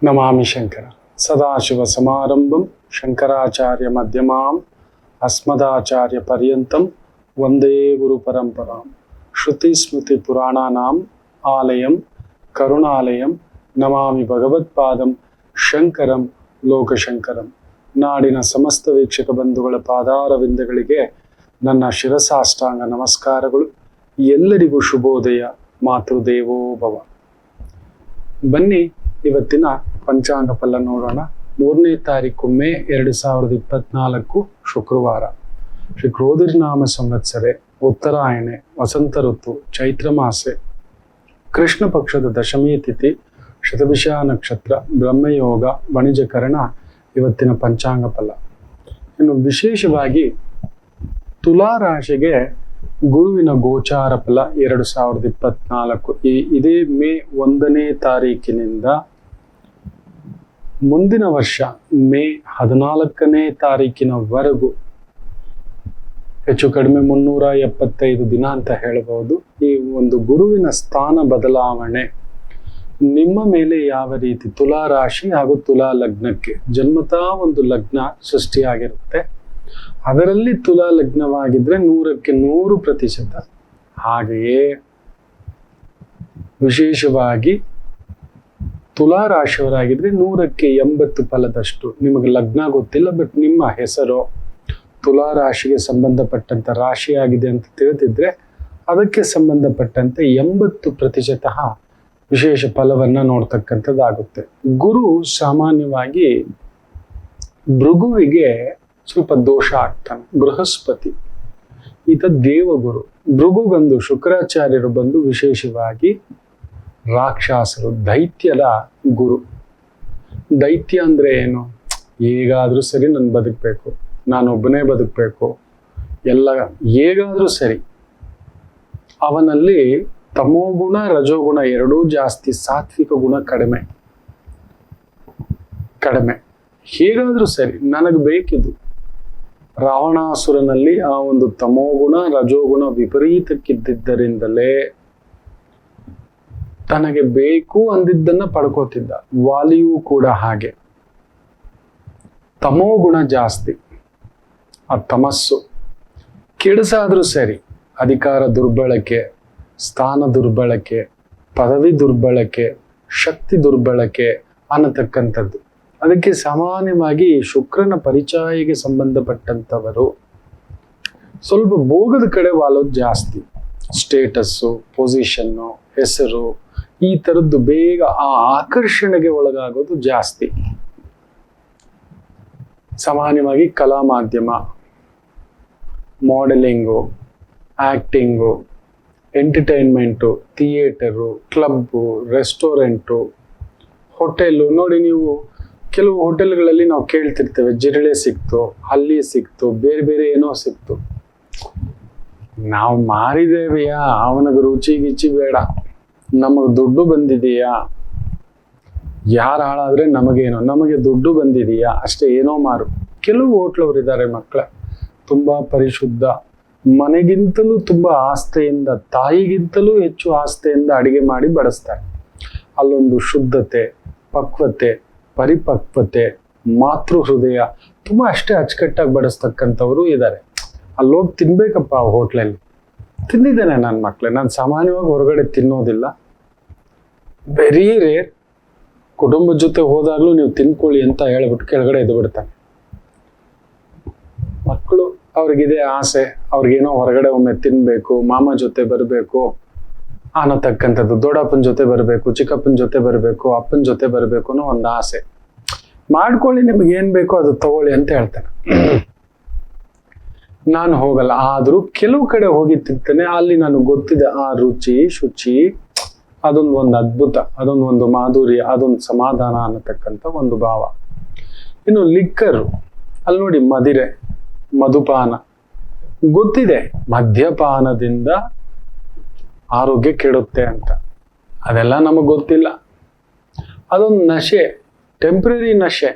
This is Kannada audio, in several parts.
ನಮಾಮಿ ಶಂಕರ ಸದಾಶಿವ ಸಮಾರಂಭಂ ಶಂಕರಾಚಾರ್ಯ ಮಧ್ಯಮಾಂ ಅಸ್ಮದಾಚಾರ್ಯ ಪರ್ಯಂತಂ ವಂದೇ ಗುರು ಪರಂಪರಾಂ ಶ್ರುತಿ ಸ್ಮೃತಿ ಪುರಾಣಾನಾಂ ಆಲಯಂ ಕರುಣಾಲಯಂ ನಮಾಮಿ ಭಗವತ್ಪಾದಂ ಶಂಕರಂ ಲೋಕಶಂಕರಂ. ನಾಡಿನ ಸಮಸ್ತ ವೀಕ್ಷಕ ಬಂಧುಗಳ ಪಾದಾರವಿಂದಗಳಿಗೆ ನನ್ನ ಶಿರಸಾಷ್ಟಾಂಗ ನಮಸ್ಕಾರಗಳು. ಎಲ್ಲರಿಗೂ ಶುಭೋದಯ. ಮಾತೃದೇವೋ ಭವ. ಬನ್ನಿ ಇವತ್ತಿನ ಪಂಚಾಂಗ ಫಲ ನೋಡೋಣ. 3ನೇ ತಾರೀಕು ಮೇ 2024 ಶುಕ್ರವಾರ. ಶ್ರೀ ಕ್ರೋಧಿರ್ನಾಮ ಸಂವತ್ಸರೆ, ಉತ್ತರಾಯಣೆ, ವಸಂತ ಋತು, ಚೈತ್ರ ಮಾಸೆ, ಕೃಷ್ಣ ಪಕ್ಷದ ದಶಮಿ ತಿಥಿ, ಶತಭಿಷ ನಕ್ಷತ್ರ, ಬ್ರಹ್ಮಯೋಗ, ವಣಿಜಕರಣ ಇವತ್ತಿನ ಪಂಚಾಂಗ ಫಲ. ಇನ್ನು ವಿಶೇಷವಾಗಿ ತುಲಾ ರಾಶಿಗೆ ಗುರುವಿನ ಗೋಚಾರ ಫಲ 2024 ಇದೇ ಮೇ 1ನೇ ತಾರೀಕಿನಿಂದ ಮುಂದಿನ ವರ್ಷ ಮೇ 14ನೇ ತಾರೀಕಿನವರೆಗೂ ಹೆಚ್ಚು ಕಡಿಮೆ 375 ದಿನ ಅಂತ ಹೇಳಬಹುದು. ಈ ಒಂದು ಗುರುವಿನ ಸ್ಥಾನ ಬದಲಾವಣೆ ನಿಮ್ಮ ಮೇಲೆ ಯಾವ ರೀತಿ ತುಲಾ ರಾಶಿ ಹಾಗೂ ತುಲಾ ಲಗ್ನಕ್ಕೆ ಜನ್ಮತಾ ಒಂದು ಲಗ್ನ ಸೃಷ್ಟಿಯಾಗಿರುತ್ತೆ. ಅದರಲ್ಲಿ ತುಲಾ ಲಗ್ನವಾಗಿದ್ರೆ 100ಕ್ಕೆ 100%. ಹಾಗೆಯೇ ವಿಶೇಷವಾಗಿ ತುಲಾ ರಾಶಿಯವರಾಗಿದ್ರೆ 100ಕ್ಕೆ 80 ಫಲದಷ್ಟು. ನಿಮಗೆ ಲಗ್ನ ಗೊತ್ತಿಲ್ಲ, ಬಟ್ ನಿಮ್ಮ ಹೆಸರು ತುಲಾ ರಾಶಿಗೆ ಸಂಬಂಧಪಟ್ಟಂತ ರಾಶಿಯಾಗಿದೆ ಅಂತ ತಿಳಿದಿದ್ರೆ ಅದಕ್ಕೆ ಸಂಬಂಧಪಟ್ಟಂತೆ 80% ವಿಶೇಷ ಫಲವನ್ನ ನೋಡ್ತಕ್ಕಂಥದ್ದಾಗುತ್ತೆ. ಗುರು ಸಾಮಾನ್ಯವಾಗಿ ಭೃಗುವಿಗೆ ಸ್ವಲ್ಪ ದೋಷ ಆಗ್ತಾನೆ. ಬೃಹಸ್ಪತಿ ಈತ ದೇವಗುರು. ಭೃಗು ಬಂದು ಶುಕ್ರಾಚಾರ್ಯರು ಬಂದು ವಿಶೇಷವಾಗಿ ರಾಕ್ಷಸರು, ದೈತ್ಯರ ಗುರು. ದೈತ್ಯ ಅಂದ್ರೆ ಏನು? ಹೇಗಾದ್ರೂ ಸರಿ ನಾನು ಬದುಕಬೇಕು, ನಾನೊಬ್ಬನೇ ಬದುಕಬೇಕು, ಎಲ್ಲ ಹೇಗಾದ್ರೂ ಸರಿ. ಅವನಲ್ಲಿ ತಮೋಗುಣ ರಜೋಗುಣ ಎರಡೂ ಜಾಸ್ತಿ, ಸಾತ್ವಿಕ ಗುಣ ಕಡಿಮೆ. ಹೇಗಾದ್ರೂ ಸರಿ ನನಗೆ ಬೇಕಿದು. ರಾವಣಾಸುರನಲ್ಲಿ ಆ ಒಂದು ತಮೋಗುಣ ರಜೋಗುಣ ವಿಪರೀತಕ್ಕಿದ್ದರಿಂದಲೇ ತನಗೆ ಬೇಕು ಅಂದಿದ್ದನ್ನ ಪಡ್ಕೋತಿದ್ದ. ವಾಲಿಯೂ ಕೂಡ ಹಾಗೆ ತಮೋಗುಣ ಜಾಸ್ತಿ. ಆ ತಮಸ್ಸು ಕೆಡಸಾದ್ರೂ ಸರಿ, ಅಧಿಕಾರ ದುರ್ಬಳಕೆ, ಸ್ಥಾನ ದುರ್ಬಳಕೆ, ಪದವಿ ದುರ್ಬಳಕೆ, ಶಕ್ತಿ ದುರ್ಬಳಕೆ ಅನ್ನತಕ್ಕಂಥದ್ದು. ಅದಕ್ಕೆ ಸಾಮಾನ್ಯವಾಗಿ ಶುಕ್ರನ ಪರಿಚಯಗೆ ಸಂಬಂಧಪಟ್ಟಂಥವರು ಸ್ವಲ್ಪ ಭೋಗದ ಕಡೆ ವಾಲೋದು ಜಾಸ್ತಿ. ಸ್ಟೇಟಸ್ಸು, ಪೊಸಿಷನ್ನು, ಹೆಸರು, ಈ ಥರದ್ದು ಬೇಗ ಆ ಆಕರ್ಷಣೆಗೆ ಒಳಗಾಗೋದು ಜಾಸ್ತಿ. ಸಾಮಾನ್ಯವಾಗಿ ಕಲಾ ಮಾಧ್ಯಮ, modelling, acting, entertainment, theatre, club, restaurant, hotel. ನೋಡಿ, ನೀವು ಕೆಲವು ಹೋಟೆಲ್ಗಳಲ್ಲಿ ನಾವು ಕೇಳ್ತಿರ್ತೇವೆ, ಜಿರಳೆ ಸಿಕ್ತು, ಹಲ್ಲಿ ಸಿಕ್ತು, ಬೇರೆ ಬೇರೆ ಏನೋ ಸಿಕ್ತು. ನಾವು ಮಾರಿದೇವೆಯಾ? ಅವನಿಗೆ ರುಚಿ ಗಿಚಿ ಬೇಡ, ನಮಗೆ ದುಡ್ಡು ಬಂದಿದೆಯಾ? ಯಾರು ಹಾಳಾದ್ರೆ ನಮಗೇನೋ, ನಮಗೆ ದುಡ್ಡು ಬಂದಿದೆಯಾ ಅಷ್ಟೇ, ಏನೋ ಮಾರು. ಕೆಲವು ಹೋಟ್ಲವ್ರು ಇದ್ದಾರೆ ಮಕ್ಕಳ, ತುಂಬಾ ಪರಿಶುದ್ಧ, ಮನೆಗಿಂತಲೂ ತುಂಬಾ ಆಸ್ಥೆಯಿಂದ, ತಾಯಿಗಿಂತಲೂ ಹೆಚ್ಚು ಆಸ್ಥೆಯಿಂದ ಅಡಿಗೆ ಮಾಡಿ ಬಡಿಸ್ತಾರೆ. ಅಲ್ಲೊಂದು ಶುದ್ಧತೆ, ಪಕ್ವತೆ, ಪರಿಪಕ್ವತೆ, ಮಾತೃ ಹೃದಯ ತುಂಬಾ ಅಷ್ಟೇ ಅಚ್ಚುಕಟ್ಟಾಗಿ ಬಡಿಸ್ತಕ್ಕಂಥವ್ರು ಇದ್ದಾರೆ. ಅಲ್ಲೋಗಿ ತಿನ್ಬೇಕಪ್ಪ ಆ ಹೋಟ್ಲಲ್ಲಿ. ತಿಂದಿದ್ದೇನೆ ನನ್ನ ಮಕ್ಕಳೇ. ನಾನು ಸಾಮಾನ್ಯವಾಗಿ ಹೊರಗಡೆ ತಿನ್ನೋದಿಲ್ಲ, ವೆರಿ ರೇರ್. ಕುಟುಂಬದ ಜೊತೆ ಹೋದಾಗ್ಲೂ ನೀವು ತಿನ್ಕೊಳ್ಳಿ ಅಂತ ಹೇಳ್ಬಿಟ್ಟು ಕೆಳಗಡೆ ಎದ್ದು ಬಿಡ್ತಾನೆ. ಮಕ್ಕಳು ಅವ್ರಿಗಿದೆ ಆಸೆ, ಅವ್ರಿಗೇನೋ ಹೊರಗಡೆ ಒಮ್ಮೆ ತಿನ್ಬೇಕು, ಮಾಮ ಜೊತೆ ಬರಬೇಕು ಅನ್ನತಕ್ಕಂಥದ್ದು, ದೊಡ್ಡಪ್ಪನ ಜೊತೆ ಬರಬೇಕು, ಚಿಕ್ಕಪ್ಪನ ಜೊತೆ ಬರಬೇಕು, ಅಪ್ಪನ ಜೊತೆ ಬರಬೇಕು ಅನ್ನೋ ಒಂದು ಆಸೆ. ಮಾಡ್ಕೊಳ್ಳಿ, ನಿಮ್ಗೆ ಏನ್ ಬೇಕೋ ಅದು ತಗೊಳ್ಳಿ ಅಂತ ಹೇಳ್ತಾನೆ. ನಾನು ಹೋಗಲ್ಲ. ಆದ್ರೂ ಕೆಲವು ಕಡೆ ಹೋಗಿ ತಿಂತೇನೆ. ಅಲ್ಲಿ ನನಗೆ ಗೊತ್ತಿದೆ ಆ ರುಚಿ ಶುಚಿ, ಅದೊಂದು ಅದ್ಭುತ, ಅದೊಂದು ಮಾಧುರ್ಯ, ಅದೊಂದು ಸಮಾಧಾನ ಅನ್ನತಕ್ಕಂಥ ಒಂದು ಭಾವ. ಇನ್ನು ಲಿಕ್ಕರು, ಅಲ್ಲಿ ನೋಡಿ ಮದಿರೆ, ಮಧುಪಾನ. ಗೊತ್ತಿದೆ ಮದ್ಯಪಾನದಿಂದ ಆರೋಗ್ಯ ಕೆಡುತ್ತೆ ಅಂತ, ಅದೆಲ್ಲ ನಮಗೆ ಗೊತ್ತಿಲ್ಲ. ಅದೊಂದು ನಶೆ, ಟೆಂಪ್ರರಿ ನಶೆ.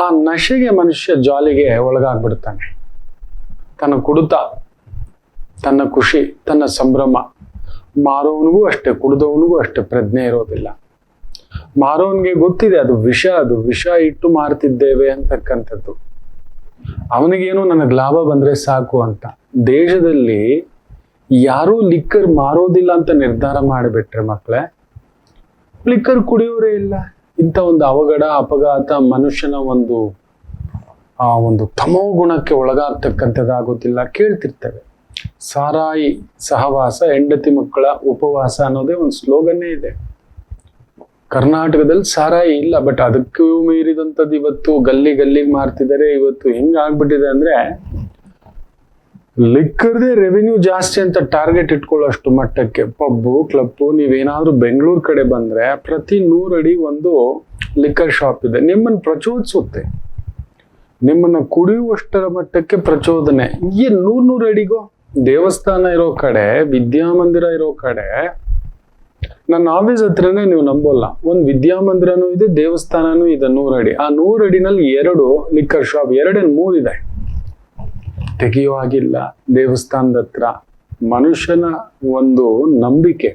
ಆ ನಶೆಗೆ ಮನುಷ್ಯ ಜಾಲಿಗೆ ಒಳಗಾಗ್ಬಿಡ್ತಾನೆ. ತನ್ನ ಕುಡಿತ, ತನ್ನ ಖುಷಿ, ತನ್ನ ಸಂಭ್ರಮ. ಮಾರೋವನಿಗೂ ಅಷ್ಟೇ, ಕುಡಿದವನಿಗೂ ಅಷ್ಟೇ ಪ್ರಜ್ಞೆ ಇರೋದಿಲ್ಲ. ಮಾರೋನ್ಗೆ ಗೊತ್ತಿದೆ ಅದು ವಿಷ ಇಟ್ಟು ಮಾರ್ತಿದ್ದೇವೆ ಅಂತಕ್ಕಂಥದ್ದು. ಅವನಿಗೇನು ನನಗೆ ಲಾಭ ಬಂದ್ರೆ ಸಾಕು ಅಂತ. ದೇಶದಲ್ಲಿ ಯಾರೂ ಲಿಕ್ಕರ್ ಮಾರೋದಿಲ್ಲ ಅಂತ ನಿರ್ಧಾರ ಮಾಡಿಬಿಟ್ರೆ ಮಕ್ಕಳೇ, ಲಿಕ್ಕರ್ ಕುಡಿಯೋರೇ ಇಲ್ಲ. ಇಂಥ ಒಂದು ಅವಘಡ ಅಪಘಾತ ಮನುಷ್ಯನ ಒಂದು ತಮೋ ಗುಣಕ್ಕೆ ಒಳಗಾಗ್ತಕ್ಕಂಥದ್ದಾಗೋದಿಲ್ಲ. ಕೇಳ್ತಿರ್ತೇವೆ, ಸಾರಾಯಿ ಸಹವಾಸ ಹೆಂಡತಿ ಮಕ್ಕಳ ಉಪವಾಸ ಅನ್ನೋದೇ ಒಂದು ಸ್ಲೋಗನ್ನೇ ಇದೆ. ಕರ್ನಾಟಕದಲ್ಲಿ ಸಾರಾಯಿ ಇಲ್ಲ, ಬಟ್ ಅದಕ್ಕೂ ಮೀರಿದಂಥದ್ದು ಇವತ್ತು ಗಲ್ಲಿಗೆ ಮಾರ್ತಿದ್ದಾರೆ. ಇವತ್ತು ಹೆಂಗ್ ಆಗ್ಬಿಟ್ಟಿದೆ ಅಂದ್ರೆ ಲಿಕ್ಕರ್ದೇ ರೆವಿನ್ಯೂ ಜಾಸ್ತಿ ಅಂತ ಟಾರ್ಗೆಟ್ ಇಟ್ಕೊಳ್ಳೋಷ್ಟು ಮಟ್ಟಕ್ಕೆ. ಪಬ್ಬು ಕ್ಲಬ್ಬು, ನೀವೇನಾದ್ರೂ ಬೆಂಗಳೂರು ಕಡೆ ಬಂದ್ರೆ ಪ್ರತಿ 100 ಅಡಿ ಒಂದು ಲಿಕ್ಕರ್ ಶಾಪ್ ಇದೆ. ನಿಮ್ಮನ್ನು ಪ್ರಚೋದಿಸುತ್ತೆ, ನಿಮ್ಮನ್ನ ಕುಡಿಯುವಷ್ಟರ ಮಟ್ಟಕ್ಕೆ ಪ್ರಚೋದನೆ. ಈ 100 ಅಡಿಗೋ ದೇವಸ್ಥಾನ ಇರೋ ಕಡೆ, ವಿದ್ಯಾಮಂದಿರ ಇರೋ ಕಡೆ, ನನ್ನ ಆಫೀಸ್ ಹತ್ರನೇ ನೀವು ನಂಬೋಲ್ಲ, ಒಂದು ವಿದ್ಯಾಮಂದಿರನೂ ಇದೆ, ದೇವಸ್ಥಾನನೂ ಇದೆ 100 ಅಡಿ. ಆ 100 ಅಡಿನಲ್ಲಿ 2 ಲಿಕ್ಕರ್ ಶಾಪ್, 2-3 ಇದೆ. ತೆಗೆಯೋ ಹಾಗಿಲ್ಲ. ದೇವಸ್ಥಾನದ ಹತ್ರ ಮನುಷ್ಯನ ಒಂದು ನಂಬಿಕೆ.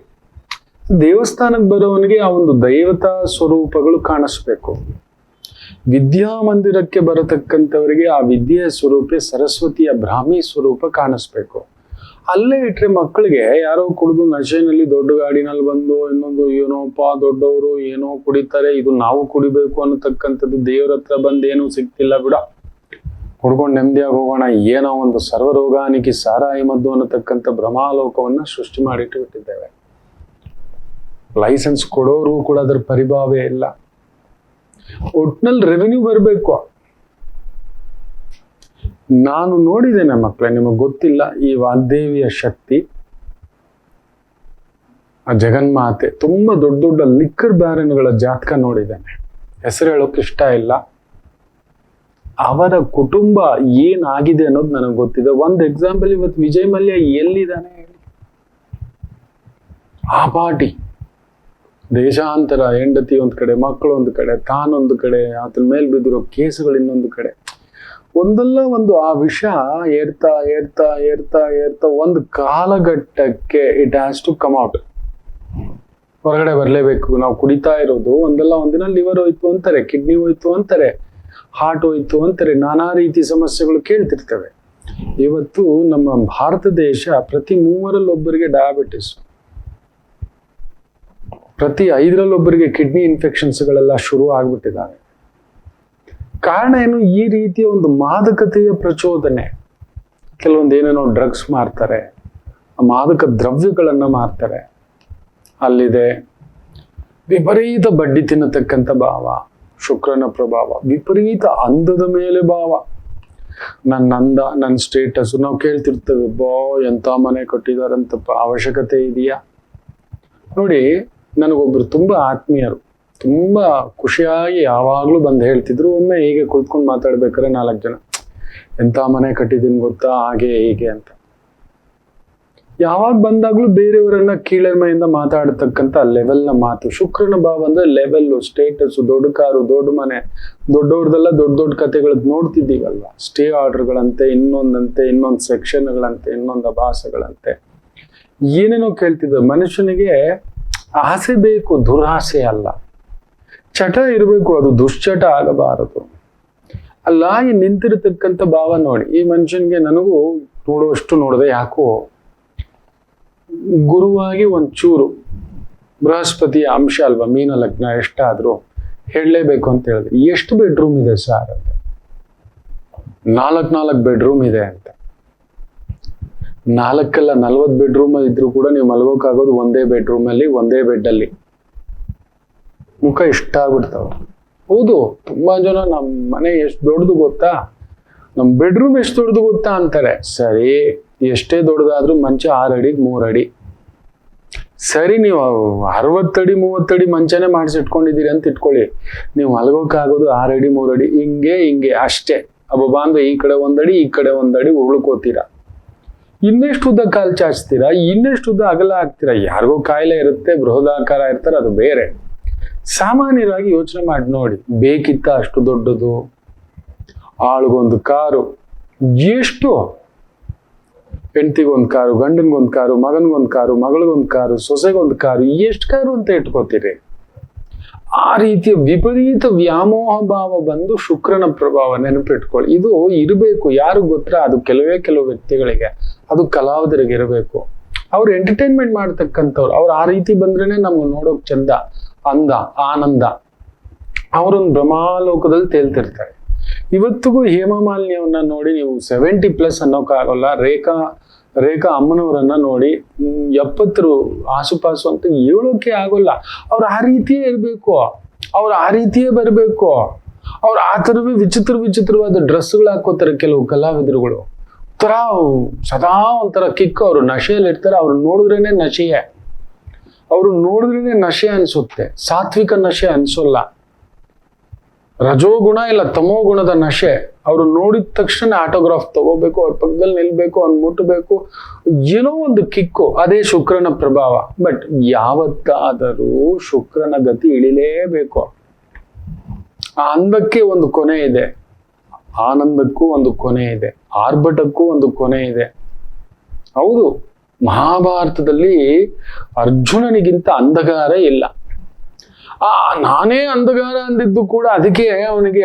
ದೇವಸ್ಥಾನಕ್ಕೆ ಬರೋವನಿಗೆ ಆ ಒಂದು ದೈವತಾ ಸ್ವರೂಪಗಳು ಕಾಣಿಸ್ಬೇಕು. ವಿದ್ಯಾಮಂದಿರಕ್ಕೆ ಬರತಕ್ಕಂಥವರಿಗೆ ಆ ವಿದ್ಯೆಯ ಸ್ವರೂಪ, ಸರಸ್ವತಿಯ ಬ್ರಾಹ್ಮಿ ಸ್ವರೂಪ ಕಾಣಿಸ್ಬೇಕು. ಅಲ್ಲೇ ಇಟ್ರೆ ಮಕ್ಕಳಿಗೆ ಯಾರೋ ಕುಡಿದು ನಶೆನಲ್ಲಿ ದೊಡ್ಡ ಗಾಡಿನಲ್ಲಿ ಬಂದು ಇನ್ನೊಂದು ಏನೋಪ್ಪ ದೊಡ್ಡವರು ಏನೋ ಕುಡಿತಾರೆ, ಇದು ನಾವು ಕುಡಿಬೇಕು ಅನ್ನತಕ್ಕಂಥದ್ದು. ದೇವ್ರ ಹತ್ರ ಬಂದು ಏನೂ ಸಿಗ್ತಿಲ್ಲ ಬಿಡ, ಕುಡ್ಕೊಂಡು ನೆಮ್ಮದಿಯಾಗಿ ಹೋಗೋಣ, ಏನೋ ಒಂದು ಸರ್ವರೋಗಾನಿಗೆ ಸಾರಾಯಿ ಮದ್ದು ಅನ್ನತಕ್ಕಂಥ ಭ್ರಮಾಲೋಕವನ್ನ ಸೃಷ್ಟಿ ಮಾಡಿಟ್ಟು ಬಿಟ್ಟಿದ್ದೇವೆ. ಲೈಸೆನ್ಸ್ ಕೊಡೋರು ಕೂಡ ಅದರ ಪರಿಭಾವೇ ಇಲ್ಲ. ಒಟ್ನಲ್ಲಿ ರೆವೆನ್ಯೂ ಬರಬೇಕು. ನಾನು ನೋಡಿದ್ದೇನೆ ಮಕ್ಕಳೇ, ನಿಮಗೆ ಗೊತ್ತಿಲ್ಲ, ಈ ವಾಗ್ದೇವಿಯ ಶಕ್ತಿ, ಆ ಜಗನ್ಮಾತೆ ತುಂಬಾ ದೊಡ್ಡ ದೊಡ್ಡ ಲಿಕ್ಕರ್ ಬ್ಯಾರನ್ಗಳ ಜಾತಕ ನೋಡಿದ್ದೇನೆ. ಹೆಸರು ಹೇಳೋಕೆ ಇಷ್ಟ ಇಲ್ಲ. ಅವರ ಕುಟುಂಬ ಏನಾಗಿದೆ ಅನ್ನೋದು ನನಗೆ ಗೊತ್ತಿದೆ. ಒಂದು ಎಕ್ಸಾಂಪಲ್, ಇವತ್ತು ವಿಜಯ್ ಮಲ್ಯ ಎಲ್ಲಿದ್ದಾನೆ ಹೇಳಿ? ಆ ಪಾರ್ಟಿ ದೇಶಾಂತರ, ಹೆಂಡತಿ ಒಂದ್ ಕಡೆ, ಮಕ್ಕಳು ಒಂದು ಕಡೆ, ತಾನೊಂದು ಕಡೆ, ಆತನ ಮೇಲೆ ಬಿದ್ದಿರೋ ಕೇಸುಗಳು ಇನ್ನೊಂದು ಕಡೆ, ಒಂದಲ್ಲ ಒಂದು ಆ ವಿಷ ಏರ್ತಾ ಏರ್ತಾ ಏರ್ತಾ ಏರ್ತಾ ಒಂದು ಕಾಲಘಟ್ಟಕ್ಕೆ it has to come out. ಹೊರಗಡೆ ಬರಲೇಬೇಕು. ನಾವು ಕುಡಿತಾ ಇರೋದು ಒಂದಲ್ಲ ಒಂದಿನ ಲಿವರ್ ಹೋಯ್ತು ಅಂತಾರೆ, ಕಿಡ್ನಿ ಹೋಯ್ತು ಅಂತಾರೆ, ಹಾರ್ಟ್ ಹೋಯ್ತು ಅಂತಾರೆ, ನಾನಾ ರೀತಿ ಸಮಸ್ಯೆಗಳು ಕೇಳ್ತಿರ್ತವೆ. ಇವತ್ತು ನಮ್ಮ ಭಾರತ ದೇಶ ಪ್ರತಿ 3ರಲ್ಲೊಬ್ಬರಿಗೆ ಡಯಾಬಿಟಿಸ್, ಪ್ರತಿ 5ರಲ್ಲೊಬ್ಬರಿಗೆ ಕಿಡ್ನಿ ಇನ್ಫೆಕ್ಷನ್ಸ್ಗಳೆಲ್ಲ ಶುರು ಆಗ್ಬಿಟ್ಟಿದ್ದಾವೆ. ಕಾರಣ ಏನು? ಈ ರೀತಿಯ ಒಂದು ಮಾದಕತೆಯ ಪ್ರಚೋದನೆ. ಕೆಲವೊಂದು ಏನೇನೋ ಡ್ರಗ್ಸ್ ಮಾರ್ತಾರೆ, ಮಾದಕ ದ್ರವ್ಯಗಳನ್ನ ಮಾರ್ತಾರೆ. ಅಲ್ಲಿದೆ ವಿಪರೀತ ಬಡ್ಡಿ ತಿನ್ನತಕ್ಕಂಥ ಭಾವ, ಶುಕ್ರನ ಪ್ರಭಾವ, ವಿಪರೀತ ಅಂದದ ಮೇಲೆ ಭಾವ. ನನ್ನ ಅಂದ, ನನ್ನ ಸ್ಟೇಟಸ್ ನಾವು ಕೇಳ್ತಿರ್ತೇವೆ, ಎಂತ ಮನೆ ಕಟ್ಟಿದಾರಂತಪ್ಪ, ಅವಶ್ಯಕತೆ ಇದೆಯಾ? ನೋಡಿ, ನನಗೊಬ್ರು ತುಂಬಾ ಆತ್ಮೀಯರು, ತುಂಬಾ ಖುಷಿಯಾಗಿ ಯಾವಾಗ್ಲೂ ಬಂದು ಹೇಳ್ತಿದ್ರು. ಒಮ್ಮೆ ಹೀಗೆ ಕುಳಿತುಕೊಂಡು ಮಾತಾಡ್ಬೇಕಾದ್ರೆ 4 ಜನ, ಎಂತ ಮನೆ ಕಟ್ಟಿದೀನಿ ಗೊತ್ತಾ, ಹಾಗೆ ಹೀಗೆ ಅಂತ. ಯಾವಾಗ ಬಂದಾಗ್ಲೂ ಬೇರೆಯವರನ್ನ ಕೀಳರಿಮೆಯಿಂದ ಮಾತಾಡತಕ್ಕಂಥ ಲೆವೆಲ್ನ ಮಾತು. ಶುಕ್ರನ ಭಾವ ಅಂದ್ರೆ ಲೆವೆಲ್, ಸ್ಟೇಟಸ್, ದೊಡ್ಡ ಕಾರು, ದೊಡ್ಡ ಮನೆ, ದೊಡ್ಡವ್ರದೆಲ್ಲ ದೊಡ್ಡ ದೊಡ್ಡ ಕಥೆಗಳು ನೋಡ್ತಿದ್ದೀವಲ್ವಾ. ಸ್ಟೇ ಆರ್ಡರ್ಗಳಂತೆ, ಇನ್ನೊಂದಂತೆ, ಇನ್ನೊಂದು ಸೆಕ್ಷನ್ಗಳಂತೆ, ಇನ್ನೊಂದು ಅಭಾಸಗಳಂತೆ, ಏನೇನೋ ಕೇಳ್ತಿದ್ದ. ಮನುಷ್ಯನಿಗೆ ಆಸೆ ಬೇಕು, ದುರಾಸೆ ಅಲ್ಲ. ಚಟ ಇರಬೇಕು, ಅದು ದುಶ್ಚಟ ಆಗಬಾರದು. ಅಲ್ಲ, ಈ ನಿಂತಿರತಕ್ಕಂಥ ಭಾವ ನೋಡಿ, ಈ ಮನುಷ್ಯನ್ಗೆ ನನಗೂ ನೋಡುವಷ್ಟು ನೋಡಿದೆ, ಯಾಕೋ ಗುರುವಾಗಿ ಒಂಚೂರು ಬೃಹಸ್ಪತಿಯ ಅಂಶ ಅಲ್ವಾ, ಮೀನ ಲಗ್ನ ಎಷ್ಟಾದ್ರೂ ಹೇಳಲೇಬೇಕು ಅಂತ ಹೇಳಿದೆ. ಎಷ್ಟು ಬೆಡ್ರೂಮ್ ಇದೆ ಸರ್ ಅಂತ? 4 ಬೆಡ್ರೂಮ್ ಇದೆ ಅಂತ. 4 ಅಲ್ಲ 40 ಬೆಡ್ರೂಮ್ ಇದ್ರು ಕೂಡ ನೀವು ಮಲಗೋಕ್ಕಾಗೋದು ಒಂದೇ ಬೆಡ್ರೂಮ್ ಅಲ್ಲಿ, ಒಂದೇ ಬೆಡ್ ಅಲ್ಲಿ. ಮುಖ ಇಷ್ಟ ಆಗ್ಬಿಡ್ತಾವ. ಹೌದು, ತುಂಬಾ ಜನ ನಮ್ಮ ಮನೆ ಎಷ್ಟು ದೊಡ್ಡದು ಗೊತ್ತಾ, ನಮ್ಮ ಬೆಡ್ರೂಮ್ ಎಷ್ಟು ದೊಡ್ಡದು ಗೊತ್ತಾ ಅಂತಾರೆ. ಸರಿ, ಎಷ್ಟೇ ದೊಡ್ಡದಾದ್ರೂ ಮಂಚ 6 ಅಡಿಗೆ 3 ಅಡಿ. ಸರಿ, ನೀವು 60 ಅಡಿ 30 ಅಡಿ ಮಂಚನೇ ಮಾಡಿಸಿಟ್ಕೊಂಡಿದ್ದೀರಿ ಅಂತ ಇಟ್ಕೊಳ್ಳಿ. ನೀವು ಮಲಗೋಕ್ಕಾಗೋದು 6 ಅಡಿ 3 ಅಡಿ, ಹಿಂಗೆ ಅಷ್ಟೇ. ಅಬ್ಬಬ್ಬಾ ಅಂದ್ರೆ ಈ ಕಡೆ 1 ಅಡಿ, ಈ ಕಡೆ 1 ಅಡಿ ಉಳ್ಕೋತೀರಾ. ಇನ್ನೆಷ್ಟು ಉದ್ದ ಕಾಲು ಚಾಚ್ತೀರಾ, ಇನ್ನೆಷ್ಟು ಉದ್ದ ಅಗಲ ಆಗ್ತೀರಾ. ಯಾರಿಗೋ ಕಾಯಿಲೆ ಇರುತ್ತೆ, ಬೃಹದಾಕಾರ ಇರ್ತಾರೆ, ಅದು ಬೇರೆ. ಸಾಮಾನ್ಯವಾಗಿ ಯೋಚನೆ ಮಾಡಿ ನೋಡಿ, ಬೇಕಿತ್ತ ಅಷ್ಟು ದೊಡ್ಡದು? ಆಳ್ಗೊಂದು ಕಾರು, ಎಷ್ಟು? ಹೆಂಡತಿಗೊಂದು ಕಾರು, ಗಂಡನ್ಗೊಂದು ಕಾರು, ಮಗನ್ಗೊಂದು ಕಾರು, ಮಗಳಿಗೊಂದು ಕಾರು, ಸೊಸೆಗೊಂದು ಕಾರು, ಎಷ್ಟು ಕಾರು ಅಂತ ಇಟ್ಕೋತೀರಿ? ಆ ರೀತಿಯ ವಿಪರೀತ ವ್ಯಾಮೋಹ ಭಾವ ಬಂದು ಶುಕ್ರನ ಪ್ರಭಾವ ನೆನಪಿಟ್ಕೊಳ್ಳಿ. ಇದು ಇರಬೇಕು. ಯಾರು ಗೊತ್ತಾ? ಅದು ಕೆಲವು ವ್ಯಕ್ತಿಗಳಿಗೆ, ಅದು ಕಲಾವಿದರಿಗೆ ಇರಬೇಕು. ಅವ್ರು ಎಂಟರ್ಟೈನ್ಮೆಂಟ್ ಮಾಡ್ತಕ್ಕಂಥವ್ರು. ಅವ್ರು ಆ ರೀತಿ ಬಂದ್ರೇನೆ ನಮ್ಗೆ ನೋಡೋಕ್ ಚಂದ, ಅಂದ, ಆನಂದ. ಅವರೊಂದು ಭ್ರಮಾಲೋಕದಲ್ಲಿ ತೇಲ್ತಿರ್ತಾರೆ. ಇವತ್ತಿಗೂ ಹೇಮಮಾಲಿನಿಯವನ್ನ ನೋಡಿ ನೀವು 70+ ಅನ್ನೋಕ್ಕಾಗಲ್ಲ. ರೇಖಾ ಅಮ್ಮನವರನ್ನ ನೋಡಿ 70 ಆಸುಪಾಸು ಅಂತ ಹೇಳೋಕೆ ಆಗೋಲ್ಲ. ಅವ್ರು ಆ ರೀತಿಯೇ ಇರಬೇಕು, ಅವ್ರು ಆ ರೀತಿಯೇ ಬರಬೇಕು. ಅವ್ರು ಆ ಥರವೇ ವಿಚಿತ್ರವಾದ ಡ್ರೆಸ್ಗಳು ಹಾಕೋತಾರೆ ಕೆಲವು ಕಲಾವಿದರುಗಳು. ಒಂಥರ ಸದಾ ಒಂಥರ ಕಿಕ್. ಅವರು ನಶೆಯಲ್ಲಿ ಇರ್ತಾರೆ. ಅವ್ರು ನೋಡಿದ್ರೇನೆ ನಶೆಯೇ, ಅವ್ರು ನೋಡಿದ್ರೇನೆ ನಶೆ ಅನ್ಸುತ್ತೆ. ಸಾತ್ವಿಕ ನಶೆ ಅನ್ಸೋಲ್ಲ, ರಜೋಗುಣ ಇಲ್ಲ ತಮೋಗುಣದ ನಶೆ. ಅವ್ರು ನೋಡಿದ ತಕ್ಷಣ ಆಟೋಗ್ರಾಫ್ ತಗೋಬೇಕು, ಅವ್ರ ಪಕ್ಕದಲ್ಲಿ ನಿಲ್ಬೇಕು, ಅವ್ನು ಮುಟ್ಟಬೇಕು, ಏನೋ ಒಂದು ಕಿಕ್ಕು. ಅದೇ ಶುಕ್ರನ ಪ್ರಭಾವ. ಬಟ್ ಯಾವತ್ತಾದರೂ ಶುಕ್ರನ ಗತಿ ಇಳಿಲೇಬೇಕು. ಆ ಅಂದಕ್ಕೆ ಒಂದು ಕೊನೆ ಇದೆ, ಆನಂದಕ್ಕೂ ಒಂದು ಕೊನೆ ಇದೆ, ಆರ್ಭಟಕ್ಕೂ ಒಂದು ಕೊನೆ ಇದೆ. ಹೌದು, ಮಹಾಭಾರತದಲ್ಲಿ ಅರ್ಜುನನಿಗಿಂತ ಅಂಧಗಾರ ಇಲ್ಲ. ನಾನೇ ಅಂಧಗಾರ ಅಂದಿದ್ದು ಕೂಡ ಅದಕ್ಕೆ ಅವನಿಗೆ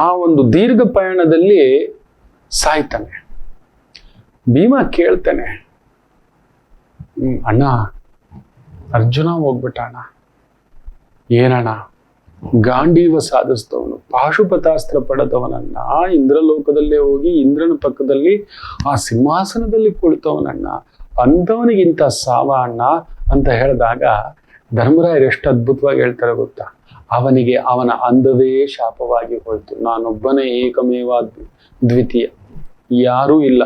ಆ ಒಂದು ದೀರ್ಘ ಪಯಣದಲ್ಲಿ ಸಾಯ್ತಾನೆ. ಭೀಮ ಕೇಳ್ತಾನೆ, ಅಣ್ಣ ಅರ್ಜುನ ಹೋಗ್ಬಿಟ್ಟ ಅಣ್ಣ. ಏನಣ್ಣ? ಗಾಂಡೀವ ಸಾಧಿಸಿದವನು, ಪಾಶುಪತಾಸ್ತ್ರ ಪಡೆದವನನ್ನ, ಇಂದ್ರಲೋಕದಲ್ಲೇ ಹೋಗಿ ಇಂದ್ರನ ಪಕ್ಕದಲ್ಲಿ ಆ ಸಿಂಹಾಸನದಲ್ಲಿ ಕುಳಿತವನಣ್ಣ, ಅಂಥವನಿಗಿಂತ ಸಾವ ಅಣ್ಣ ಅಂತ ಹೇಳಿದಾಗ ಧರ್ಮರಾಯರು ಎಷ್ಟು ಅದ್ಭುತವಾಗಿ ಹೇಳ್ತಾರೆ ಗೊತ್ತಾ? ಅವನಿಗೆ ಅವನ ಅಂದವೇ ಶಾಪವಾಗಿ ಹೋಯ್ತು. ನಾನೊಬ್ಬನೇ ಏಕಮೇವ ದ್ವಿತೀಯ, ಯಾರೂ ಇಲ್ಲ.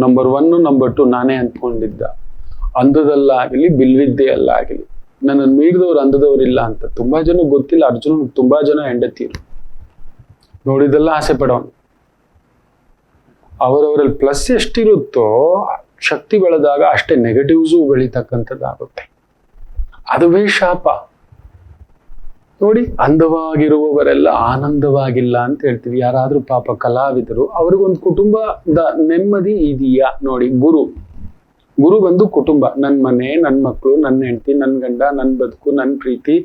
ನಂಬರ್ 1 ನಂಬರ್ 2 ನಾನೇ ಅಂದ್ಕೊಂಡಿದ್ದ. ಅಂದದಲ್ಲಾಗಲಿ ಬಿಲ್ವಿದ್ಯೆಯಲ್ಲಾಗಲಿ ನನ್ನನ್ನು ಮೀರಿದವ್ರು ಅಂದದವ್ರಿಲ್ಲ ಅಂತ ತುಂಬಾ ಜನ ಗೊತ್ತಿಲ್ಲ. ಅರ್ಜುನ ತುಂಬಾ ಜನ ಹೆಂಡತೀರು ನೋಡಿದೆಲ್ಲ ಆಸೆ ಪಡೋನು. ಅವರವರಲ್ಲಿ ಪ್ಲಸ್ ಎಷ್ಟಿರುತ್ತೋ ಶಕ್ತಿ ಬೆಳೆದಾಗ ಅಷ್ಟೇ ನೆಗೆಟಿವ್ಸು ಬೆಳೀತಕ್ಕಂಥದ್ದಾಗುತ್ತೆ. ಅದುವೇ ಶಾಪ. ನೋಡಿ, ಅಂದವಾಗಿರುವವರೆಲ್ಲ ಆನಂದವಾಗಿಲ್ಲ ಅಂತ ಹೇಳ್ತೀವಿ. ಯಾರಾದ್ರೂ ಪಾಪ ಕಲಾವಿದರು, ಅವ್ರಿಗೊಂದು ಕುಟುಂಬದ ನೆಮ್ಮದಿ ಇದೆಯಾ ನೋಡಿ? ಗುರು ಬಂದು ಕುಟುಂಬ, ನನ್ನ ಮನೆ, ನನ್ನ ಮಕ್ಕಳು, ನನ್ನ ಹೆಂಡತಿ, ನನ್ನ ಗಂಡ, ನನ್ನ ಬದುಕು, ನನ್ನ ಪ್ರೀತಿ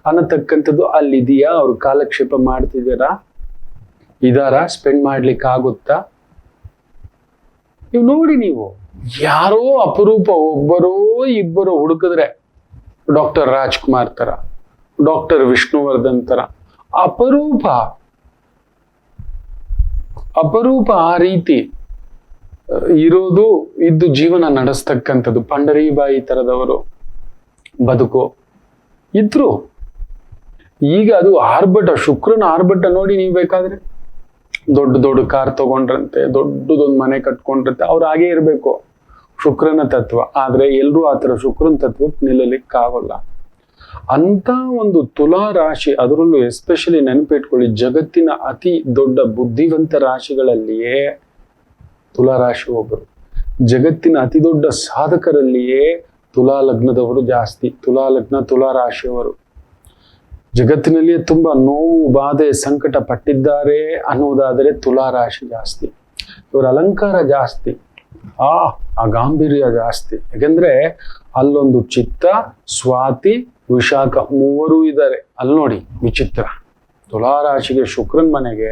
ಅನ್ನತಕ್ಕಂಥದ್ದು ಅಲ್ಲಿದೆಯಾ? ಅವ್ರು ಕಾಲಕ್ಷೇಪ ಮಾಡ್ತಿದಾರಾ? ಇದಾರಾ? ಸ್ಪೆಂಡ್ ಮಾಡ್ಲಿಕ್ಕೆ ಆಗುತ್ತಾ? ನೀವು ನೋಡಿ, ನೀವು ಯಾರೋ ಅಪರೂಪ ಒಬ್ಬರೋ ಇಬ್ಬರೋ ಹುಡುಕಿದ್ರೆ ಡಾಕ್ಟರ್ ರಾಜ್ಕುಮಾರ್ ತರ, ಡಾಕ್ಟರ್ ವಿಷ್ಣುವರ್ಧನ್ ತರ ಅಪರೂಪ ಆ ರೀತಿ ಇರೋದು, ಇದ್ದು ಜೀವನ ನಡೆಸ್ತಕ್ಕಂಥದ್ದು. ಪಂಡರೀಬಾಯಿ ತರದವರು ಬದುಕು ಇದ್ರು. ಈಗ ಅದು ಆರ್ಭಟ, ಶುಕ್ರನ ಆರ್ಭಟ ನೋಡಿ. ನೀವು ಬೇಕಾದ್ರೆ ದೊಡ್ಡ ಕಾರ್ ತಗೊಂಡ್ರಂತೆ, ದೊಡ್ಡದೊಂದು ಮನೆ ಕಟ್ಕೊಂಡ್ರಂತೆ, ಅವ್ರು ಹಾಗೇ ಇರ್ಬೇಕು. ಶುಕ್ರನ ತತ್ವ. ಆದ್ರೆ ಎಲ್ರೂ ಆತರ ಶುಕ್ರನ ತತ್ವಕ್ಕೆ ನಿಲ್ಲಲಿಕ್ಕಾಗಲ್ಲ. ಅಂತ ಒಂದು ತುಲಾ ರಾಶಿ, ಅದರಲ್ಲೂ ಎಸ್ಪೆಷಲಿ ನೆನಪಿಟ್ಕೊಳ್ಳಿ, ಜಗತ್ತಿನ ಅತಿ ದೊಡ್ಡ ಬುದ್ಧಿವಂತ ರಾಶಿಗಳಲ್ಲಿಯೇ ತುಲಾ ರಾಶಿ ಒಬ್ಬರು. ಜಗತ್ತಿನ ಅತಿ ದೊಡ್ಡ ಸಾಧಕರಲ್ಲಿಯೇ ತುಲಾ ಲಗ್ನದವರು ಜಾಸ್ತಿ. ತುಲಾ ಲಗ್ನ, ತುಲಾ ರಾಶಿಯವರು ಜಗತ್ತಿನಲ್ಲಿಯೇ ತುಂಬಾ ನೋವು, ಬಾಧೆ, ಸಂಕಟ ಪಟ್ಟಿದ್ದಾರೆ ಅನ್ನುವುದಾದರೆ ತುಲಾ ರಾಶಿ ಜಾಸ್ತಿ. ಇವರ ಅಲಂಕಾರ ಜಾಸ್ತಿ, ಆ ಗಾಂಭೀರ್ಯ ಜಾಸ್ತಿ. ಯಾಕೆಂದ್ರೆ ಅಲ್ಲೊಂದು ಚಿತ್ತ, ಸ್ವಾತಿ, ವಿಶಾಖ 3 ಇದ್ದಾರೆ. ಅಲ್ಲಿ ನೋಡಿ ವಿಚಿತ್ರ. ತುಲಾ ರಾಶಿಗೆ ಶುಕ್ರನ್ ಮನೆಗೆ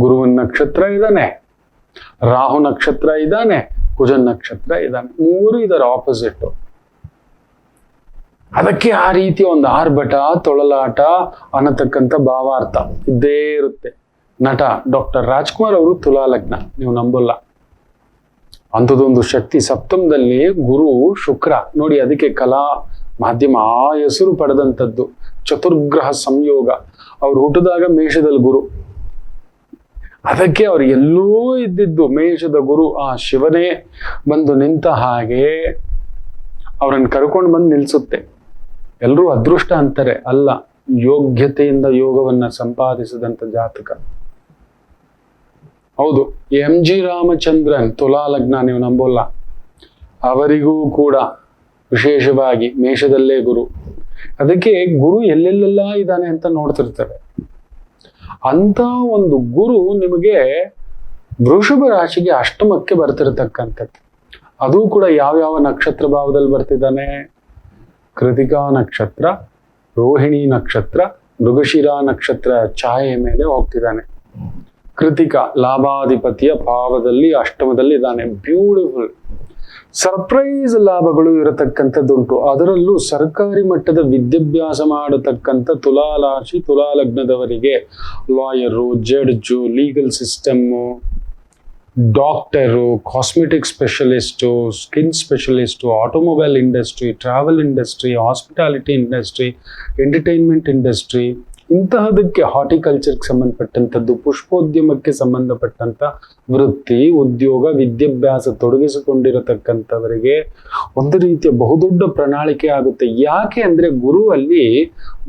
ಗುರುವಿನ ನಕ್ಷತ್ರ ಇದ್ದಾನೆ, ರಾಹು ನಕ್ಷತ್ರ ಇದ್ದಾನೆ, ಕುಜನ್ ನಕ್ಷತ್ರ ಇದ್ದಾನೆ. 3 ಇದ್ದಾರೆ ಆಪೋಸಿಟ್. ಅದಕ್ಕೆ ಆ ರೀತಿಯ ಒಂದು ಆರ್ಭಟ, ತೊಳಲಾಟ ಅನ್ನತಕ್ಕಂಥ ಭಾವಾರ್ಥ ಇದ್ದೇ ಇರುತ್ತೆ. ನಟ ಡಾಕ್ಟರ್ ರಾಜ್ಕುಮಾರ್ ಅವರು ತುಲಾ ಲಗ್ನ, ನೀವು ನಂಬಲ್ಲ. ಅಂಥದ್ದೊಂದು ಶಕ್ತಿ. ಸಪ್ತಮದಲ್ಲಿ ಗುರು ಶುಕ್ರ ನೋಡಿ. ಅದಕ್ಕೆ ಕಲಾ ಮಾಧ್ಯಮ ಆ ಹೆಸರು ಪಡೆದಂಥದ್ದು. ಚತುರ್ಗ್ರಹ ಸಂಯೋಗ. ಅವ್ರು ಹುಟ್ಟಿದಾಗ ಮೇಷದಲ್ಲಿ ಗುರು, ಅದಕ್ಕೆ ಅವ್ರು ಎಲ್ಲೂ ಇದ್ದಿದ್ದು ಮೇಷದ ಗುರು ಆ ಶಿವನೇ ಬಂದು ನಿಂತ ಹಾಗೆ ಅವ್ರನ್ನ ಕರ್ಕೊಂಡು ಬಂದು ನಿಲ್ಸುತ್ತೆ. ಎಲ್ಲರೂ ಅದೃಷ್ಟ ಅಂತಾರೆ, ಅಲ್ಲ, ಯೋಗ್ಯತೆಯಿಂದ ಯೋಗವನ್ನ ಸಂಪಾದಿಸಿದಂಥ ಜಾತಕ. ಹೌದು, MG ರಾಮಚಂದ್ರನ್ ತುಲಾ ಲಗ್ನ, ನೀವು ನಂಬೋಲ್ಲ. ಅವರಿಗೂ ಕೂಡ ವಿಶೇಷವಾಗಿ ಮೇಷದಲ್ಲೇ ಗುರು. ಅದಕ್ಕೆ ಗುರು ಎಲ್ಲೆಲ್ಲೆಲ್ಲ ಇದ್ದಾನೆ ಅಂತ ನೋಡ್ತಿರ್ತಾರೆ. ಅಂತ ಒಂದು ಗುರು ನಿಮಗೆ ವೃಷಭ ರಾಶಿಗೆ ಅಷ್ಟಮಕ್ಕೆ ಬರ್ತಿರತಕ್ಕಂಥದ್ದು. ಅದು ಕೂಡ ಯಾವ್ಯಾವ ನಕ್ಷತ್ರ ಭಾವದಲ್ಲಿ ಬರ್ತಿದ್ದಾನೆ? ಕೃತಿಕಾ ನಕ್ಷತ್ರ, ರೋಹಿಣಿ ನಕ್ಷತ್ರ, ಮೃಗಶಿರ ನಕ್ಷತ್ರ ಛಾಯೆ ಮೇಲೆ ಹೋಗ್ತಿದ್ದಾನೆ. ಕೃತಿಕ ಲಾಭಾಧಿಪತಿಯ ಭಾವದಲ್ಲಿ ಅಷ್ಟಮದಲ್ಲಿ ಇದ್ದಾನೆ. ಬ್ಯೂಟಿಫುಲ್. ಸರ್ಪ್ರೈಸ್ ಲಾಭಗಳು ಇರತಕ್ಕಂಥದ್ದುಂಟು. ಅದರಲ್ಲೂ ಸರ್ಕಾರಿ ಮಟ್ಟದ ವಿದ್ಯಾಭ್ಯಾಸ ಮಾಡತಕ್ಕಂಥ ತುಲಾರಾಶಿ ತುಲಾ ಲಗ್ನದವರಿಗೆ lawyer, judge, legal system, doctor, cosmetic specialist, skin specialist, automobile industry, travel industry, hospitality industry, entertainment industry, ಇಂತಹದಕ್ಕೆ ಹಾರ್ಟಿಕಲ್ಚರ್ಗೆ ಸಂಬಂಧಪಟ್ಟಂಥದ್ದು, ಪುಷ್ಪೋದ್ಯಮಕ್ಕೆ ಸಂಬಂಧಪಟ್ಟಂಥ ವೃತ್ತಿ, ಉದ್ಯೋಗ, ವಿದ್ಯಾಭ್ಯಾಸ ತೊಡಗಿಸಿಕೊಂಡಿರತಕ್ಕಂಥವರಿಗೆ ಒಂದು ರೀತಿಯ ಬಹುದೊಡ್ಡ ಪ್ರಣಾಳಿಕೆ ಆಗುತ್ತೆ. ಯಾಕೆ ಅಂದ್ರೆ ಗುರು ಅಲ್ಲಿ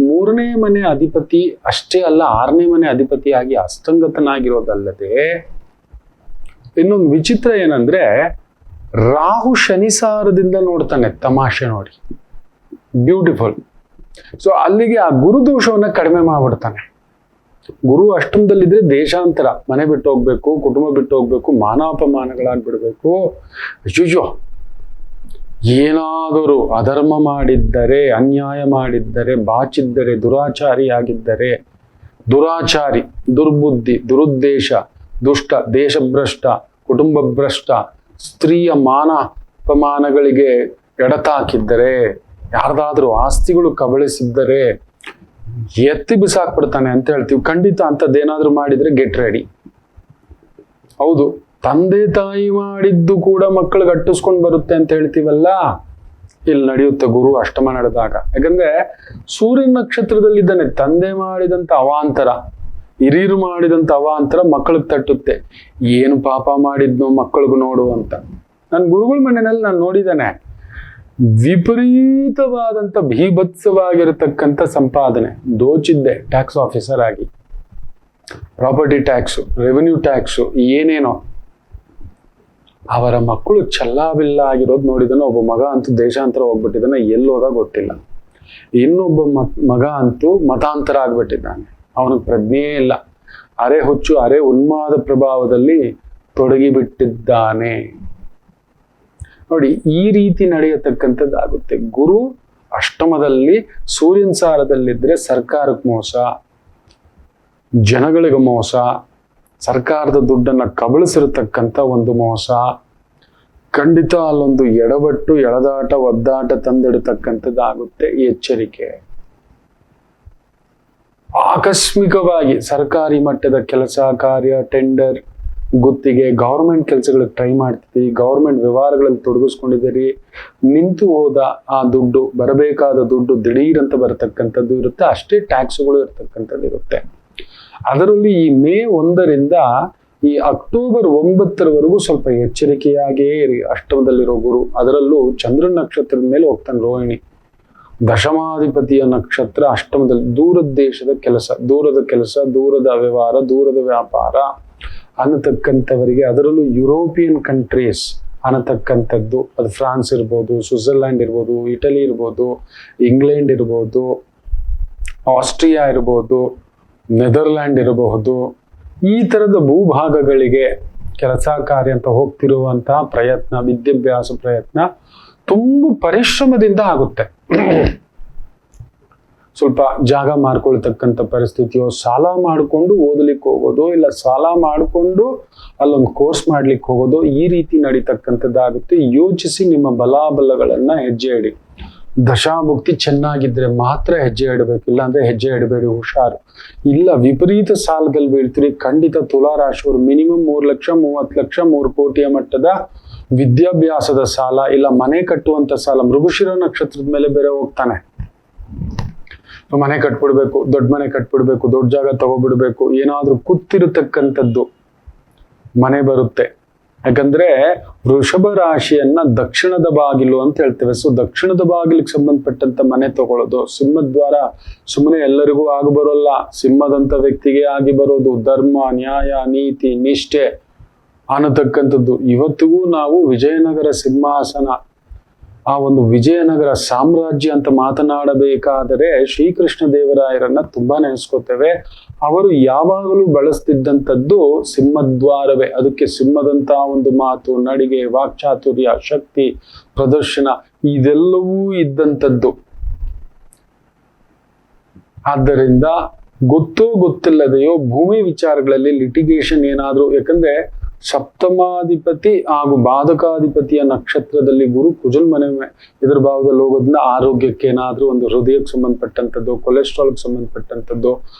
3ನೇ ಮನೆ ಅಧಿಪತಿ ಅಷ್ಟೇ ಅಲ್ಲ, 6ನೇ ಮನೆ ಅಧಿಪತಿಯಾಗಿ ಅಸ್ತಂಗತನಾಗಿರೋದಲ್ಲದೆ ಇನ್ನೊಂದು ವಿಚಿತ್ರ ಏನಂದ್ರೆ ರಾಹು ಶನಿಸಾರದಿಂದ ನೋಡ್ತಾನೆ. ತಮಾಷೆ ನೋಡಿ, ಬ್ಯೂಟಿಫುಲ್. ಸೊ ಅಲ್ಲಿಗೆ ಆ ಗುರು ದೋಷವನ್ನ ಕಡಿಮೆ ಮಾಡ್ಬಿಡ್ತಾನೆ. ಗುರು ಅಷ್ಟಮದಲ್ಲಿದ್ರೆ ದೇಶಾಂತರ, ಮನೆ ಬಿಟ್ಟು ಹೋಗ್ಬೇಕು, ಕುಟುಂಬ ಬಿಟ್ಟು ಹೋಗ್ಬೇಕು, ಮಾನಾಪಮಾನಗಳಾಗ್ಬಿಡ್ಬೇಕು. ಅಯ್ಯೋ, ಏನಾದರೂ ಅಧರ್ಮ ಮಾಡಿದ್ದರೆ, ಅನ್ಯಾಯ ಮಾಡಿದ್ದರೆ, ಬಾಚಿದ್ದರೆ, ದುರಾಚಾರಿಯಾಗಿದ್ದರೆ, ದುರಾಚಾರಿ, ದುರ್ಬುದ್ಧಿ, ದುರುದ್ದೇಶ, ದುಷ್ಟ, ದೇಶಭ್ರಷ್ಟ, ಕುಟುಂಬ ಭ್ರಷ್ಟ, ಸ್ತ್ರೀಯ ಮಾನ ಅಪಮಾನಗಳಿಗೆ ಎಡತಾಕಿದ್ದರೆ, ಯಾರ್ದಾದ್ರೂ ಆಸ್ತಿಗಳು ಕಬಳಿಸಿದ್ದರೆ ಎತ್ತಿ ಬಿಸಾಕ್ಬಿಡ್ತಾನೆ ಅಂತ ಹೇಳ್ತೀವಿ. ಖಂಡಿತ ಅಂಥದ್ದೇನಾದ್ರೂ ಮಾಡಿದ್ರೆ ಗೆಟ್ ರೆಡಿ. ಹೌದು, ತಂದೆ ತಾಯಿ ಮಾಡಿದ್ದು ಕೂಡ ಮಕ್ಕಳಿಗೆ ಅಟ್ಟಿಸ್ಕೊಂಡು ಬರುತ್ತೆ ಅಂತ ಹೇಳ್ತೀವಲ್ಲ, ಇಲ್ಲಿ ನಡೆಯುತ್ತೆ ಗುರು ಅಷ್ಟಮ ನಡೆದಾಗ. ಯಾಕಂದ್ರೆ ಸೂರ್ಯನ ನಕ್ಷತ್ರದಲ್ಲಿದ್ದಾನೆ. ತಂದೆ ಮಾಡಿದಂತ ಅವಾಂತರ, ಹಿರಿಯರು ಮಾಡಿದಂತ ಅವಾಂತರ ಮಕ್ಕಳಿಗೆ ತಟ್ಟುತ್ತೆ. ಏನು ಪಾಪ ಮಾಡಿದ್ನೋ ಮಕ್ಕಳಿಗೂ ನೋಡು ಅಂತ. ನನ್ನ ಗುರುಗಳ ಮನೆಯಲ್ಲಿ ನಾನು ನೋಡಿದ್ದೇನೆ. ವಿಪರೀತವಾದಂತ ಭೀಭತ್ಸವಾಗಿರತಕ್ಕಂಥ ಸಂಪಾದನೆ. ದೋಚಿದ್ದೆ ಟ್ಯಾಕ್ಸ್ ಆಫೀಸರ್ ಆಗಿ, ಪ್ರಾಪರ್ಟಿ ಟ್ಯಾಕ್ಸು, ರೆವೆನ್ಯೂ ಟ್ಯಾಕ್ಸು, ಏನೇನೋ. ಅವರ ಮಕ್ಕಳು ಚಲ್ಲಾಬಿಲ್ಲ ಆಗಿರೋದು ನೋಡಿದನು. ಒಬ್ಬ ಮಗ ಅಂತೂ ದೇಶಾಂತರ ಹೋಗ್ಬಿಟ್ಟಿದ್ದಾನೆ, ಎಲ್ಲೋದ ಗೊತ್ತಿಲ್ಲ. ಇನ್ನೊಬ್ಬ ಮಗ ಅಂತೂ ಮತಾಂತರ ಆಗ್ಬಿಟ್ಟಿದ್ದಾನೆ. ಅವನಿಗೆ ಪ್ರಜ್ಞೆಯೇ ಇಲ್ಲ. ಅರೆ ಹುಚ್ಚು, ಅರೆ ಉನ್ಮಾದ ಪ್ರಭಾವದಲ್ಲಿ ತೊಡಗಿಬಿಟ್ಟಿದ್ದಾನೆ. ನೋಡಿ, ಈ ರೀತಿ ನಡೆಯತಕ್ಕಂಥದ್ದಾಗುತ್ತೆ. ಗುರು ಅಷ್ಟಮದಲ್ಲಿ ಸೂರ್ಯನ ಸಾರದಲ್ಲಿದ್ರೆ ಸರ್ಕಾರಕ್ಕೆ ಮೋಸ, ಜನಗಳಿಗೆ ಮೋಸ, ಸರ್ಕಾರದ ದುಡ್ಡನ್ನ ಕಬಳಿಸಿರತಕ್ಕಂಥ ಒಂದು ಮೋಸ. ಖಂಡಿತ ಅಲ್ಲೊಂದು ಎಡವಟ್ಟು, ಎಳೆದಾಟ, ಒದ್ದಾಟ ತಂದಿಡತಕ್ಕಂಥದ್ದಾಗುತ್ತೆ. ಎಚ್ಚರಿಕೆ. ಆಕಸ್ಮಿಕವಾಗಿ ಸರ್ಕಾರಿ ಮಟ್ಟದ ಕೆಲಸ ಕಾರ್ಯ, ಟೆಂಡರ್, ಗುತ್ತಿಗೆ, ಗೌರ್ಮೆಂಟ್ ಕೆಲಸಗಳಿಗೆ ಟ್ರೈ ಮಾಡ್ತಿದ್ದೀರಿ, ಗೌರ್ಮೆಂಟ್ ವ್ಯವಹಾರಗಳಲ್ಲಿ ತೊಡಗಿಸ್ಕೊಂಡಿದ್ದೀರಿ, ನಿಂತು ಹೋದ ಆ ದುಡ್ಡು, ಬರಬೇಕಾದ ದುಡ್ಡು ದಿಢೀರಂತ ಬರತಕ್ಕಂಥದ್ದು ಇರುತ್ತೆ. ಅಷ್ಟೇ ಟ್ಯಾಕ್ಸ್ಗಳು ಇರತಕ್ಕಂಥದ್ದು ಇರುತ್ತೆ. ಅದರಲ್ಲಿ ಈ ಮೇ 1ರಿಂದ ಈ ಅಕ್ಟೋಬರ್ 9ರವರೆಗೂ ಸ್ವಲ್ಪ ಎಚ್ಚರಿಕೆಯಾಗಿಯೇ ಇರಿ. ಅಷ್ಟಮದಲ್ಲಿರೋ ಗುರು, ಅದರಲ್ಲೂ ಚಂದ್ರನ ನಕ್ಷತ್ರದ ಮೇಲೆ ಹೋಗ್ತಾನೆ. ರೋಹಿಣಿ ದಶಮಾಧಿಪತಿಯ ನಕ್ಷತ್ರ ಅಷ್ಟಮದಲ್ಲಿ. ದೂರದ ದೇಶದ ಕೆಲಸ, ದೂರದ ಕೆಲಸ, ದೂರದ ವ್ಯವಹಾರ, ದೂರದ ವ್ಯಾಪಾರ ಅನ್ನತಕ್ಕಂಥವರಿಗೆ, ಅದರಲ್ಲೂ ಯುರೋಪಿಯನ್ ಕಂಟ್ರೀಸ್ ಅನ್ನತಕ್ಕಂಥದ್ದು, ಅದು ಫ್ರಾನ್ಸ್ ಇರ್ಬೋದು, ಸ್ವಿಟ್ಜರ್ಲ್ಯಾಂಡ್ ಇರ್ಬೋದು, ಇಟಲಿ ಇರ್ಬೋದು, ಇಂಗ್ಲೆಂಡ್ ಇರ್ಬೋದು, ಆಸ್ಟ್ರಿಯಾ ಇರ್ಬೋದು, ನೆದರ್ಲ್ಯಾಂಡ್ ಇರಬಹುದು, ಈ ತರದ ಭೂಭಾಗಗಳಿಗೆ ಕೆಲಸ ಕಾರ್ಯ ಅಂತ ಹೋಗ್ತಿರುವಂತಹ ಪ್ರಯತ್ನ, ವಿದ್ಯಾಭ್ಯಾಸ ಪ್ರಯತ್ನ ತುಂಬ ಪರಿಶ್ರಮದಿಂದ ಆಗುತ್ತೆ. ಸ್ವಲ್ಪ ಜಾಗ ಮಾಡ್ಕೊಳ್ತಕ್ಕಂಥ ಪರಿಸ್ಥಿತಿಯೋ, ಸಾಲ ಮಾಡಿಕೊಂಡು ಓದಲಿಕ್ಕೆ ಹೋಗೋದು, ಇಲ್ಲ ಸಾಲ ಮಾಡಿಕೊಂಡು ಅಲ್ಲೊಂದು ಕೋರ್ಸ್ ಮಾಡ್ಲಿಕ್ಕೆ ಹೋಗೋದು, ಈ ರೀತಿ ನಡೀತಕ್ಕಂಥದ್ದಾಗುತ್ತೆ. ಯೋಚಿಸಿ ನಿಮ್ಮ ಬಲಾಬಲಗಳನ್ನ ಹೆಜ್ಜೆ ಇಡಿ. ದಶಾಭುಕ್ತಿ ಚೆನ್ನಾಗಿದ್ರೆ ಮಾತ್ರ ಹೆಜ್ಜೆ ಇಡಬೇಕು, ಇಲ್ಲಾಂದ್ರೆ ಹೆಜ್ಜೆ ಇಡಬೇಡಿ, ಹುಷಾರು. ಇಲ್ಲ ವಿಪರೀತ ಸಾಲದಲ್ಲಿ ಬೀಳ್ತೀರಿ. ಖಂಡಿತ ತುಲಾರಾಶಿಯವರು ಮಿನಿಮಮ್ 3 ಲಕ್ಷ, 30 ಲಕ್ಷ, 3 ಕೋಟಿಯ ಮಟ್ಟದ ವಿದ್ಯಾಭ್ಯಾಸದ ಸಾಲ, ಇಲ್ಲ ಮನೆ ಕಟ್ಟುವಂತ ಸಾಲ. ಮೃಗಶಿರ ನಕ್ಷತ್ರದ ಮೇಲೆ ಬೇರೆ ಹೋಗ್ತಾನೆ. ಮನೆ ಕಟ್ಬಿಡ್ಬೇಕು, ದೊಡ್ಡ ಮನೆ ಕಟ್ಬಿಡ್ಬೇಕು, ದೊಡ್ಡ ಜಾಗ ತಗೋಬಿಡ್ಬೇಕು, ಏನಾದ್ರೂ ಕೂತಿರತಕ್ಕಂಥದ್ದು ಮನೆ ಬರುತ್ತೆ. ಯಾಕಂದ್ರೆ ವೃಷಭ ರಾಶಿಯನ್ನ ದಕ್ಷಿಣದ ಬಾಗಿಲು ಅಂತ ಹೇಳ್ತೇವೆ. ಸೊ ದಕ್ಷಿಣದ ಬಾಗಿಲಿಗೆ ಸಂಬಂಧಪಟ್ಟಂತ ಮನೆ ತಗೊಳ್ಳೋದು. ಸಿಂಹದ್ವಾರ ಸುಮ್ಮನೆ ಎಲ್ಲರಿಗೂ ಆಗಿ ಬರೋಲ್ಲ, ಸಿಂಹದಂತ ವ್ಯಕ್ತಿಗೆ ಆಗಿ ಬರೋದು. ಧರ್ಮ, ನ್ಯಾಯ, ನೀತಿ, ನಿಷ್ಠೆ ಅನ್ನತಕ್ಕಂಥದ್ದು. ಇವತ್ತಿಗೂ ನಾವು ವಿಜಯನಗರ ಸಿಂಹಾಸನ, ಆ ಒಂದು ವಿಜಯನಗರ ಸಾಮ್ರಾಜ್ಯ ಅಂತ ಮಾತನಾಡಬೇಕಾದರೆ ಶ್ರೀಕೃಷ್ಣ ದೇವರಾಯರನ್ನ ತುಂಬಾ ನೆನೆಸ್ಕೋತೇವೆ. ಅವರು ಯಾವಾಗಲೂ ಬಳಸ್ತಿದ್ದಂಥದ್ದು ಸಿಂಹದ್ವಾರವೇ. ಅದಕ್ಕೆ ಸಿಂಹದಂತಹ ಒಂದು ಮಾತು, ನಡಿಗೆ, ವಾಕ್ಚಾತುರ್ಯ, ಶಕ್ತಿ ಪ್ರದರ್ಶನ ಇದೆಲ್ಲವೂ ಇದ್ದಂಥದ್ದು. ಆದ್ದರಿಂದ ಗೊತ್ತೋ ಗೊತ್ತಿಲ್ಲದೆಯೋ ಭೂಮಿ ವಿಚಾರಗಳಲ್ಲಿ ಲಿಟಿಗೇಷನ್ ಏನಾದ್ರೂ, ಯಾಕಂದ್ರೆ ಸಪ್ತಮಾಧಿಪತಿ ಹಾಗೂ ಬಾಧಕಾಧಿಪತಿಯ ನಕ್ಷತ್ರದಲ್ಲಿ ಗುರು ಕುಜಲ್ ಮನೆ ಎದುರ ಭಾವದಲ್ಲಿ ಹೋಗೋದ್ರಿಂದ ಆರೋಗ್ಯಕ್ಕೆ ಏನಾದ್ರೂ ಒಂದು ಹೃದಯಕ್ಕೆ ಸಂಬಂಧಪಟ್ಟಂಥದ್ದು, ಕೊಲೆಸ್ಟ್ರಾಲ್ಗೆ ಸಂಬಂಧಪಟ್ಟಂಥದ್ದು,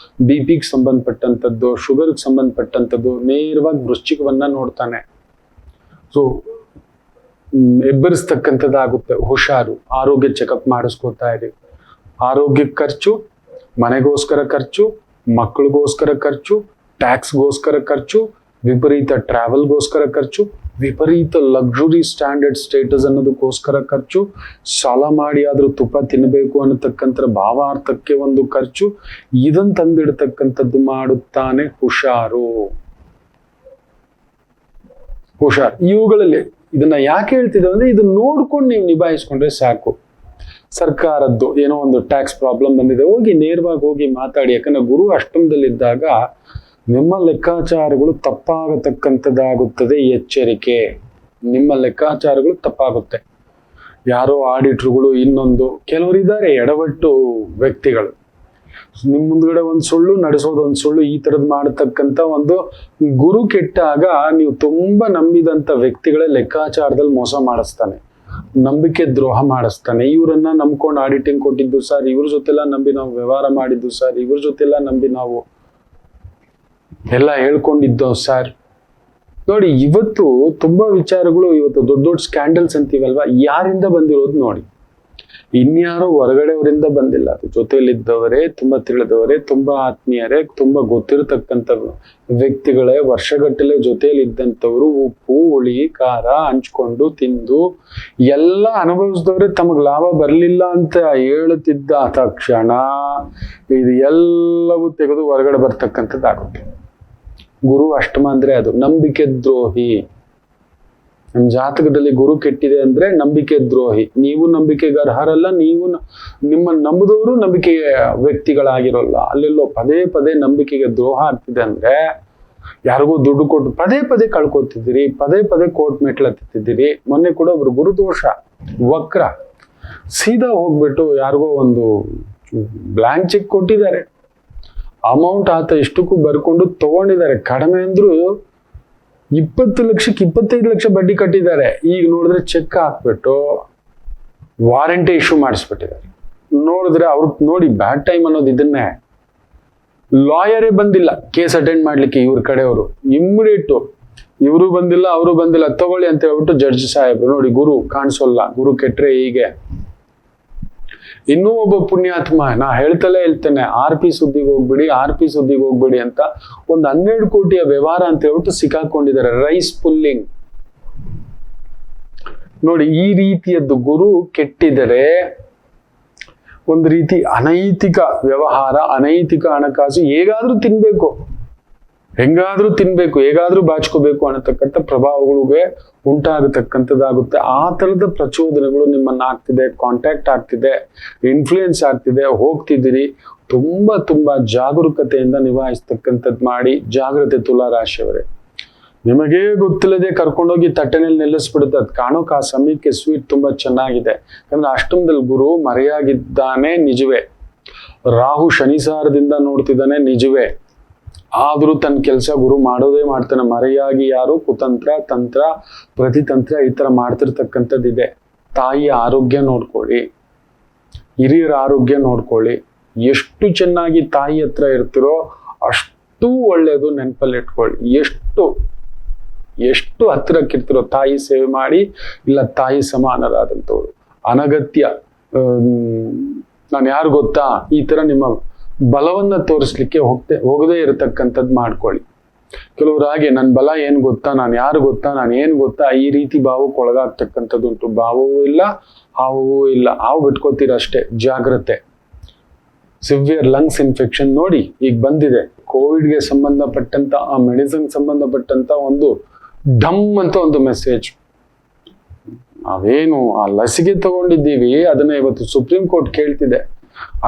BP ಸಂಬಂಧಪಟ್ಟಂಥದ್ದು, ಶುಗರ್ಗೆ ಸಂಬಂಧಪಟ್ಟಂಥದ್ದು ನೇರವಾಗಿ ವೃಶ್ಚಿಕವನ್ನ ನೋಡ್ತಾನೆ. ಸೊ ಎಬ್ಬರಿಸ್ತಕ್ಕಂಥದ್ದಾಗುತ್ತೆ. ಹುಷಾರು, ಆರೋಗ್ಯ ಚೆಕಪ್ ಮಾಡಿಸ್ಕೊತಾ ಇರಿ. ಆರೋಗ್ಯಕ್ಕೆ ಖರ್ಚು, ಮನೆಗೋಸ್ಕರ ಖರ್ಚು, ಮಕ್ಕಳಿಗೋಸ್ಕರ ಖರ್ಚು, ಟ್ಯಾಕ್ಸ್ಗೋಸ್ಕರ ಖರ್ಚು, ವಿಪರೀತ ಟ್ರಾವೆಲ್ಗೋಸ್ಕರ ಖರ್ಚು, ವಿಪರೀತ ಲಕ್ಸುರಿ ಸ್ಟ್ಯಾಂಡರ್ಡ್ ಸ್ಟೇಟಸ್ ಅನ್ನೋದಕ್ಕೋಸ್ಕರ ಖರ್ಚು, ಸಾಲ ಮಾಡಿ ಆದ್ರೂ ತುಪ್ಪ ತಿನ್ನಬೇಕು ಅನ್ನತಕ್ಕಂಥ ಭಾವಾರ್ಥಕ್ಕೆ ಒಂದು ಖರ್ಚು, ಇದನ್ನ ತಂದಿಡ್ತಕ್ಕಂಥದ್ದು ಮಾಡುತ್ತಾನೆ. ಹುಷಾರು. ಇವುಗಳಲ್ಲಿ ಇದನ್ನ ಯಾಕೆ ಹೇಳ್ತಿದ್ದೇವೆ ಅಂದ್ರೆ ಇದನ್ನ ನೋಡ್ಕೊಂಡು ನೀವು ನಿಭಾಯಿಸ್ಕೊಂಡ್ರೆ ಸಾಕು. ಸರ್ಕಾರದ್ದು ಏನೋ ಒಂದು ಟ್ಯಾಕ್ಸ್ ಪ್ರಾಬ್ಲಮ್ ಬಂದಿದೆ, ಹೋಗಿ ನೇರವಾಗಿ ಹೋಗಿ ಮಾತಾಡಿ. ಯಾಕಂದ್ರೆ ಗುರು ಅಷ್ಟಮದಲ್ಲಿದ್ದಾಗ ನಿಮ್ಮ ಲೆಕ್ಕಾಚಾರಗಳು ತಪ್ಪಾಗತಕ್ಕಂಥದ್ದಾಗುತ್ತದೆ. ಎಚ್ಚರಿಕೆ, ನಿಮ್ಮ ಲೆಕ್ಕಾಚಾರಗಳು ತಪ್ಪಾಗುತ್ತೆ. ಯಾರೋ ಆಡಿಟ್ರುಗಳು, ಇನ್ನೊಂದು ಕೆಲವರಿದ್ದಾರೆ ಎಡವಟ್ಟು ವ್ಯಕ್ತಿಗಳು, ನಿಮ್ ಮುಂದ್ಗಡೆ ಒಂದು ಸುಳ್ಳು ನಡೆಸೋದು ಒಂದು ಸುಳ್ಳು, ಈ ತರದ್ ಮಾಡತಕ್ಕಂಥ ಒಂದು ಗುರು ಕೆಟ್ಟಾಗ ನೀವು ತುಂಬಾ ನಂಬಿದಂತ ವ್ಯಕ್ತಿಗಳೇ ಲೆಕ್ಕಾಚಾರದಲ್ಲಿ ಮೋಸ ಮಾಡಿಸ್ತಾನೆ, ನಂಬಿಕೆ ದ್ರೋಹ ಮಾಡಿಸ್ತಾನೆ. ಇವರನ್ನ ನಂಬ್ಕೊಂಡು ಆಡಿಟಿಂಗ್ ಕೊಟ್ಟಿದ್ದು ಸರ್, ಇವ್ರ ಜೊತೆಲ್ಲ ನಂಬಿ ನಾವು ವ್ಯವಹಾರ ಮಾಡಿದ್ದು ಸರ್, ಇವ್ರ ಜೊತೆಲ್ಲ ನಂಬಿ ನಾವು ಎಲ್ಲ ಹೇಳ್ಕೊಂಡಿದ್ದೋ ಸರ್. ನೋಡಿ, ಇವತ್ತು ತುಂಬಾ ವಿಚಾರಗಳು, ಇವತ್ತು ದೊಡ್ಡ ದೊಡ್ಡ ಸ್ಕ್ಯಾಂಡಲ್ಸ್ ಅಂತೀವಲ್ವಾ, ಯಾರಿಂದ ಬಂದಿರೋದು ನೋಡಿ. ಇನ್ಯಾರೋ ಹೊರಗಡೆಯವರಿಂದ ಬಂದಿಲ್ಲ, ಅದು ಜೊತೆಯಲ್ಲಿದ್ದವರೇ, ತುಂಬಾ ತಿಳಿದವರೇ, ತುಂಬಾ ಆತ್ಮೀಯರೇ, ತುಂಬಾ ಗೊತ್ತಿರತಕ್ಕಂಥ ವ್ಯಕ್ತಿಗಳೇ, ವರ್ಷಗಟ್ಟಲೆ ಜೊತೆಯಲ್ಲಿ ಇದ್ದಂಥವ್ರು. ಉಪ್ಪು ಹುಳಿ ಖಾರ ಹಂಚ್ಕೊಂಡು ತಿಂದು ಎಲ್ಲ ಅನುಭವಿಸಿದವ್ರೆ. ತಮಗ್ ಲಾಭ ಬರ್ಲಿಲ್ಲ ಅಂತ ಹೇಳುತ್ತಿದ್ದ ತಕ್ಷಣ ಇದು ಎಲ್ಲವೂ ತೆಗೆದು ಹೊರಗಡೆ ಬರ್ತಕ್ಕಂಥದ್ದಾಗುತ್ತೆ. ಗುರು ಅಷ್ಟಮ ಅಂದ್ರೆ ಅದು ನಂಬಿಕೆ ದ್ರೋಹಿ. ನಮ್ ಜಾತಕದಲ್ಲಿ ಗುರು ಕೆಟ್ಟಿದೆ ಅಂದ್ರೆ ನಂಬಿಕೆ ದ್ರೋಹಿ. ನೀವು ನಂಬಿಕೆಗೆ ಅರ್ಹರಲ್ಲ, ನೀವು ನಿಮ್ಮ ನಂಬುದವರು ನಂಬಿಕೆಯ ವ್ಯಕ್ತಿಗಳಾಗಿರೋಲ್ಲ. ಅಲ್ಲೆಲ್ಲೋ ಪದೇ ಪದೇ ನಂಬಿಕೆಗೆ ದ್ರೋಹ ಆಗ್ತಿದೆ ಅಂದ್ರೆ, ಯಾರಿಗೂ ದುಡ್ಡು ಕೊಟ್ಟು ಪದೇ ಪದೇ ಕಳ್ಕೊತಿದ್ದೀರಿ, ಪದೇ ಪದೇ ಕೋರ್ಟ್ ಮೆಟ್ಲತ್ತಿದ್ದೀರಿ. ಮೊನ್ನೆ ಕೂಡ ಒಬ್ರು ಗುರುದೋಷ ವಕ್ರ ಸೀದಾ ಹೋಗ್ಬಿಟ್ಟು ಯಾರಿಗೋ ಒಂದು ಬ್ಲಾಂಕ್ ಚೆಕ್ ಕೊಟ್ಟಿದ್ದಾರೆ, ಅಮೌಂಟ್ ಆತ ಇಷ್ಟಕ್ಕೂ ಬರ್ಕೊಂಡು ತಗೊಂಡಿದ್ದಾರೆ. ಕಡಿಮೆ ಅಂದ್ರು 20 ಲಕ್ಷಕ್ಕೆ 25 ಲಕ್ಷ ಬಡ್ಡಿ ಕಟ್ಟಿದ್ದಾರೆ. ಈಗ ನೋಡಿದ್ರೆ ಚೆಕ್ ಹಾಕ್ಬಿಟ್ಟು ವಾರಂಟಿ ಇಶ್ಯೂ ಮಾಡಿಸ್ಬಿಟ್ಟಿದ್ದಾರೆ. ನೋಡಿದ್ರೆ ಅವ್ರಿಗೆ ನೋಡಿ ಬ್ಯಾಡ್ ಟೈಮ್ ಅನ್ನೋದು ಇದನ್ನೇ. ಲಾಯರೇ ಬಂದಿಲ್ಲ ಕೇಸ್ ಅಟೆಂಡ್ ಮಾಡ್ಲಿಕ್ಕೆ ಇವ್ರ ಕಡೆಯವರು. ಇಮ್ಮಿಡಿಯೇಟ್ ಇವರು ಬಂದಿಲ್ಲ, ಅವರು ಬಂದಿಲ್ಲ, ತಗೊಳ್ಳಿ ಅಂತ ಹೇಳ್ಬಿಟ್ಟು ಜಡ್ಜ್ ಸಾಹೇಬ್ರು ನೋಡಿ ಗುರು ಕಾಣಿಸೋಲ್ಲ, ಗುರು ಕೆಟ್ರೆ ಹೀಗೆ. ಇನ್ನೂ ಒಬ್ಬ ಪುಣ್ಯಾತ್ಮ, ನಾ ಹೇಳ್ತೇನೆ RP ಸುದ್ದಿಗೆ ಹೋಗ್ಬಿಡಿ ಅಂತ ಒಂದು 12 ಕೋಟಿಯ ವ್ಯವಹಾರ ಅಂತ ಹೇಳ್ಬಿಟ್ಟು ಸಿಕ್ಕಾಕೊಂಡಿದ್ದಾರೆ. ರೈಸ್ ಪುಲ್ಲಿಂಗ್ ನೋಡಿ. ಈ ರೀತಿಯದ್ದು ಗುರು ಕೆಟ್ಟಿದರೆ ಒಂದು ರೀತಿ ಅನೈತಿಕ ವ್ಯವಹಾರ, ಅನೈತಿಕ ಹಣಕಾಸು, ಹೇಗಾದ್ರೂ ತಿನ್ಬೇಕು, ಹೆಂಗಾದ್ರೂ ತಿನ್ಬೇಕು, ಹೇಗಾದ್ರೂ ಬಾಚ್ಕೋಬೇಕು ಅನ್ನತಕ್ಕಂಥ ಪ್ರಭಾವಗಳಿಗೆ ಉಂಟಾಗತಕ್ಕಂಥದ್ದಾಗುತ್ತೆ. ಆ ತರದ ಪ್ರಚೋದನೆಗಳು ನಿಮ್ಮನ್ನ ಆಗ್ತಿದೆ, ಕಾಂಟ್ಯಾಕ್ಟ್ ಆಗ್ತಿದೆ, ಇನ್ಫ್ಲೂಯೆನ್ಸ್ ಆಗ್ತಿದೆ, ಹೋಗ್ತಿದ್ದೀರಿ. ತುಂಬಾ ಜಾಗರೂಕತೆಯಿಂದ ನಿಭಾಯಿಸ್ತಕ್ಕಂಥದ್ದು ಮಾಡಿ. ಜಾಗ್ರತೆ ತುಲಾ ರಾಶಿಯವರೇ. ನಿಮಗೇ ಗೊತ್ತಿಲ್ಲದೆ ಕರ್ಕೊಂಡೋಗಿ ತಟ್ಟೆನಲ್ಲಿ ನಿಲ್ಲಿಸ್ಬಿಡುತ್ತೆ. ಅದು ಕಾಣೋಕೆ ಆ ಸಮಯಕ್ಕೆ ಸ್ವೀಟ್ ತುಂಬಾ ಚೆನ್ನಾಗಿದೆ. ಯಾಕಂದ್ರೆ ಅಷ್ಟಮದಲ್ಲಿ ಗುರು ಮರೆಯಾಗಿದ್ದಾನೆ ನಿಜವೇ, ರಾಹು ಶನಿಸಾರದಿಂದ ನೋಡ್ತಿದ್ದಾನೆ ನಿಜವೇ. ಆದ್ರೂ ತನ್ನ ಕೆಲಸ ಗುರು ಮಾಡೋದೇ ಮಾಡ್ತಾನೆ. ಮರೆಯಾಗಿ ಯಾರು ಕುತಂತ್ರ, ತಂತ್ರ, ಪ್ರತಿತಂತ್ರ ಈ ತರ ಮಾಡ್ತಿರ್ತಕ್ಕಂಥದ್ದಿದೆ. ತಾಯಿಯ ಆರೋಗ್ಯ ನೋಡ್ಕೊಳ್ಳಿ, ಹಿರಿಯರ ಆರೋಗ್ಯ ನೋಡ್ಕೊಳ್ಳಿ. ಎಷ್ಟು ಚೆನ್ನಾಗಿ ತಾಯಿ ಹತ್ರ ಇರ್ತಿರೋ ಅಷ್ಟು ಒಳ್ಳೇದು. ನೆನಪಲ್ಲಿ ಇಟ್ಕೊಳ್ಳಿ. ಎಷ್ಟು ಹತ್ತಿರಕ್ಕಿರ್ತಿರೋ ತಾಯಿ ಸೇವೆ ಮಾಡಿ. ಇಲ್ಲ ತಾಯಿ ಸಮಾನರಾದಂಥವ್ರು. ಅನಗತ್ಯ ನಾನು ಯಾರು ಗೊತ್ತಾ, ಈ ತರ ನಿಮ್ಮ ಬಲವನ್ನ ತೋರಿಸ್ಲಿಕ್ಕೆ ಹೋಗದೇ ಇರತಕ್ಕಂಥದ್ದು ಮಾಡ್ಕೊಳ್ಳಿ. ಕೆಲವರು ಹಾಗೆ ನನ್ನ ಬಲ ಏನ್ ಗೊತ್ತಾ, ನಾನು ಯಾರು ಗೊತ್ತಾ, ನಾನು ಏನ್ ಗೊತ್ತಾ, ಈ ರೀತಿ ಭಾವಕ್ಕೆ ಒಳಗಾಗ್ತಕ್ಕಂಥದ್ದು ಉಂಟು. ಭಾವವೂ ಇಲ್ಲ, ಹಾವೂ ಇಲ್ಲ. ಹಾವು ಬಿಟ್ಕೋತೀರ ಅಷ್ಟೇ. ಜಾಗ್ರತೆ. ಸಿವಿಯರ್ ಲಂಗ್ಸ್ ಇನ್ಫೆಕ್ಷನ್ ನೋಡಿ ಈಗ ಬಂದಿದೆ. ಕೋವಿಡ್ಗೆ ಸಂಬಂಧಪಟ್ಟಂತ ಆ ಮೆಡಿಸಿನ್ ಸಂಬಂಧಪಟ್ಟಂತ ಒಂದು ಡಮ್ ಅಂತ ಒಂದು ಮೆಸೇಜ್. ನಾವೇನು ಆ ಲಸಿಕೆ ತಗೊಂಡಿದ್ದೀವಿ, ಅದನ್ನ ಇವತ್ತು ಸುಪ್ರೀಂ ಕೋರ್ಟ್ ಕೇಳ್ತಿದೆ.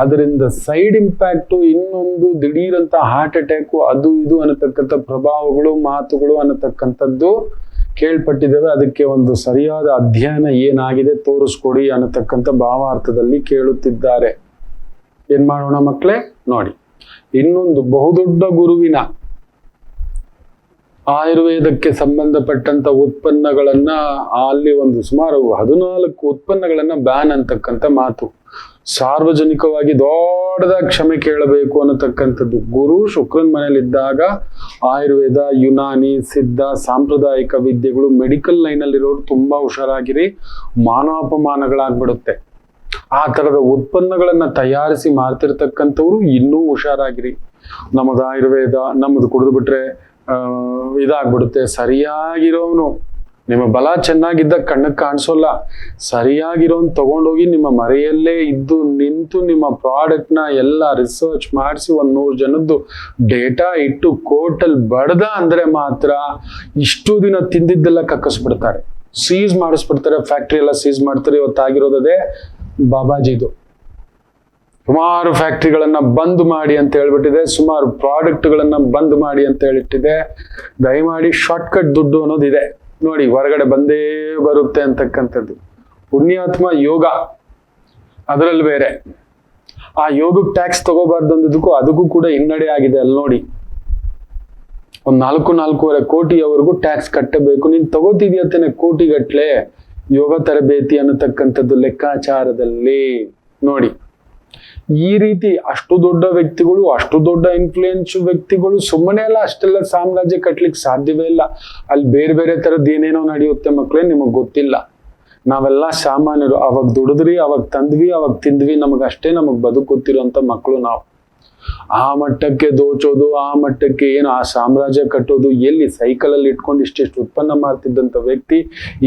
ಅದರಿಂದ ಸೈಡ್ ಇಂಪ್ಯಾಕ್ಟು, ಇನ್ನೊಂದು ದಿಢೀರಂತ ಹಾರ್ಟ್ ಅಟ್ಯಾಕು, ಅದು ಇದು ಅನ್ನತಕ್ಕಂಥ ಪ್ರಭಾವಗಳು, ಮಾತುಗಳು ಅನ್ನತಕ್ಕಂಥದ್ದು ಕೇಳ್ಪಟ್ಟಿದ್ದಾವೆ. ಅದಕ್ಕೆ ಒಂದು ಸರಿಯಾದ ಅಧ್ಯಯನ ಏನಾಗಿದೆ ತೋರಿಸ್ಕೊಡಿ ಅನ್ನತಕ್ಕಂಥ ಭಾವಾರ್ಥದಲ್ಲಿ ಕೇಳುತ್ತಿದ್ದಾರೆ. ಏನ್ ಮಾಡೋಣ ಮಕ್ಕಳೇ ನೋಡಿ, ಇನ್ನೊಂದು ಬಹುದೊಡ್ಡ ಗುರುವಿನ ಆಯುರ್ವೇದಕ್ಕೆ ಸಂಬಂಧಪಟ್ಟಂತ ಉತ್ಪನ್ನಗಳನ್ನ ಅಲ್ಲಿ ಒಂದು ಸುಮಾರು 14 ಉತ್ಪನ್ನಗಳನ್ನ ಬ್ಯಾನ್ ಅಂತಕ್ಕಂಥ ಮಾತು. ಸಾರ್ವಜನಿಕವಾಗಿ ದೊಡ್ಡದಾಗಿ ಕ್ಷಮೆ ಕೇಳಬೇಕು ಅನ್ನತಕ್ಕಂಥದ್ದು. ಗುರು ಶುಕ್ರನ್ ಮನೇಲಿದ್ದಾಗ ಆಯುರ್ವೇದ, ಯುನಾನಿ, ಸಿದ್ಧ, ಸಾಂಪ್ರದಾಯಿಕ ವಿದ್ಯೆಗಳು, ಮೆಡಿಕಲ್ ಲೈನ್ ಅಲ್ಲಿರೋರು ತುಂಬಾ ಹುಷಾರಾಗಿರಿ, ಮಾನಾಪಮಾನಗಳಾಗ್ಬಿಡುತ್ತೆ. ಆ ತರದ ಉತ್ಪನ್ನಗಳನ್ನ ತಯಾರಿಸಿ ಮಾರ್ತಿರ್ತಕ್ಕಂಥವ್ರು ಇನ್ನೂ ಹುಷಾರಾಗಿರಿ. ನಮ್ಮದು ಆಯುರ್ವೇದ, ನಮ್ಮದು ಕುಡಿದು ಬಿಟ್ರೆ ಇದಾಗ್ಬಿಡುತ್ತೆ. ಸರಿಯಾಗಿರೋನು, ನಿಮ್ಮ ಬಲ ಚೆನ್ನಾಗಿದ್ದ ಕಣ್ಣಕ್ಕೆ ಕಾಣಿಸೋಲ್ಲ, ಸರಿಯಾಗಿರೋನ್ ತಗೊಂಡೋಗಿ ನಿಮ್ಮ ಮರೆಯಲ್ಲೇ ಇದ್ದು ನಿಂತು ನಿಮ್ಮ ಪ್ರಾಡಕ್ಟ್ ನ ಎಲ್ಲ ರಿಸರ್ಚ್ ಮಾಡಿಸಿ 100 ಜನದ್ದು ಡೇಟಾ ಇಟ್ಟು ಕೋರ್ಟಲ್ಲಿ ಬಡ್ದ ಅಂದ್ರೆ ಮಾತ್ರ ಇಷ್ಟು ದಿನ ತಿಂದಿದ್ದೆಲ್ಲ ಕಕ್ಕಿಸ್ಬಿಡ್ತಾರೆ, ಸೀಸ್ ಮಾಡಿಸ್ಬಿಡ್ತಾರೆ, ಫ್ಯಾಕ್ಟ್ರಿ ಎಲ್ಲ ಸೀಸ್ ಮಾಡ್ತಾರೆ. ಇವತ್ತಾಗಿರೋದೇ ಬಾಬಾಜಿದು. ಸುಮಾರು ಫ್ಯಾಕ್ಟ್ರಿಗಳನ್ನ ಬಂದ್ ಮಾಡಿ ಅಂತ ಹೇಳ್ಬಿಟ್ಟಿದೆ, ಸುಮಾರು ಪ್ರಾಡಕ್ಟ್ಗಳನ್ನ ಬಂದ್ ಮಾಡಿ ಅಂತ ಹೇಳಿಟ್ಟಿದೆ. ದಯಮಾಡಿ ಶಾರ್ಟ್ಕಟ್ ದುಡ್ಡು ಅನ್ನೋದಿದೆ ನೋಡಿ, ಹೊರಗಡೆ ಬಂದೇ ಬರುತ್ತೆ ಅಂತಕ್ಕಂಥದ್ದು. ಪುಣ್ಯಾತ್ಮ ಯೋಗ ಅದರಲ್ಲಿ ಬೇರೆ. ಆ ಯೋಗಕ್ಕೆ ಟ್ಯಾಕ್ಸ್ ತಗೋಬಾರ್ದು ಅಂದಿದ್ದಕ್ಕೂ ಅದಕ್ಕೂ ಕೂಡ ಹಿನ್ನಡೆ ಆಗಿದೆ. ಅಲ್ಲಿ ನೋಡಿ, ಒಂದ್ 4-4.5 ಕೋಟಿಯವರೆಗೂ ಟ್ಯಾಕ್ಸ್ ಕಟ್ಟಬೇಕು. ನೀನ್ ತಗೋತಿದ್ಯತ್ತೇನೆ ಕೋಟಿಗಟ್ಲೆ ಯೋಗ ತರಬೇತಿ ಅನ್ನತಕ್ಕಂಥದ್ದು ಲೆಕ್ಕಾಚಾರದಲ್ಲಿ ನೋಡಿ. ಈ ರೀತಿ ಅಷ್ಟು ದೊಡ್ಡ ವ್ಯಕ್ತಿಗಳು, ಅಷ್ಟು ದೊಡ್ಡ ಇನ್ಫ್ಲೂಯೆನ್ಸ್ ವ್ಯಕ್ತಿಗಳು ಸುಮ್ಮನೆ ಅಲ್ಲ ಅಷ್ಟೆಲ್ಲ ಸಾಮ್ರಾಜ್ಯ ಕಟ್ಲಿಕ್ಕೆ ಸಾಧ್ಯವೇ ಇಲ್ಲ. ಅಲ್ಲಿ ಬೇರೆ ಬೇರೆ ತರದ್ ಏನೇನೋ ನಡೆಯುತ್ತೆ ಮಕ್ಕಳೇ, ನಿಮಗ್ ಗೊತ್ತಿಲ್ಲ. ನಾವೆಲ್ಲ ಸಾಮಾನ್ಯರು. ಅವಾಗ ದುಡಿದ್ರಿ, ಅವಾಗ ತಂದ್ವಿ, ಅವಾಗ ತಿಂದ್ವಿ, ನಮಗಷ್ಟೇ ನಮಗ್ ಬದುಕುತ್ತಿರುವಂತ ಮಕ್ಕಳು ನಾವು. ಆ ಮಟ್ಟಕ್ಕೆ ದೋಚೋದು, ಆ ಮಟ್ಟಕ್ಕೆ ಏನು ಆ ಸಾಮ್ರಾಜ್ಯ ಕಟ್ಟೋದು, ಎಲ್ಲಿ ಸೈಕಲ್ ಅಲ್ಲಿ ಇಟ್ಕೊಂಡು ಇಷ್ಟೆಷ್ಟು ಉತ್ಪನ್ನ ಮಾಡ್ತಿದ್ದಂತ ವ್ಯಕ್ತಿ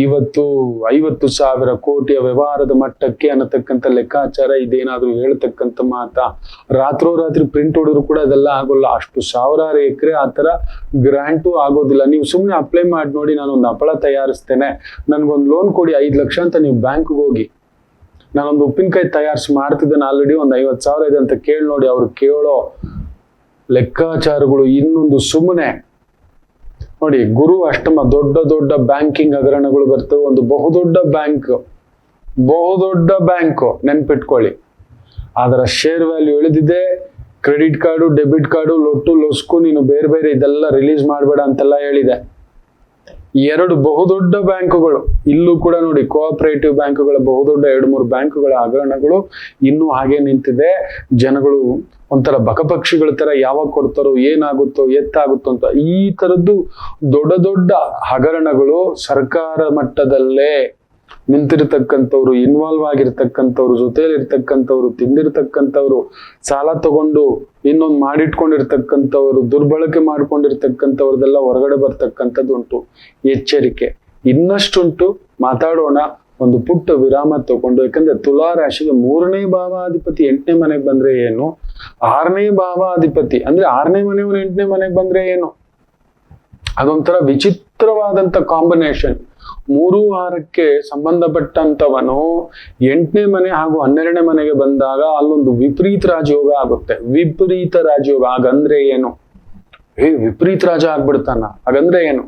ಇವತ್ತು 50,000 ಕೋಟಿಯ ವ್ಯವಹಾರದ ಮಟ್ಟಕ್ಕೆ ಅನ್ನತಕ್ಕಂಥ ಲೆಕ್ಕಾಚಾರ ಇದೇನಾದ್ರೂ ಹೇಳ್ತಕ್ಕಂಥ ಮಾತಾ? ರಾತ್ರೋರಾತ್ರಿ ಪ್ರಿಂಟ್ ಹೊಡೆದ್ರು ಕೂಡ ಅದೆಲ್ಲ ಆಗೋಲ್ಲ. ಅಷ್ಟು ಸಾವಿರಾರು ಎಕರೆ ಆ ತರ ಗ್ರಾಂಟು ಆಗೋದಿಲ್ಲ. ನೀವು ಸುಮ್ಮನೆ ಅಪ್ಲೈ ಮಾಡಿ ನೋಡಿ, ನಾನೊಂದು ಹಪ್ಪಳ ತಯಾರಿಸ್ತೇನೆ, ನನ್ಗೊಂದು ಲೋನ್ ಕೊಡಿ 5 ಲಕ್ಷ ಅಂತ ನೀವು ಬ್ಯಾಂಕ್ಗೆ ಹೋಗಿ, ನಾನೊಂದು ಉಪ್ಪಿನಕಾಯಿ ತಯಾರಿಸಿ ಮಾಡ್ತಿದ್ದೇನೆ, ಆಲ್ರೆಡಿ ಒಂದು 50,000 ಇದೆ ಅಂತ ಕೇಳಿ ನೋಡಿ. ಅವ್ರು ಕೇಳೋ ಲೆಕ್ಕಾಚಾರಗಳು ಇನ್ನೊಂದು ಸುಮ್ಮನೆ ನೋಡಿ. ಗುರು ಅಷ್ಟಮ ದೊಡ್ಡ ದೊಡ್ಡ ಬ್ಯಾಂಕಿಂಗ್ ಹಗರಣಗಳು ಬರ್ತವೆ. ಒಂದು ಬಹುದೊಡ್ಡ ಬ್ಯಾಂಕ್ ನೆನ್ಪಿಟ್ಕೊಳ್ಳಿ, ಅದರ ಶೇರ್ ವ್ಯಾಲ್ಯೂ ಇಳಿದಿದೆ. ಕ್ರೆಡಿಟ್ ಕಾರ್ಡು, ಡೆಬಿಟ್ ಕಾರ್ಡು, ಲೊಟ್ಟು ಲೊಸ್ಕು, ನೀನು ಬೇರೆ ಬೇರೆ ಇದೆಲ್ಲ ರಿಲೀಸ್ ಮಾಡಬೇಡ ಅಂತೆಲ್ಲ ಹೇಳಿದೆ. 2 ಬಹುದೊಡ್ಡ ಬ್ಯಾಂಕುಗಳು, ಇಲ್ಲೂ ಕೂಡ ನೋಡಿ ಕೋಆಪರೇಟಿವ್ ಬ್ಯಾಂಕುಗಳ ಬಹುದೊಡ್ಡ 2-3 ಬ್ಯಾಂಕುಗಳ ಹಗರಣಗಳು ಇನ್ನೂ ಹಾಗೆ ನಿಂತಿದೆ. ಜನಗಳು ಒಂಥರ ಬಕಪಕ್ಷಿಗಳ ತರ ಯಾವಾಗ ಕೊಡ್ತಾರೋ, ಏನಾಗುತ್ತೋ, ಎತ್ತಾಗುತ್ತೋ ಅಂತ. ಈ ತರದ್ದು ದೊಡ್ಡ ದೊಡ್ಡ ಹಗರಣಗಳು ಸರ್ಕಾರ ಮಟ್ಟದಲ್ಲೇ ನಿಂತಿರ್ತಕ್ಕಂಥವ್ರು, ಇನ್ವಾಲ್ವ್ ಆಗಿರ್ತಕ್ಕಂಥವ್ರು, ಜೊತೆಯಲ್ಲಿರ್ತಕ್ಕಂಥವ್ರು, ತಿಂದಿರ್ತಕ್ಕಂಥವ್ರು, ಸಾಲ ತಗೊಂಡು ಇನ್ನೊಂದು ಮಾಡಿಟ್ಕೊಂಡಿರ್ತಕ್ಕಂಥವ್ರು, ದುರ್ಬಳಕೆ ಮಾಡ್ಕೊಂಡಿರ್ತಕ್ಕಂಥವ್ರದೆಲ್ಲ ಹೊರಗಡೆ ಬರ್ತಕ್ಕಂಥದ್ದು ಉಂಟು. ಎಚ್ಚರಿಕೆ ಇನ್ನಷ್ಟುಂಟು. ಮಾತಾಡೋಣ, ಒಂದು ಪುಟ್ಟ ವಿರಾಮ ತಗೊಂಡು. ಯಾಕಂದ್ರೆ ತುಲಾ ರಾಶಿಗೆ 3ನೇ ಭಾವಾಧಿಪತಿ 8ನೇ ಮನೆಗೆ ಬಂದ್ರೆ ಏನು, 6ನೇ ಭಾವಾಧಿಪತಿ ಅಂದ್ರೆ 6ನೇ ಮನೆಯವನು 8ನೇ ಮನೆಗೆ ಬಂದ್ರೆ ಏನು, ಅದೊಂಥರ ವಿಚಿತ್ರವಾದಂತ ಕಾಂಬಿನೇಷನ್. 3-6ಕ್ಕೆ ಸಂಬಂಧಪಟ್ಟಂತವನು 8ನೇ ಮನೆ ಹಾಗೂ 12ನೇ ಮನೆಗೆ ಬಂದಾಗ ಅಲ್ಲೊಂದು ವಿಪರೀತ ರಾಜಯೋಗ ಆಗುತ್ತೆ. ವಿಪರೀತ ರಾಜಯೋಗ ಹಾಗಂದ್ರೆ ಏನು? ವಿಪರೀತ ರಾಜ ಆಗ್ಬಿಡ್ತಾನ ಹಾಗಂದ್ರೆ ಏನು?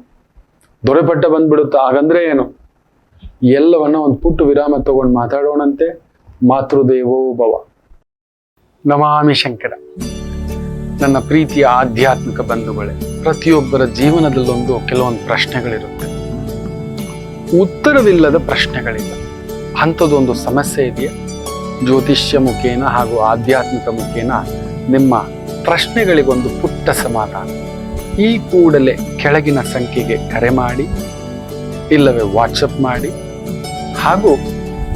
ದೊರೆಪಟ್ಟ ಬಂದ್ಬಿಡುತ್ತಾ ಹಾಗಂದ್ರೆ ಏನು? ಎಲ್ಲವನ್ನ ಒಂದು ಪುಟ್ಟು ವಿರಾಮ ತಗೊಂಡು ಮಾತಾಡೋಣಂತೆ. ಮಾತೃದೇವೋ ಭವ. ನಮಾಮಿ ಶಂಕರ. ನನ್ನ ಪ್ರೀತಿಯ ಆಧ್ಯಾತ್ಮಿಕ ಬಂಧುಗಳೇ, ಪ್ರತಿಯೊಬ್ಬರ ಜೀವನದಲ್ಲೊಂದು ಕೆಲವೊಂದು ಪ್ರಶ್ನೆಗಳಿರುತ್ತೆ, ಉತ್ತರವಿಲ್ಲದ ಪ್ರಶ್ನೆಗಳಿಲ್ಲ. ಅಂಥದ್ದೊಂದು ಸಮಸ್ಯೆ ಇದೆಯಾ? ಜ್ಯೋತಿಷ್ಯ ಮುಖೇನ ಹಾಗೂ ಆಧ್ಯಾತ್ಮಿಕ ಮುಖೇನ ನಿಮ್ಮ ಪ್ರಶ್ನೆಗಳಿಗೊಂದು ಪುಟ್ಟ ಸಮಾಧಾನ. ಈ ಕೂಡಲೇ ಕೆಳಗಿನ ಸಂಖ್ಯೆಗೆ ಕರೆ ಮಾಡಿ, ಇಲ್ಲವೇ ವಾಟ್ಸಪ್ ಮಾಡಿ, ಹಾಗೂ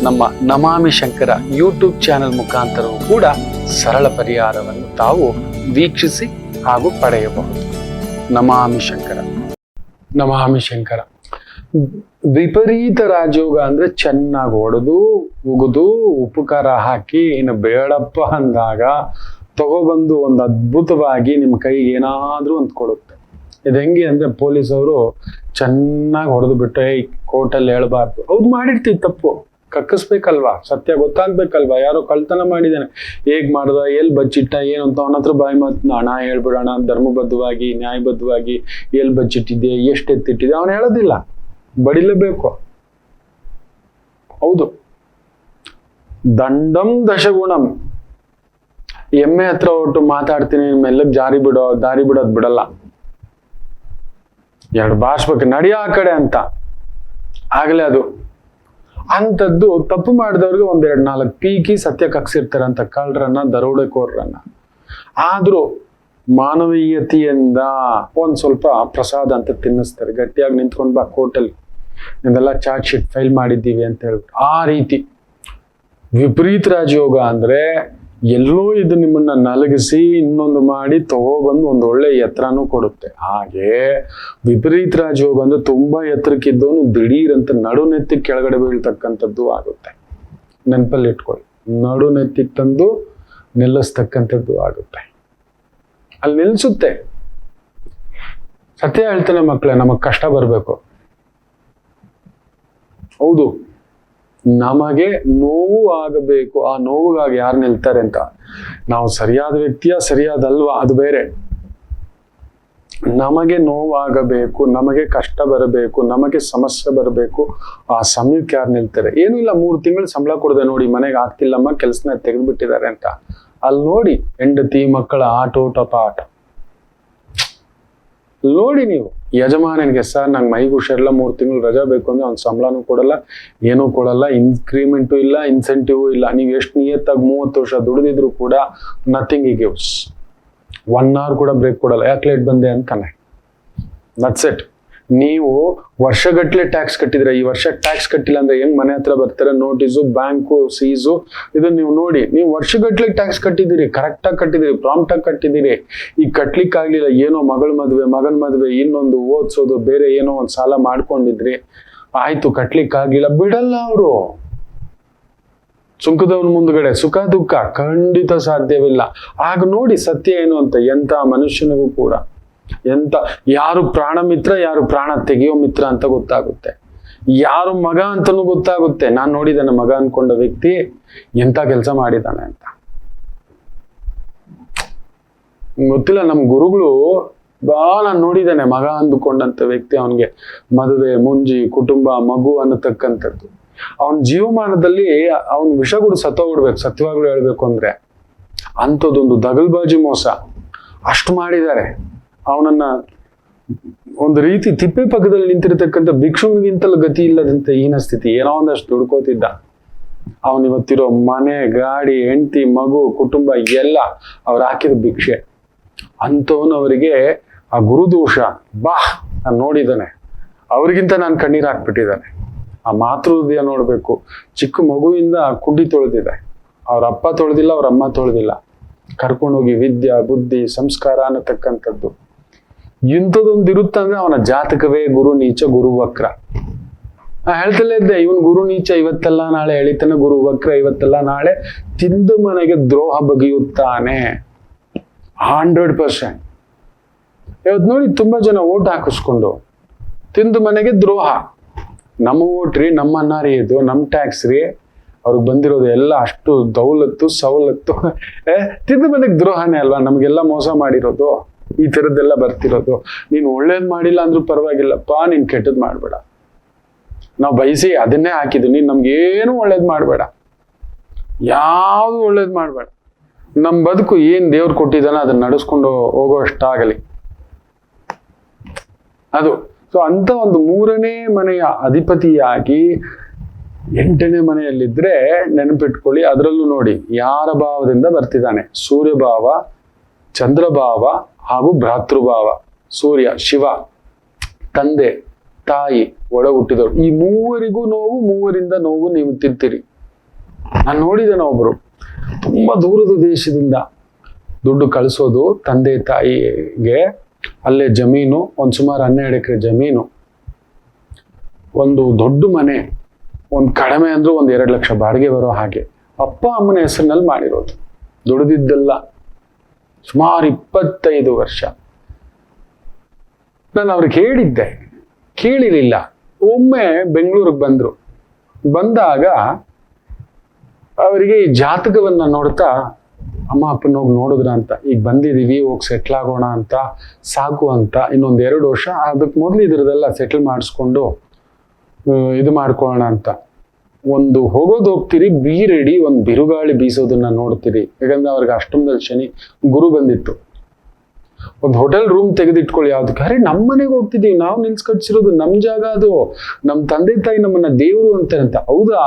ನಮ್ಮ ನಮಾಮಿ ಶಂಕರ ಯೂಟ್ಯೂಬ್ ಚಾನೆಲ್ ಮುಖಾಂತರವೂ ಕೂಡ ಸರಳ ಪರಿಹಾರವನ್ನು ತಾವು ವೀಕ್ಷಿಸಿ ಹಾಗೂ ಪಡೆಯಬಹುದು. ನಮಾಮಿ ಶಂಕರ. ನಮಾಮಿ ಶಂಕರ. ವಿಪರೀತ ರಾಜಯೋಗ ಅಂದ್ರೆ ಚೆನ್ನಾಗಿ ಹೊಡೆದು ಉಗಿದು ಉಪ್ಪು ಖಾರ ಹಾಕಿ ಇನ್ನು ಬೇಡಪ್ಪ ಅಂದಾಗ ತಗೊಬಂದು ಒಂದು ಅದ್ಭುತವಾಗಿ ನಿಮ್ಮ ಕೈಗೆ ಏನಾದ್ರೂ ಅಂತ ಕೊಡುತ್ತೆ. ಇದು ಹೆಂಗೆ ಅಂದ್ರೆ ಪೊಲೀಸವರು ಚೆನ್ನಾಗಿ ಹೊಡೆದು ಬಿಟ್ಟು ಕೋರ್ಟಲ್ಲಿ ಹೇಳ್ಬಾರ್ದು, ಹೌದು ಮಾಡಿರ್ತೀವಿ ತಪ್ಪು, ಕಕ್ಕಿಸ್ಬೇಕಲ್ವಾ, ಸತ್ಯ ಗೊತ್ತಾಗ್ಬೇಕಲ್ವಾ, ಯಾರೋ ಕಳ್ತನ ಮಾಡಿದಾನೆ, ಹೇಗ್ ಮಾಡ್ದ, ಎಲ್ಲಿ ಬಚ್ಚಿಟ್ಟ, ಏನು ಅಂತ ಅವನ ಹತ್ರ ಬಾಯಿ ಮಾತು ಹಣ ಹೇಳ್ಬಿಡೋಣ, ಧರ್ಮಬದ್ಧವಾಗಿ ನ್ಯಾಯಬದ್ಧವಾಗಿ ಎಲ್ಲಿ ಬಚ್ಚಿಟ್ಟಿದ್ದೆ, ಎಷ್ಟು ಎತ್ತಿಟ್ಟಿದೆ, ಅವನು ಹೇಳೋದಿಲ್ಲ, ಬಡಿಲೇಬೇಕು. ಹೌದು, ದಂಡಂ ದಶಗುಣಂ. ಎಮ್ಮೆ ಹತ್ರ ಹೊಟ್ಟು ಮಾತಾಡ್ತೀನಿ ಮೆಲ್ಲಗ್ ದಾರಿ ಬಿಡೋದ್ ಬಿಡಲ್ಲ. 2 ಬಾರ್ಸ್ಬೇಕು, ನಡಿಯ ಆ ಕಡೆ ಅಂತ ಆಗ್ಲೇ ಅದು. ಅಂಥದ್ದು ತಪ್ಪು ಮಾಡಿದವ್ರಿಗೆ 1-2-4 ಪೀಕಿ ಸತ್ಯ ಕಕ್ಸಿರ್ತಾರಂತ, ಕಳ್ಳರನ್ನ, ದರೋಡೆಕೋರರನ್ನ. ಆದ್ರೂ ಮಾನವೀಯತೆಯಿಂದ ಒಂದ್ ಸ್ವಲ್ಪ ಪ್ರಸಾದ ಅಂತ ತಿನ್ನಿಸ್ತಾರೆ. ಗಟ್ಟಿಯಾಗಿ ನಿಂತ್ಕೊಂಡ್ ಬಾ ಕೋರ್ಟಲ್ಲಿ, ಇದೆಲ್ಲ ಚಾರ್ಜ್ ಶೀಟ್ ಫೈಲ್ ಮಾಡಿದ್ದೀವಿ ಅಂತ ಹೇಳ್ಬಿಟ್ಟು. ಆ ರೀತಿ ವಿಪರೀತ ರಾಜಯೋಗ ಅಂದ್ರೆ ಎಲ್ಲೋ ಇದು ನಿಮ್ಮನ್ನ ನಲಗಿಸಿ ಇನ್ನೊಂದು ಮಾಡಿ ತಗೋಬಂದು ಒಂದು ಒಳ್ಳೆ ಎತ್ತರನೂ ಕೊಡುತ್ತೆ. ಹಾಗೆ ವಿಪರೀತ ರಾಜಯೋಗ ಅಂದ್ರೆ ತುಂಬಾ ಎತ್ತರಕ್ಕಿದ್ದವನು ದಿಢೀರಂತ ನಡುನೆತ್ತಿ ಕೆಳಗಡೆ ಬೀಳ್ತಕ್ಕಂಥದ್ದು ಆಗುತ್ತೆ. ನೆನಪಲ್ಲಿ ಇಟ್ಕೊಳ್ಳಿ, ನಡುನೆತ್ತಿಗೆ ತಂದು ನಿಲ್ಲಿಸ್ತಕ್ಕಂಥದ್ದು ಆಗುತ್ತೆ. ಅಲ್ಲಿ ನಿಲ್ಸುತ್ತೆ. ಸತ್ಯ ಹೇಳ್ತಾನೆ ಮಕ್ಕಳೇ, ನಮಗ್ ಕಷ್ಟ ಬರ್ಬೇಕು. ಹೌದು, ನಮಗೆ ನೋವು ಆಗಬೇಕು. ಆ ನೋವಿಗಾಗಿ ಯಾರು ನಿಲ್ತಾರೆ ಅಂತ, ನಾವು ಸರಿಯಾದ ವ್ಯಕ್ತಿಯ ಸರಿಯಾದಲ್ವಾ ಅದು ಬೇರೆ. ನಮಗೆ ನೋವಾಗಬೇಕು, ನಮಗೆ ಕಷ್ಟ ಬರಬೇಕು, ನಮಗೆ ಸಮಸ್ಯೆ ಬರಬೇಕು, ಆ ಸಮಯಕ್ಕೆ ಯಾರು ನಿಲ್ತಾರೆ. ಏನು ಇಲ್ಲ, 3 ತಿಂಗಳು ಸಂಬಳ ಕೊಡದೆ ನೋಡಿ ಮನೆಗೆ ಆಗ್ತಿಲ್ಲಮ್ಮ, ಕೆಲಸನ ತೆಗೆದ್ಬಿಟ್ಟಿದ್ದಾರೆ ಅಂತ. ಅಲ್ಲಿ ನೋಡಿ ಹೆಂಡತಿ ಮಕ್ಕಳ ಆಟ ನೋಡಿ. ನೀವು ಯಜಮಾನನಿಗೆ, ಸರ್ ನಂಗೆ ಮೈಗೆ ಹುಷಾರಿಲ್ಲ, 3 ತಿಂಗಳು ರಜಾ ಬೇಕು ಅಂದ್ರೆ ಅವ್ನ ಸಂಬಳನೂ ಕೊಡಲ್ಲ, ಏನೂ ಕೊಡಲ್ಲ, ಇನ್ಕ್ರಿಮೆಂಟು ಇಲ್ಲ, ಇನ್ಸೆಂಟಿವ್ ಇಲ್ಲ. ನೀವು ಎಷ್ಟು ನಿಯತ್ತಾಗಿ 30 ವರ್ಷ ದುಡಿದಿದ್ರು ಕೂಡ ನಥಿಂಗ್ ಈ ಗಿವ್ಸ್. 1 hour ಕೂಡ ಬ್ರೇಕ್ ಕೊಡಲ್ಲ. ಯಾಕೆ ಲೇಟ್ ಬಂದೆ ಅಂತಾನೆ. That's it. ನೀವು ವರ್ಷಗಟ್ಲೆ ಟ್ಯಾಕ್ಸ್ ಕಟ್ಟಿದ್ರೆ, ಈ ವರ್ಷ ಟ್ಯಾಕ್ಸ್ ಕಟ್ಟಿಲ್ಲ ಅಂದ್ರೆ ಹೆಂಗ್ ಮನೆ ಹತ್ರ ಬರ್ತಾರೆ ನೋಟಿಸು, ಬ್ಯಾಂಕು ಸೀಸು. ಇದನ್ನ ನೀವು ನೋಡಿ, ನೀವು ವರ್ಷಗಟ್ಲೆ ಟ್ಯಾಕ್ಸ್ ಕಟ್ಟಿದ್ದೀರಿ, ಕರೆಕ್ಟಾಗಿ ಕಟ್ಟಿದ್ದೀರಿ, ಪ್ರಾಂಪ್ಟ್ ಆಗಿ ಕಟ್ಟಿದ್ದೀರಿ. ಈಗ ಕಟ್ಲಿಕ್ಕೆ ಆಗ್ಲಿಲ್ಲ, ಏನೋ ಮಗಳ ಮದ್ವೆ, ಮಗನ ಮದ್ವೆ, ಇನ್ನೊಂದು ಓದ್ಸೋದು, ಬೇರೆ ಏನೋ ಒಂದು ಸಾಲ ಮಾಡ್ಕೊಂಡಿದ್ರಿ, ಆಯ್ತು ಕಟ್ಲಿಕ್ಕೆ ಆಗ್ಲಿಲ್ಲ, ಬಿಡಲ್ಲ ಅವರು. ಸುಂಕದವನ ಮುಂದ್ಗಡೆ ಸುಖ ದುಃಖ ಖಂಡಿತ ಸಾಧ್ಯವಿಲ್ಲ. ಆಗ ನೋಡಿ ಸತ್ಯ ಏನು ಅಂತ. ಎಂತ ಮನುಷ್ಯನಿಗೂ ಕೂಡ ಯಾರು ಪ್ರಾಣ ಮಿತ್ರ, ಯಾರು ಪ್ರಾಣ ತೆಗೆಯೋ ಮಿತ್ರ ಅಂತ ಗೊತ್ತಾಗುತ್ತೆ. ಯಾರು ಮಗ ಅಂತನೂ ಗೊತ್ತಾಗುತ್ತೆ. ನಾನ್ ನೋಡಿದ್ದೇನೆ ಮಗ ಅನ್ಕೊಂಡ ವ್ಯಕ್ತಿ ಎಂತ ಕೆಲಸ ಮಾಡಿದ್ದಾನೆ ಅಂತ. ಗೊತ್ತಿಲ್ಲ, ನಮ್ ಗುರುಗಳು ನಾನು ನೋಡಿದ್ದೇನೆ ಮಗ ಅಂದುಕೊಂಡಂತ ವ್ಯಕ್ತಿ. ಅವನಿಗೆ ಮದುವೆ, ಮುಂಜಿ, ಕುಟುಂಬ, ಮಗು ಅನ್ನತಕ್ಕಂಥದ್ದು. ಅವನ ಜೀವಮಾನದಲ್ಲಿ ಅವನ್ ವಿಷಗುಡು ಸತ್ತೋಗ್ಬಿಡ್ಬೇಕು, ಸತ್ಯವಾಗ್ಲೂ ಹೇಳ್ಬೇಕು ಅಂದ್ರೆ. ಅಂಥದ್ದೊಂದು ದಗಲ್ಬಾಜಿ ಮೋಸ ಅಷ್ಟು ಮಾಡಿದ್ದಾರೆ. ಅವನನ್ನ ಒಂದು ರೀತಿ ತಿಪ್ಪೆ ಪಕ್ಕದಲ್ಲಿ ನಿಂತಿರತಕ್ಕಂಥ ಭಿಕ್ಷುವಿಗಿಂತಲೂ ಗತಿ ಇಲ್ಲದಂತ ಹೀನ ಸ್ಥಿತಿ. ಏನೋ ಒಂದಷ್ಟು ದುಡ್ಕೋತಿದ್ದ. ಅವನಿವತ್ತಿರೋ ಮನೆ, ಗಾಡಿ, ಹೆಂಡತಿ, ಮಗು, ಕುಟುಂಬ ಎಲ್ಲ ಅವ್ರು ಹಾಕಿದ ಭಿಕ್ಷೆ. ಅಂಥವನವರಿಗೆ ಆ ಗುರುದೋಷ ನಾನು ನೋಡಿದ್ದಾನೆ. ಅವ್ರಿಗಿಂತ ನಾನು ಕಣ್ಣೀರು ಹಾಕ್ಬಿಟ್ಟಿದ್ದಾನೆ. ಆ ಮಾತೃ ಹೃದಯ ನೋಡ್ಬೇಕು. ಚಿಕ್ಕ ಮಗುವಿಂದ ಕುಡ್ಡಿ ತೊಳೆದಿದೆ, ಅವ್ರ ಅಪ್ಪ ತೊಳೆದಿಲ್ಲ, ಅವ್ರ ಅಮ್ಮ ತೊಳೆದಿಲ್ಲ. ಕರ್ಕೊಂಡೋಗಿ ವಿದ್ಯಾ, ಬುದ್ಧಿ, ಸಂಸ್ಕಾರ ಅನ್ನತಕ್ಕಂಥದ್ದು ಇಂಥದೊಂದು ಇರುತ್ತಂದ್ರೆ ಅವನ ಜಾತಕವೇ ಗುರು ನೀಚ, ಗುರು ವಕ್ರ. ಹೇಳ್ತಲೇ ಇದ್ದೆ, ಇವನ್ ಗುರು ನೀಚ ಇವತ್ತೆಲ್ಲ ನಾಳೆ ಎಳಿತಾನೆ, ಗುರು ವಕ್ರ ಇವತ್ತೆಲ್ಲ ನಾಳೆ ತಿಂದು ಮನೆಗೆ ದ್ರೋಹ ಬಗೆಯುತ್ತಾನೆ. 100%. ಇವತ್ತು ನೋಡಿ ತುಂಬಾ ಜನ ಓಟ್ ಹಾಕಿಸ್ಕೊಂಡು ತಿಂದು ಮನೆಗೆ ದ್ರೋಹ. ನಮ್ಮ ಓಟ್ ರೀ, ನಮ್ಮ ಅನ್ನ ರೀ, ಇದು ನಮ್ಮ ಟ್ಯಾಕ್ಸ್ ರೀ, ಅವ್ರಿಗೆ ಬಂದಿರೋದು ಎಲ್ಲ ಅಷ್ಟು ದೌಲತ್ತು ಸವಲತ್ತು. ತಿಂದು ಮನೆಗೆ ದ್ರೋಹನೇ ಅಲ್ವಾ ನಮ್ಗೆಲ್ಲ ಮೋಸ ಮಾಡಿರೋದು. ಈ ತರದ್ದೆಲ್ಲ ಬರ್ತಿರೋದು. ನೀನ್ ಒಳ್ಳೇದ್ ಮಾಡಿಲ್ಲ ಅಂದ್ರೂ ಪರವಾಗಿಲ್ಲಪ್ಪ, ನೀನ್ ಕೆಟ್ಟದ್ ಮಾಡ್ಬೇಡ. ನಾವು ಬಯಸಿ ಅದನ್ನೇ ಹಾಕಿದ್ವಿ. ನೀನ್ ನಮ್ಗೇನು ಒಳ್ಳೇದ್ ಮಾಡ್ಬೇಡ, ಯಾವ್ದು ಒಳ್ಳೇದ್ ಮಾಡ್ಬೇಡ. ನಮ್ ಬದುಕು ಏನ್ ದೇವ್ರು ಕೊಟ್ಟಿದ್ದಾನ ಅದನ್ನ ನಡೆಸ್ಕೊಂಡು ಹೋಗೋ ಅಷ್ಟಾಗಲಿ ಅದು. ಸೊ ಅಂತ ಒಂದು 3ನೇ ಮನೆಯ ಅಧಿಪತಿಯಾಗಿ 8ನೇ ಮನೆಯಲ್ಲಿದ್ರೆ ನೆನಪಿಟ್ಕೊಳ್ಳಿ. ಅದರಲ್ಲೂ ನೋಡಿ ಯಾರ ಭಾವದಿಂದ ಬರ್ತಿದ್ದಾನೆ. ಸೂರ್ಯಭಾವ, ಚಂದ್ರಭಾವ ಹಾಗೂ ಭ್ರಾತೃಭಾವ. ಸೂರ್ಯ ಶಿವ, ತಂದೆ ತಾಯಿ, ಒಡ ಹುಟ್ಟಿದವರು. ಈ 3 ನೋವು, 3ರಿಂದ ನೋವು ನೀವು ತಿಂತೀರಿ. ನಾನು ನೋಡಿದ್ದೇನೆ, ಒಬ್ರು ತುಂಬಾ ದೂರದ ದೇಶದಿಂದ ದುಡ್ಡು ಕಳಿಸೋದು ತಂದೆ ತಾಯಿಗೆ. ಅಲ್ಲೇ ಜಮೀನು, ಒಂದು ಸುಮಾರು 12 ಎಕರೆ ಜಮೀನು, ಒಂದು ದೊಡ್ಡ ಮನೆ, ಒಂದು ಕಡಿಮೆ ಅಂದ್ರೂ 1-2 ಲಕ್ಷ ಬಾಡಿಗೆ ಬರೋ ಹಾಗೆ ಅಪ್ಪ ಅಮ್ಮನ ಹೆಸರಿನಲ್ಲಿ ಮಾಡಿರೋದು. ದುಡಿದಿದ್ದೆಲ್ಲ ಸುಮಾರು 25 ವರ್ಷ. ನಾನು ಅವ್ರಿಗೆ ಹೇಳಿದ್ದೆ, ಕೇಳಿರಲಿಲ್ಲ. ಒಮ್ಮೆ ಬೆಂಗಳೂರಿಗೆ ಬಂದ್ರು. ಬಂದಾಗ ಅವರಿಗೆ ಈ ಜಾತಕವನ್ನ ನೋಡ್ತಾ, ಅಮ್ಮ ಅಪ್ಪನ ಹೋಗಿ ನೋಡಿದ್ರ ಅಂತ, ಈಗ ಬಂದಿದೀವಿ, ಹೋಗಿ ಸೆಟ್ಲ್ ಆಗೋಣ ಅಂತ, ಸಾಕು ಅಂತ, ಇನ್ನೊಂದು 2 ವರ್ಷ ಅದಕ್ಕೆ ಮೊದಲು ಇದ್ರದೆಲ್ಲ ಸೆಟ್ಲ್ ಮಾಡಿಸ್ಕೊಂಡು ಇದು ಮಾಡ್ಕೊಳ್ಳೋಣ ಅಂತ. ಒಂದು ಹೋಗ್ತೀರಿ, ಬಿ ರೆಡಿ, ಒಂದು ಬಿರುಗಾಳಿ ಬೀಸೋದನ್ನ ನೋಡ್ತೀರಿ. ಯಾಕಂದ್ರೆ ಅವ್ರಿಗೆ ಅಷ್ಟೊಂದಲ್ಲಿ ಶನಿ ಗುರು ಬಂದಿತ್ತು. ಒಂದು ಹೋಟೆಲ್ ರೂಮ್ ತೆಗೆದಿಟ್ಕೊಳ್ಳಿ, ಯಾವ್ದಕ್ಕೆ? ಅರೆ ನಮ್ಮ ಮನೆಗೆ ಹೋಗ್ತಿದೀವಿ, ನಾವು ನಿಲ್ಸ್ ಕಟ್ಸಿರೋದು ನಮ್ ಜಾಗ, ಅದು ನಮ್ ತಂದೆ ತಾಯಿ ನಮ್ಮನ್ನ ದೇವ್ರು ಅಂತ. ಹೌದಾ,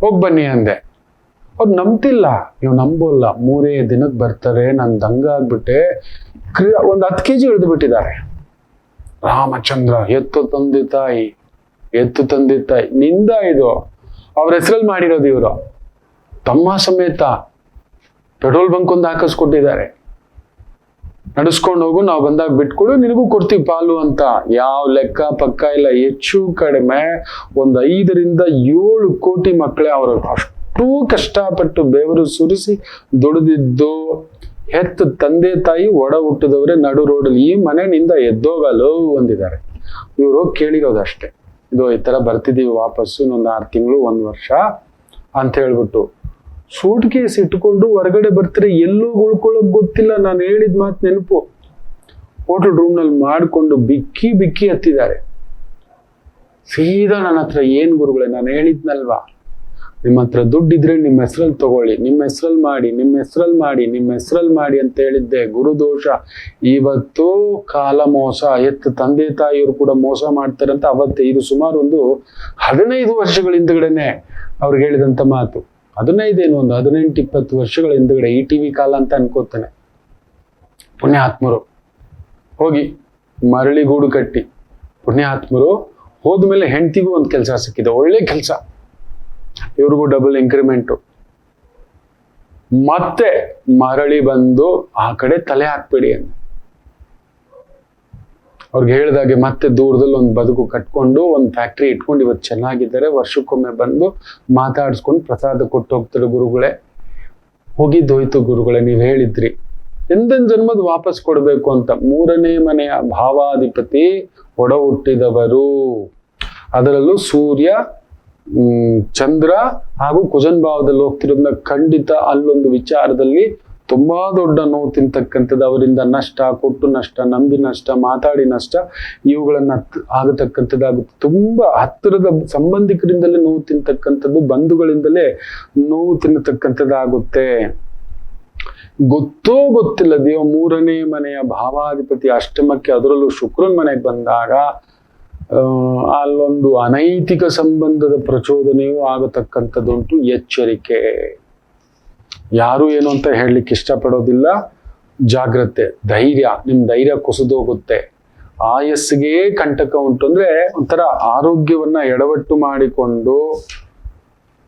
ಹೋಗ್ ಬನ್ನಿ ಅಂದೆ. ಅವ್ರು ನಂಬ್ತಿಲ್ಲ, ನೀವು ನಂಬೋಲ್ಲ. 3 ದಿನಕ್ಕೆ ಬರ್ತಾರೆ, ನಾನು ದಂಗ ಆಗ್ಬಿಟ್ಟೆ. ಒಂದು 10 kg ಇಳಿದು ಬಿಟ್ಟಿದ್ದಾರೆ. ರಾಮಚಂದ್ರ, ಎತ್ತು ತಂದೆ ತಾಯಿ ನಿಂದ ಇದು ಅವ್ರ ಹೆಸರಲ್ಲಿ ಮಾಡಿರೋದು. ಇವರು ತಮ್ಮ ಸಮೇತ ಪೆಟ್ರೋಲ್ ಬಂಕ್ ಒಂದು ಹಾಕಿಸ್ಕೊಟ್ಟಿದ್ದಾರೆ. ನಡೆಸ್ಕೊಂಡು ಹೋಗು, ನಾವು ಬಂದಾಗ ಬಿಟ್ಕೊಡು, ನಿನಗೂ ಕೊಡ್ತೀವಿ ಪಾಲು ಅಂತ. ಯಾವ ಲೆಕ್ಕ ಪಕ್ಕ ಇಲ್ಲ. ಹೆಚ್ಚು ಕಡಿಮೆ ಒಂದು 5 ರಿಂದ 7 ಕೋಟಿ ಮಕ್ಕಳೇ ಅವರು ಅಷ್ಟೂ ಕಷ್ಟಪಟ್ಟು ಬೆವರು ಸುರಿಸಿ ದುಡಿದಿದ್ದು ಹೆತ್ತ ತಂದೆ ತಾಯಿ ಒಡ ಹುಟ್ಟಿದವರೇ ನಡು ರೋಡಲ್ಲಿ ಈ ಮನೆಯಿಂದ ಎದ್ದೋಗಲು ಹೊಂದಿದ್ದಾರೆ. ಇವರು ಕೇಳಿರೋದಷ್ಟೇ, ಇದು ಈ ತರ ಬರ್ತಿದೀವಿ ವಾಪಸ್ಸು, ಇನ್ನೊಂದು 6 ತಿಂಗಳು 1 ವರ್ಷ ಅಂತ ಹೇಳ್ಬಿಟ್ಟು ಸೂಟ್ ಕೇಸ್ ಇಟ್ಕೊಂಡು ಹೊರಗಡೆ ಬರ್ತಾರೆ. ಎಲ್ಲೋ ಉಳ್ಕೊಳ್ಳೋಕ್ ಗೊತ್ತಿಲ್ಲ. ನಾನು ಹೇಳಿದ ಮಾತು ನೆನಪು. ಹೋಟೆಲ್ ರೂಮ್ ನಲ್ಲಿ ಮಾಡ್ಕೊಂಡು ಬಿಕ್ಕಿ ಹತ್ತಿದ್ದಾರೆ. ಸೀದಾ ನನ್ನ ಹತ್ರ, ಏನ್ ಗುರುಗಳೇ, ನಾನು ಹೇಳಿದ್ನಲ್ವಾ, ನಿಮ್ಮ ಹತ್ರ ದುಡ್ಡಿದ್ರೆ ನಿಮ್ಮ ಹೆಸರಲ್ಲಿ ತಗೊಳ್ಳಿ, ನಿಮ್ಮ ಹೆಸರಲ್ಲಿ ಮಾಡಿ ಅಂತ ಹೇಳಿದ್ದೆ. ಗುರುದೋಷ. ಇವತ್ತು ಕಾಲ ಮೋಸ. ತಂದೆ ತಾಯಿಯವರು ಕೂಡ ಮೋಸ ಮಾಡ್ತಾರೆ ಅಂತ ಅವತ್ತೇ, ಇದು ಸುಮಾರು ಒಂದು 15 ವರ್ಷಗಳ ಹಿಂದ್ಗಡೆನೆ ಅವ್ರಿಗೆ ಹೇಳಿದಂತ ಮಾತು. 15 ಏನು, ಒಂದು 18-20 ವರ್ಷಗಳ ಹಿಂದ್ಗಡೆ, ಈ ಟಿವಿ ಕಾಲ ಅಂತ ಅನ್ಕೋತಾನೆ. ಪುಣ್ಯಾತ್ಮರು ಹೋಗಿ ಮರಳಿಗೂಡು ಕಟ್ಟಿ, ಪುಣ್ಯಾತ್ಮರು ಹೋದ್ಮೇಲೆ ಹೆಂಡತಿಗೂ ಒಂದು ಕೆಲಸ ಸಿಕ್ಕಿದೆ, ಒಳ್ಳೆ ಕೆಲಸ. ಇವ್ರಿಗೂ ಡಬಲ್ ಇಂಕ್ರಿಮೆಂಟು. ಮತ್ತೆ ಮರಳಿ ಬಂದು ಆ ಕಡೆ ತಲೆ ಹಾಕ್ಬೇಡಿ ಅಂತ ಅವ್ರಿಗೆ ಹೇಳಿದಾಗೆ ಮತ್ತೆ ದೂರದಲ್ಲಿ ಒಂದು ಬದುಕು ಕಟ್ಕೊಂಡು ಒಂದು ಫ್ಯಾಕ್ಟ್ರಿ ಇಟ್ಕೊಂಡು ಇವತ್ತು ಚೆನ್ನಾಗಿದ್ದಾರೆ. ವರ್ಷಕ್ಕೊಮ್ಮೆ ಬಂದು ಮಾತಾಡಿಸ್ಕೊಂಡು ಪ್ರಸಾದ ಕೊಟ್ಟು ಹೋಗ್ತಾರೆ. ಗುರುಗಳೇ, ಹೋಗಿದ್ದೋಯ್ತು ಗುರುಗಳೇ, ನೀವು ಹೇಳಿದ್ರಿ ಎಂದೆಂದು ಜನ್ಮದ ವಾಪಸ್ ಕೊಡ್ಬೇಕು ಅಂತ. 3ನೇ ಮನೆಯ ಭಾವಾಧಿಪತಿ ಒಡ ಹುಟ್ಟಿದವರು, ಅದರಲ್ಲೂ ಸೂರ್ಯ, ಚಂದ್ರ ಹಾಗೂ ಕುಜನ್ ಭಾವದಲ್ಲಿ ಹೋಗ್ತಿರೋದ್ನ ಖಂಡಿತ ಅಲ್ಲೊಂದು ವಿಚಾರದಲ್ಲಿ ತುಂಬಾ ದೊಡ್ಡ ನೋವು ತಿಂತಕ್ಕಂಥದ್ದು. ಅವರಿಂದ ನಷ್ಟ, ಕೊಟ್ಟು ನಷ್ಟ, ನಂಬಿ ನಷ್ಟ, ಮಾತಾಡಿ ನಷ್ಟ, ಇವುಗಳನ್ನ ಆಗತಕ್ಕಂಥದ್ದಾಗುತ್ತೆ. ತುಂಬಾ ಹತ್ತಿರದ ಸಂಬಂಧಿಕರಿಂದಲೇ ನೋವು ತಿಂತಕ್ಕಂಥದ್ದು, ಬಂಧುಗಳಿಂದಲೇ ನೋವು ತಿನ್ನತಕ್ಕಂಥದ್ದಾಗುತ್ತೆ. ಗೊತ್ತೋ ಗೊತ್ತಿಲ್ಲದೆಯೋ 3ನೇ ಮನೆಯ ಭಾವಾಧಿಪತಿ ಅಷ್ಟಮಕ್ಕೆ, ಅದರಲ್ಲೂ ಶುಕ್ರನ್ ಮನೆಗೆ ಬಂದಾಗ ಅಲ್ಲೊಂದು ಅನೈತಿಕ ಸಂಬಂಧದ ಪ್ರಚೋದನೆಯೂ ಆಗತಕ್ಕಂಥದ್ದುಂಟು. ಎಚ್ಚರಿಕೆ. ಯಾರು ಏನು ಅಂತ ಹೇಳಲಿಕ್ಕೆ ಇಷ್ಟಪಡೋದಿಲ್ಲ. ಜಾಗ್ರತೆ, ಧೈರ್ಯ. ನಿಮ್ ಧೈರ್ಯ ಕುಸಿದೋಗುತ್ತೆ. ಆಯಸ್ಸಿಗೆ ಕಂಟಕ ಉಂಟು. ಅಂದ್ರೆ ಒಂಥರ ಆರೋಗ್ಯವನ್ನ ಎಡವಟ್ಟು ಮಾಡಿಕೊಂಡು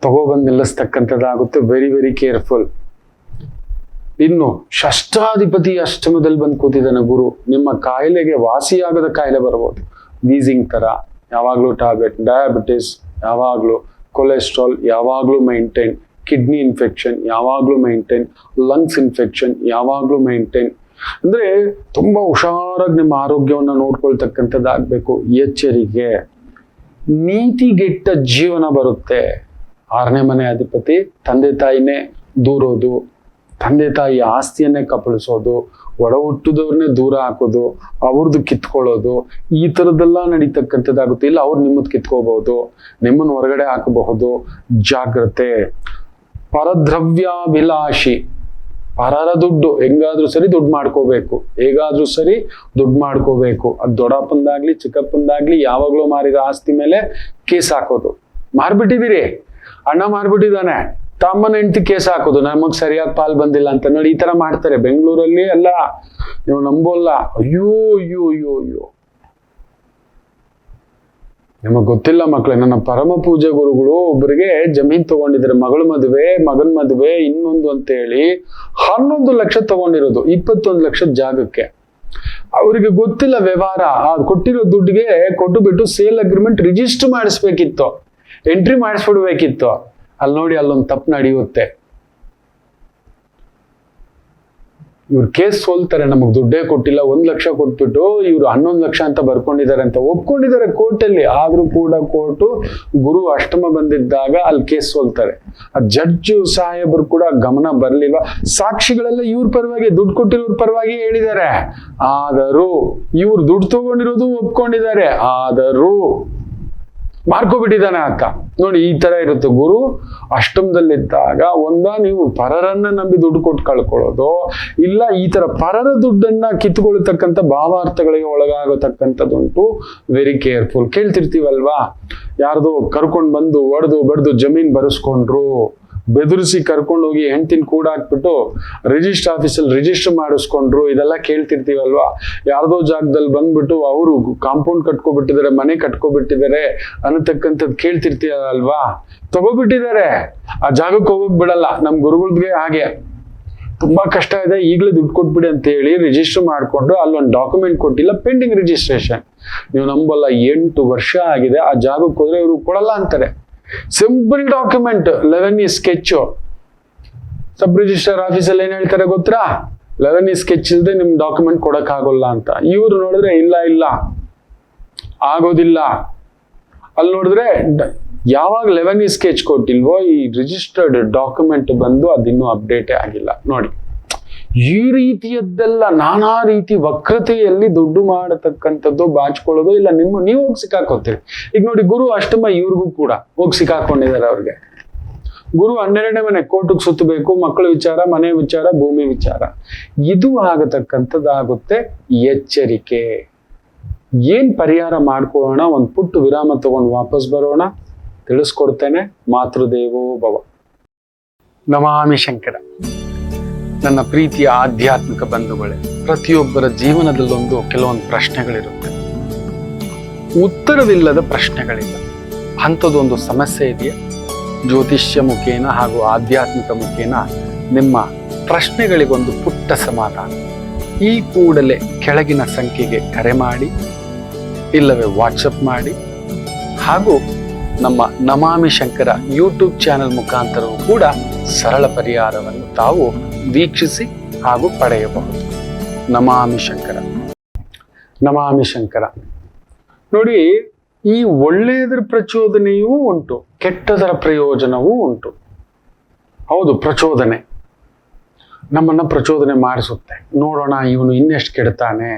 ತಗೊಬಂದು ನಿಲ್ಲಿಸ್ತಕ್ಕಂಥದ್ದಾಗುತ್ತೆ. Very very careful. ಇನ್ನು ಷಷ್ಠಾಧಿಪತಿ ಅಷ್ಟಮದಲ್ಲಿ ಬಂದು ಕೂತಿದ್ದಾನೆ ಗುರು. ನಿಮ್ಮ ಕಾಯಿಲೆಗೆ ವಾಸಿಯಾಗದ ಕಾಯಿಲೆ ಬರಬಹುದು. ವೀಸಿಂಗ್ ತರ, ಯಾವಾಗ್ಲೂ ಟ್ಯಾಬ್ಲೆಟ್, ಡಯಾಬಿಟಿಸ್ ಯಾವಾಗ್ಲೂ, ಕೊಲೆಸ್ಟ್ರಾಲ್ ಯಾವಾಗ್ಲೂ ಮೈಂಟೈನ್, ಕಿಡ್ನಿ ಇನ್ಫೆಕ್ಷನ್ ಯಾವಾಗ್ಲೂ ಮೈಂಟೈನ್, ಲಂಗ್ಸ್ ಇನ್ಫೆಕ್ಷನ್ ಯಾವಾಗ್ಲೂ ಮೈಂಟೈನ್. ಅಂದ್ರೆ ತುಂಬಾ ಹುಷಾರಾಗಿ ನಿಮ್ಮ ಆರೋಗ್ಯವನ್ನ ನೋಡ್ಕೊಳ್ತಕ್ಕಂಥದ್ದಾಗ್ಬೇಕು. ಎಚ್ಚರಿಕೆ. ನೀತಿಗೆಟ್ಟ ಜೀವನ ಬರುತ್ತೆ. 6ನೇ ಮನೆ ಅಧಿಪತಿ ತಂದೆ ತಾಯಿನೇ ದೂರೋದು, ತಂದೆ ತಾಯಿ ಆಸ್ತಿಯನ್ನೇ ಕಪಳಿಸೋದು, ಒಡ ಹುಟ್ಟಿದವ್ರನ್ನೇ ದೂರ ಹಾಕೋದು, ಅವ್ರದ್ದು ಕಿತ್ಕೊಳ್ಳೋದು, ಈ ತರದ್ದೆಲ್ಲ ನಡೀತಕ್ಕಂಥದ್ದಾಗುತ್ತೆ. ಇಲ್ಲ ಅವ್ರು ನಿಮ್ಮದ್ ಕಿತ್ಕೋಬಹುದು, ನಿಮ್ಮನ್ನು ಹೊರಗಡೆ ಹಾಕಬಹುದು. ಜಾಗ್ರತೆ. ಪರದ್ರವ್ಯಾಭಿಲಾಷಿ. ಪರರ ದುಡ್ಡು ಹೆಂಗಾದ್ರೂ ಸರಿ ದುಡ್ಡು ಮಾಡ್ಕೋಬೇಕು, ಹೇಗಾದ್ರೂ ಸರಿ ದುಡ್ಡು ಮಾಡ್ಕೋಬೇಕು. ಅದು ದೊಡ್ಡಪ್ಪಂದಾಗ್ಲಿ ಚಿಕ್ಕಪ್ಪಂದಾಗ್ಲಿ ಯಾವಾಗ್ಲೂ ಮಾರಿದ ಆಸ್ತಿ ಮೇಲೆ ಕೇಸ್ ಹಾಕೋದು. ಮಾರ್ಬಿಟ್ಟಿದ್ದೀರಿ, ಅಣ್ಣ ಮಾರ್ಬಿಟ್ಟಿದ್ದಾನೆ, ತಮ್ಮನ ಹೆಂಡತಿ ಕೇಸ್ ಹಾಕೋದು, ನಮಗ್ ಸರಿಯಾಗಿ ಪಾಲ್ ಬಂದಿಲ್ಲ ಅಂತ. ನೋಡಿ, ಈ ತರ ಮಾಡ್ತಾರೆ ಬೆಂಗಳೂರಲ್ಲಿ ಎಲ್ಲ. ನೀವು ನಂಬೋಲ್ಲ. ಅಯ್ಯೋ ಅಯ್ಯೋ ಅಯ್ಯೋ ಅಯ್ಯೋ. ನಿಮಗ್ ಗೊತ್ತಿಲ್ಲ ಮಕ್ಳೇ, ನನ್ನ ಪರಮ ಪೂಜೆ ಗುರುಗಳು ಒಬ್ಬರಿಗೆ ಜಮೀನ್ ತಗೊಂಡಿದ್ದಾರೆ. ಮಗಳ ಮದುವೆ, ಮಗನ್ ಮದುವೆ, ಇನ್ನೊಂದು ಅಂತ ಹೇಳಿ 11 ಲಕ್ಷ ತಗೊಂಡಿರೋದು, 21 ಲಕ್ಷ ಜಾಗಕ್ಕೆ. ಅವರಿಗೆ ಗೊತ್ತಿಲ್ಲ ವ್ಯವಹಾರ. ಅದು ಕೊಟ್ಟಿರೋ ದುಡ್ಡಿಗೆ ಕೊಟ್ಟು ಬಿಟ್ಟು ಸೇಲ್ ಅಗ್ರಿಮೆಂಟ್ ರಿಜಿಸ್ಟರ್ ಮಾಡಿಸ್ಬೇಕಿತ್ತು, ಎಂಟ್ರಿ ಮಾಡಿಸ್ಬಿಡ್ಬೇಕಿತ್ತು. ಅಲ್ಲಿ ನೋಡಿ, ಅಲ್ಲೊಂದು ತಪ್ಪು ನಡೆಯುತ್ತೆ. ಇವ್ರು ಕೇಸ್ ಸೋಲ್ತಾರೆ. ನಮಗ್ ದುಡ್ಡೇ ಕೊಟ್ಟಿಲ್ಲ, 1 ಲಕ್ಷ ಕೊಟ್ಬಿಟ್ಟು ಇವ್ರು 11 ಲಕ್ಷ ಅಂತ ಬರ್ಕೊಂಡಿದ್ದಾರೆ ಅಂತ ಒಪ್ಕೊಂಡಿದ್ದಾರೆ ಕೋರ್ಟಲ್ಲಿ. ಆದ್ರೂ ಕೂಡ ಕೋರ್ಟು ಗುರು ಅಷ್ಟಮ ಬಂದಿದ್ದಾಗ ಅಲ್ಲಿ ಕೇಸ್ ಸೋಲ್ತಾರೆ. ಆ ಜಡ್ಜು ಸಾಹೇಬರು ಕೂಡ ಗಮನ ಬರ್ಲಿಲ್ವಾ? ಸಾಕ್ಷಿಗಳೆಲ್ಲ ಇವ್ರ ಪರವಾಗಿ, ದುಡ್ಡು ಕೊಟ್ಟಿರೋರ್ ಪರವಾಗಿ ಹೇಳಿದ್ದಾರೆ. ಆದರೂ ಇವ್ರು ದುಡ್ಡು ತಗೊಂಡಿರೋದು ಒಪ್ಕೊಂಡಿದ್ದಾರೆ. ಆದರೂ ಮಾರ್ಕೊಬಿಟ್ಟಿದ್ದಾನೆ ಆತ. ನೋಡಿ ಈ ತರ ಇರುತ್ತೆ. ಗುರು ಅಷ್ಟಮದಲ್ಲಿದ್ದಾಗ ನೀವು ಪರರನ್ನ ನಂಬಿ ದುಡ್ಡು ಕೊಟ್ಟು ಕಳ್ಕೊಳ್ಳೋದು, ಇಲ್ಲ ಈ ತರ ಪರರ ದುಡ್ಡನ್ನ ಕಿತ್ಕೊಳ್ತಕ್ಕಂಥ ಭಾವಾರ್ಥಗಳಿಗೆ ಒಳಗಾಗತಕ್ಕಂಥದ್ದುಂಟು. Very careful. ಕೇಳ್ತಿರ್ತೀವಲ್ವಾ, ಯಾರ್ದು ಕರ್ಕೊಂಡು ಬಂದು ಒಡೆದು ಬಡ್ದು ಜಮೀನ್ ಬರೆಸ್ಕೊಂಡ್ರು, ಬೆದರಿಸಿ ಕರ್ಕೊಂಡು ಹೋಗಿ ಹೆಂಡ್ತಿನ ಕೂಡ ಹಾಕ್ಬಿಟ್ಟು ರಿಜಿಸ್ಟರ್ ಆಫೀಸಲ್ಲಿ ರಿಜಿಸ್ಟರ್ ಮಾಡಿಸ್ಕೊಂಡ್ರು, ಇದೆಲ್ಲ ಕೇಳ್ತಿರ್ತೀವಲ್ವಾ. ಯಾರ್ದೋ ಜಾಗದಲ್ಲಿ ಬಂದ್ಬಿಟ್ಟು ಅವರು ಕಾಂಪೌಂಡ್ ಕಟ್ಕೊಬಿಟ್ಟಿದ್ದಾರೆ, ಮನೆ ಕಟ್ಕೊಬಿಟ್ಟಿದ್ದಾರೆ ಅನ್ನತಕ್ಕಂಥದ್ದು ಕೇಳ್ತಿರ್ತೀವಲ್ವಾ. ತಗೋಬಿಟ್ಟಿದ್ದಾರೆ, ಆ ಜಾಗಕ್ಕೆ ಹೋಗಕ್ ಬಿಡಲ್ಲ. ನಮ್ ಗುರುಗಳಿಗೆ ಹಾಗೆ ತುಂಬಾ ಕಷ್ಟ ಇದೆ, ಈಗಲೇ ದುಡ್ಡು ಕೊಟ್ಬಿಡಿ ಅಂತ ಹೇಳಿ ರಿಜಿಸ್ಟರ್ ಮಾಡ್ಕೊಂಡು ಅಲ್ಲೊಂದು ಡಾಕ್ಯುಮೆಂಟ್ ಕೊಟ್ಟಿಲ್ಲ, ಪೆಂಡಿಂಗ್ ರಿಜಿಸ್ಟ್ರೇಷನ್. ನೀವು ನಂಬಲ್ಲ, 8 ವರ್ಷ ಆಗಿದೆ. ಆ ಜಾಗಕ್ಕೆ ಹೋದ್ರೆ ಇವರು ಕೊಡಲ್ಲ ಅಂತಾರೆ. Simple document 11 sketch. Sub register ಆಫೀಸಲ್ಲಿ ಏನ್ ಹೇಳ್ತಾರೆ ಗೊತ್ತಾ? 11 ಸ್ಕೆಚ್ ಇಲ್ಲದೆ ನಿಮ್ ಡಾಕ್ಯುಮೆಂಟ್ ಕೊಡಕ್ ಆಗೋಲ್ಲ ಅಂತ. ಇವ್ರು ನೋಡಿದ್ರೆ ಇಲ್ಲ ಆಗೋದಿಲ್ಲ. ಅಲ್ಲಿ ನೋಡಿದ್ರೆ ಯಾವಾಗ 11 ಸ್ಕೆಚ್ ಕೊಟ್ಟಿಲ್ವೋ ಈ ರಿಜಿಸ್ಟರ್ಡ್ ಡಾಕ್ಯುಮೆಂಟ್ ಬಂದು ಅದಿನ್ನೂ ಅಪ್ಡೇಟೇ ಆಗಿಲ್ಲ. ನೋಡಿ, ಈ ರೀತಿಯದ್ದೆಲ್ಲ ನಾನಾ ರೀತಿ ವಕ್ರತೆಯಲ್ಲಿ ದುಡ್ಡು ಮಾಡತಕ್ಕಂಥದ್ದು, ಬಾಚ್ಕೊಳ್ಳೋದು, ಇಲ್ಲ ನೀವು ಹೋಗಿ ಸಿಕ್ಕಾಕೋತೀರಿ. ಈಗ ನೋಡಿ, ಗುರು ಅಷ್ಟಮ ಇವ್ರಿಗೂ ಕೂಡ ಹೋಗಿ ಸಿಕ್ಕಾಕೊಂಡಿದ್ದಾರೆ. ಅವ್ರಿಗೆ ಗುರು 12ನೇ ಮನೆ, ಕೋರ್ಟಿಗೆ ಸುತ್ತಬೇಕು, ಮಕ್ಕಳ ವಿಚಾರ, ಮನೆ ವಿಚಾರ, ಭೂಮಿ ವಿಚಾರ, ಇದು ಆಗತಕ್ಕಂಥದ್ದಾಗುತ್ತೆ. ಎಚ್ಚರಿಕೆ. ಏನ್ ಪರಿಹಾರ ಮಾಡ್ಕೊಳ್ಳೋಣ? ಒಂದು ಪುಟ್ಟು ವಿರಾಮ ತಗೊಂಡು ವಾಪಸ್ ಬರೋಣ. ತಿಳಿಸ್ಕೊಡ್ತೇನೆ. ಮಾತೃದೇವೋ ಭವ. ನಮಾಮಿ ಶಂಕರ. ನನ್ನ ಪ್ರೀತಿಯ ಆಧ್ಯಾತ್ಮಿಕ ಬಂಧುಗಳೇ, ಪ್ರತಿಯೊಬ್ಬರ ಜೀವನದಲ್ಲೊಂದು ಕೆಲವೊಂದು ಪ್ರಶ್ನೆಗಳಿರುತ್ತೆ, ಉತ್ತರವಿಲ್ಲದ ಪ್ರಶ್ನೆಗಳಿಲ್ಲ. ಅಂಥದ್ದೊಂದು ಸಮಸ್ಯೆ ಇದೆಯಾ? ಜ್ಯೋತಿಷ್ಯ ಮುಖೇನ ಹಾಗೂ ಆಧ್ಯಾತ್ಮಿಕ ಮುಖೇನ ನಿಮ್ಮ ಪ್ರಶ್ನೆಗಳಿಗೊಂದು ಪುಟ್ಟ ಸಮಾಧಾನ. ಈ ಕೂಡಲೇ ಕೆಳಗಿನ ಸಂಖ್ಯೆಗೆ ಕರೆ ಮಾಡಿ, ಇಲ್ಲವೇ ವಾಟ್ಸಪ್ ಮಾಡಿ, ಹಾಗೂ ನಮ್ಮ ನಮಾಮಿ ಶಂಕರ ಯೂಟ್ಯೂಬ್ ಚಾನೆಲ್ ಮುಖಾಂತರವೂ ಕೂಡ ಸರಳ ಪರಿಹಾರವನ್ನು ತಾವು ವೀಕ್ಷಿಸಿ ಹಾಗೂ ಪಡೆಯಬಹುದು. ನಮಾಮಿ ಶಂಕರ. ನಮಾಮಿ ಶಂಕರ. ನೋಡಿ, ಈ ಒಳ್ಳೆಯದರ ಪ್ರಚೋದನೆಯೂ ಉಂಟು, ಕೆಟ್ಟದರ ಪ್ರಯೋಜನವೂ ಉಂಟು. ಹೌದು, ಪ್ರಚೋದನೆ ನಮ್ಮನ್ನ ಪ್ರಚೋದನೆ ಮಾಡಿಸುತ್ತೆ. ನೋಡೋಣ, ಇವನು ಇನ್ನೆಷ್ಟು ಕೆಡ್ತಾನೆ,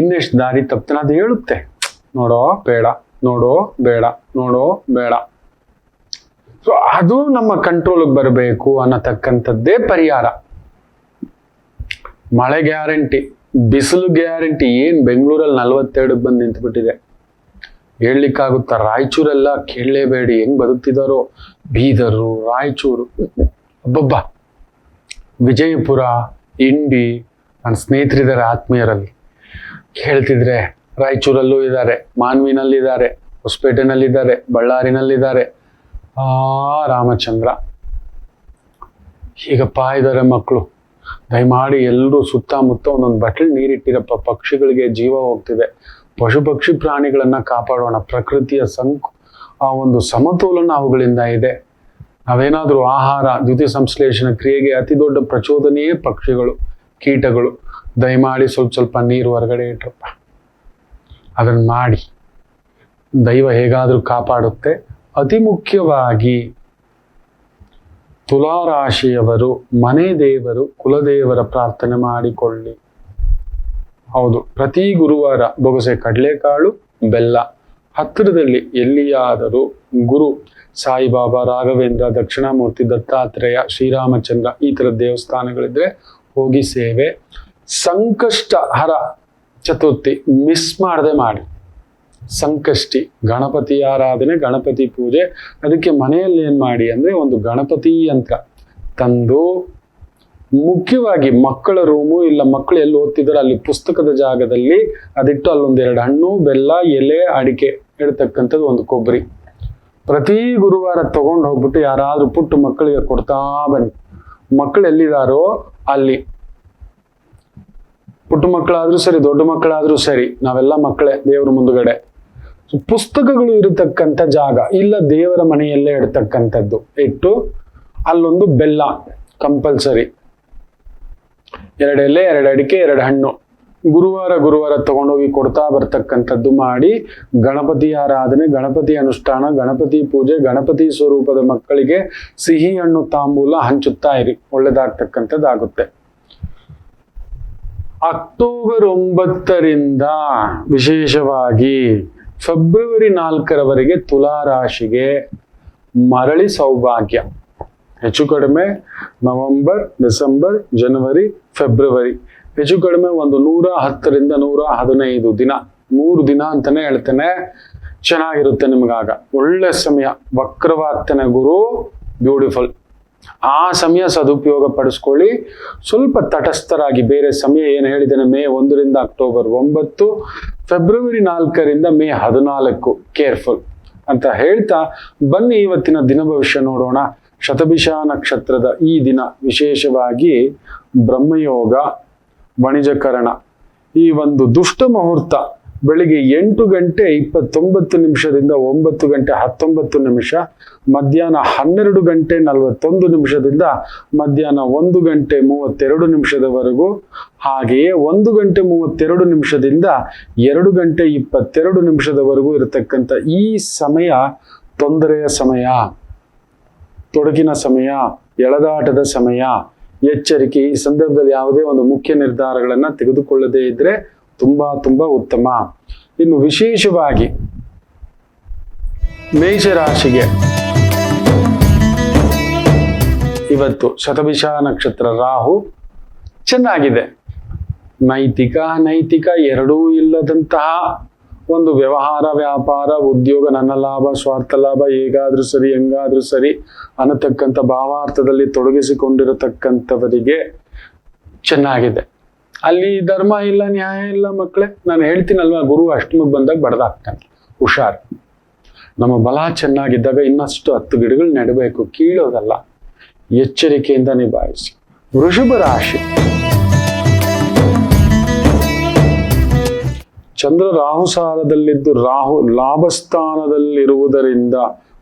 ಇನ್ನೆಷ್ಟು ದಾರಿ ತಪ್ತಾನೆ, ಅದು ಹೇಳುತ್ತೆ. ನೋಡೋ ಬೇಡ, ನೋಡೋ ಬೇಡ, ನೋಡೋ ಬೇಡ. ಸೊ ಅದು ನಮ್ಮ ಕಂಟ್ರೋಲ್ಗೆ ಬರಬೇಕು ಅನ್ನತಕ್ಕಂಥದ್ದೇ ಪರಿಹಾರ. ಮಳೆ ಗ್ಯಾರಂಟಿ, ಬಿಸಿಲು ಗ್ಯಾರಂಟಿ. ಏನ್ ಬೆಂಗಳೂರಲ್ಲಿ 42 ಬಂದು ನಿಂತುಬಿಟ್ಟಿದೆ, ಹೇಳಲಿಕ್ಕಾಗುತ್ತಾ? ರಾಯಚೂರೆಲ್ಲ ಕೇಳಲೇಬೇಡಿ, ಹೆಂಗ್ ಬದುಕ್ತಿದಾರೋ. ಬೀದರು, ರಾಯಚೂರು, ಅಬ್ಬಬ್ಬ, ವಿಜಯಪುರ, ಇಂಡಿ, ನನ್ನ ಸ್ನೇಹಿತರಿದ್ದಾರೆ ಆತ್ಮೀಯರಲ್ಲಿ. ಹೇಳ್ತಿದ್ರೆ ರಾಯಚೂರಲ್ಲೂ ಇದ್ದಾರೆ, ಮಾನ್ವಿನಲ್ಲಿದ್ದಾರೆ, ಹೊಸಪೇಟೆನಲ್ಲಿದ್ದಾರೆ, ಬಳ್ಳಾರಿನಲ್ಲಿದ್ದಾರೆ. ರಾಮಚಂದ್ರ, ಹೀಗಪ್ಪ ಇದ್ದಾರೆ ಮಕ್ಕಳು. ದಯಮಾಡಿ ಎಲ್ಲರೂ ಸುತ್ತಮುತ್ತ ಒಂದೊಂದು ಬಟ್ಲು ನೀರಿಟ್ಟಿರಪ್ಪ. ಪಕ್ಷಿಗಳಿಗೆ ಜೀವ ಹೋಗ್ತಿದೆ. ಪಶು ಪಕ್ಷಿ ಪ್ರಾಣಿಗಳನ್ನ ಕಾಪಾಡೋಣ. ಪ್ರಕೃತಿಯ ಆ ಒಂದು ಸಮತೋಲನ ಅವುಗಳಿಂದ ಇದೆ. ನಾವೇನಾದ್ರೂ ಆಹಾರ ದ್ಯುತಿ ಸಂಶ್ಲೇಷಣ ಕ್ರಿಯೆಗೆ ಅತಿ ದೊಡ್ಡ ಪ್ರಚೋದನೆಯೇ ಪಕ್ಷಿಗಳು, ಕೀಟಗಳು. ದಯಮಾಡಿ ಸ್ವಲ್ಪ ನೀರು ಹೊರಗಡೆ ಇಟ್ರಪ್ಪ. ಅದನ್ನ ಮಾಡಿ, ದೈವ ಹೇಗಾದ್ರೂ ಕಾಪಾಡುತ್ತೆ. ಅತಿ ಮುಖ್ಯವಾಗಿ ತುಲಾರಾಶಿಯವರು ಮನೆ ದೇವರು, ಕುಲದೇವರ ಪ್ರಾರ್ಥನೆ ಮಾಡಿಕೊಳ್ಳಿ. ಹೌದು, ಪ್ರತಿ ಗುರುವಾರ ಬೊಗಸೆ ಕಡಲೆಕಾಳು, ಬೆಲ್ಲ, ಹತ್ತಿರದಲ್ಲಿ ಎಲ್ಲಿಯಾದರೂ ಗುರು ಸಾಯಿಬಾಬಾ, ರಾಘವೇಂದ್ರ, ದಕ್ಷಿಣಾಮೂರ್ತಿ, ದತ್ತಾತ್ರೇಯ, ಶ್ರೀರಾಮಚಂದ್ರ ಈ ಥರ ದೇವಸ್ಥಾನಗಳಿದ್ರೆ ಹೋಗಿ ಸೇವೆ. ಸಂಕಷ್ಟ ಹರ ಚತುರ್ಥಿ ಮಿಸ್ ಮಾಡದೆ ಮಾಡಿ. ಸಂಕಷ್ಟಿ ಗಣಪತಿ ಆರಾಧನೆ, ಗಣಪತಿ ಪೂಜೆ. ಅದಕ್ಕೆ ಮನೆಯಲ್ಲಿ ಏನ್ ಮಾಡಿ ಅಂದ್ರೆ ಒಂದು ಗಣಪತಿ ಯಂತ್ರ ತಂದು, ಮುಖ್ಯವಾಗಿ ಮಕ್ಕಳ ರೂಮು, ಇಲ್ಲ ಮಕ್ಕಳು ಎಲ್ಲಿ ಓದ್ತಿದಾರೋ ಅಲ್ಲಿ ಪುಸ್ತಕದ ಜಾಗದಲ್ಲಿ ಅದಿಟ್ಟು ಅಲ್ಲೊಂದೆರಡು ಹಣ್ಣು, ಬೆಲ್ಲ, ಎಲೆ, ಅಡಿಕೆ ಇಡ್ತಕ್ಕಂಥದ್ದು, ಒಂದು ಕೊಬ್ಬರಿ. ಪ್ರತಿ ಗುರುವಾರ ತಗೊಂಡು ಹೋಗ್ಬಿಟ್ಟು ಯಾರಾದ್ರೂ ಪುಟ್ಟ ಮಕ್ಕಳಿಗೆ ಕೊಡ್ತಾ ಬನ್ನಿ. ಮಕ್ಕಳು ಎಲ್ಲಿದಾರೋ ಅಲ್ಲಿ, ಪುಟ್ಟ ಮಕ್ಕಳಾದ್ರೂ ಸರಿ, ದೊಡ್ಡ ಮಕ್ಕಳಾದ್ರೂ ಸರಿ, ನಾವೆಲ್ಲ ಮಕ್ಕಳೇ ದೇವರ ಮುಂದುಗಡೆ. ಪುಸ್ತಕಗಳು ಇರತಕ್ಕಂಥ ಜಾಗ, ಇಲ್ಲ ದೇವರ ಮನೆಯಲ್ಲೇ ಇಡ್ತಕ್ಕಂಥದ್ದು ಇಟ್ಟು ಅಲ್ಲೊಂದು ಬೆಲ್ಲ ಕಂಪಲ್ಸರಿ, 2 ಎಲೆ, 2 ಅಡಿಕೆ, 2 ಹಣ್ಣು. ಗುರುವಾರ ತಗೊಂಡೋಗಿ ಕೊಡ್ತಾ ಬರ್ತಕ್ಕಂಥದ್ದು ಮಾಡಿ. ಗಣಪತಿ ಆರಾಧನೆ, ಗಣಪತಿ ಅನುಷ್ಠಾನ, ಗಣಪತಿ ಪೂಜೆ, ಗಣಪತಿ ಸ್ವರೂಪದ ಮಕ್ಕಳಿಗೆ ಸಿಹಿ ಹಣ್ಣು ತಾಂಬೂಲ ಹಂಚುತ್ತಾ ಇರಿ. ಒಳ್ಳೆದಾಗ್ತಕ್ಕಂಥದ್ದಾಗುತ್ತೆ. ಅಕ್ಟೋಬರ್ 9ರಿಂದ ವಿಶೇಷವಾಗಿ ಫೆಬ್ರವರಿ 4ರವರೆಗೆ ತುಲಾ ರಾಶಿಗೆ ಮರಳಿ ಸೌಭಾಗ್ಯ. ಹೆಚ್ಚು ಕಡಿಮೆ ನವೆಂಬರ್, ಡಿಸೆಂಬರ್, ಜನವರಿ, ಫೆಬ್ರವರಿ ಹೆಚ್ಚು ಕಡಿಮೆ ಒಂದು 110ರಿಂದ 115 ದಿನ, 3 ದಿನ ಅಂತಾನೆ ಹೇಳ್ತೇನೆ. ಚೆನ್ನಾಗಿರುತ್ತೆ ನಿಮಗಾಗ, ಒಳ್ಳೆ ಸಮಯ. ವಕ್ರವಾಗ್ತಾನೆ ಗುರು, ಬ್ಯೂಟಿಫುಲ್. ಆ ಸಮಯ ಸದುಪಯೋಗ ಪಡಿಸ್ಕೊಳ್ಳಿ. ಸ್ವಲ್ಪ ತಟಸ್ಥರಾಗಿ, ಬೇರೆ ಸಮಯ ಏನು ಹೇಳಿದ್ದೇನೆ, ಮೇ 1ರಿಂದ ಅಕ್ಟೋಬರ್ 9, ಫೆಬ್ರವರಿ 4ರಿಂದ ಮೇ 14 ಕೇರ್ಫುಲ್ ಅಂತ ಹೇಳ್ತಾ ಬನ್ನಿ ಇವತ್ತಿನ ದಿನ ಭವಿಷ್ಯ ನೋಡೋಣ. ಶತಭಿಷ ನಕ್ಷತ್ರದ ಈ ದಿನ ವಿಶೇಷವಾಗಿ ಬ್ರಹ್ಮಯೋಗ, ವಣಿಜಕರಣ, ಈ ಒಂದು ದುಷ್ಟ ಮುಹೂರ್ತ ಬೆಳಿಗ್ಗೆ 8 ಗಂಟೆ 29 ನಿಮಿಷದಿಂದ 9 ಗಂಟೆ 19 ನಿಮಿಷ, ಮಧ್ಯಾಹ್ನ 12 ಗಂಟೆ 41 ನಿಮಿಷದಿಂದ ಮಧ್ಯಾಹ್ನ 1 ಗಂಟೆ 32 ನಿಮಿಷದವರೆಗೂ, ಹಾಗೆಯೇ 1 ಗಂಟೆ 32 ನಿಮಿಷದಿಂದ 2 ಗಂಟೆ 22 ನಿಮಿಷದವರೆಗೂ ಇರತಕ್ಕಂಥ ಈ ಸಮಯ ತೊಂದರೆಯ ಸಮಯ, ತೊಡಕಿನ ಸಮಯ, ಎಳೆದಾಟದ ಸಮಯ. ಎಚ್ಚರಿಕೆ. ಈ ಸಂದರ್ಭದಲ್ಲಿ ಯಾವುದೇ ಒಂದು ಮುಖ್ಯ ನಿರ್ಧಾರಗಳನ್ನ ತೆಗೆದುಕೊಳ್ಳದೇ ಇದ್ರೆ ತುಂಬಾ ಉತ್ತಮ. ಇನ್ನು ವಿಶೇಷವಾಗಿ ಮೇಷರಾಶಿಗೆ ಇವತ್ತು ಶತಭಿಷ ನಕ್ಷತ್ರ, ರಾಹು ಚೆನ್ನಾಗಿದೆ. ನೈತಿಕ ಎರಡೂ ಇಲ್ಲದಂತಹ ಒಂದು ವ್ಯವಹಾರ, ವ್ಯಾಪಾರ, ಉದ್ಯೋಗ, ನನ್ನ ಲಾಭ, ಸ್ವಾರ್ಥ ಲಾಭ, ಹೇಗಾದ್ರೂ ಸರಿ ಹೆಂಗಾದ್ರೂ ಸರಿ ಅನ್ನತಕ್ಕಂಥ ಭಾವಾರ್ಥದಲ್ಲಿ ತೊಡಗಿಸಿಕೊಂಡಿರತಕ್ಕಂಥವರಿಗೆ ಚೆನ್ನಾಗಿದೆ. ಅಲ್ಲಿ ಧರ್ಮ ಇಲ್ಲ, ನ್ಯಾಯ ಇಲ್ಲ ಮಕ್ಕಳೇ. ನಾನು ಹೇಳ್ತೀನಲ್ವಾ, ಗುರು ಅಷ್ಟಮಕ್ಕೆ ಬಂದಾಗ ಬಡದಾಗ್ತಾನೆ. ಹುಷಾರ್. ನಮ್ಮ ಬಲ ಚೆನ್ನಾಗಿದ್ದಾಗ ಇನ್ನಷ್ಟು 10 ಗಿಡಗಳು ನೆಡಬೇಕು, ಕೀಳೋದಲ್ಲ. ಎಚ್ಚರಿಕೆಯಿಂದ ನಿಭಾಯಿಸಿ. ವೃಷಭ ರಾಶಿ, ಚಂದ್ರ ರಾಹು ಸಾರದಲ್ಲಿದ್ದು ರಾಹು ಲಾಭಸ್ಥಾನದಲ್ಲಿರುವುದರಿಂದ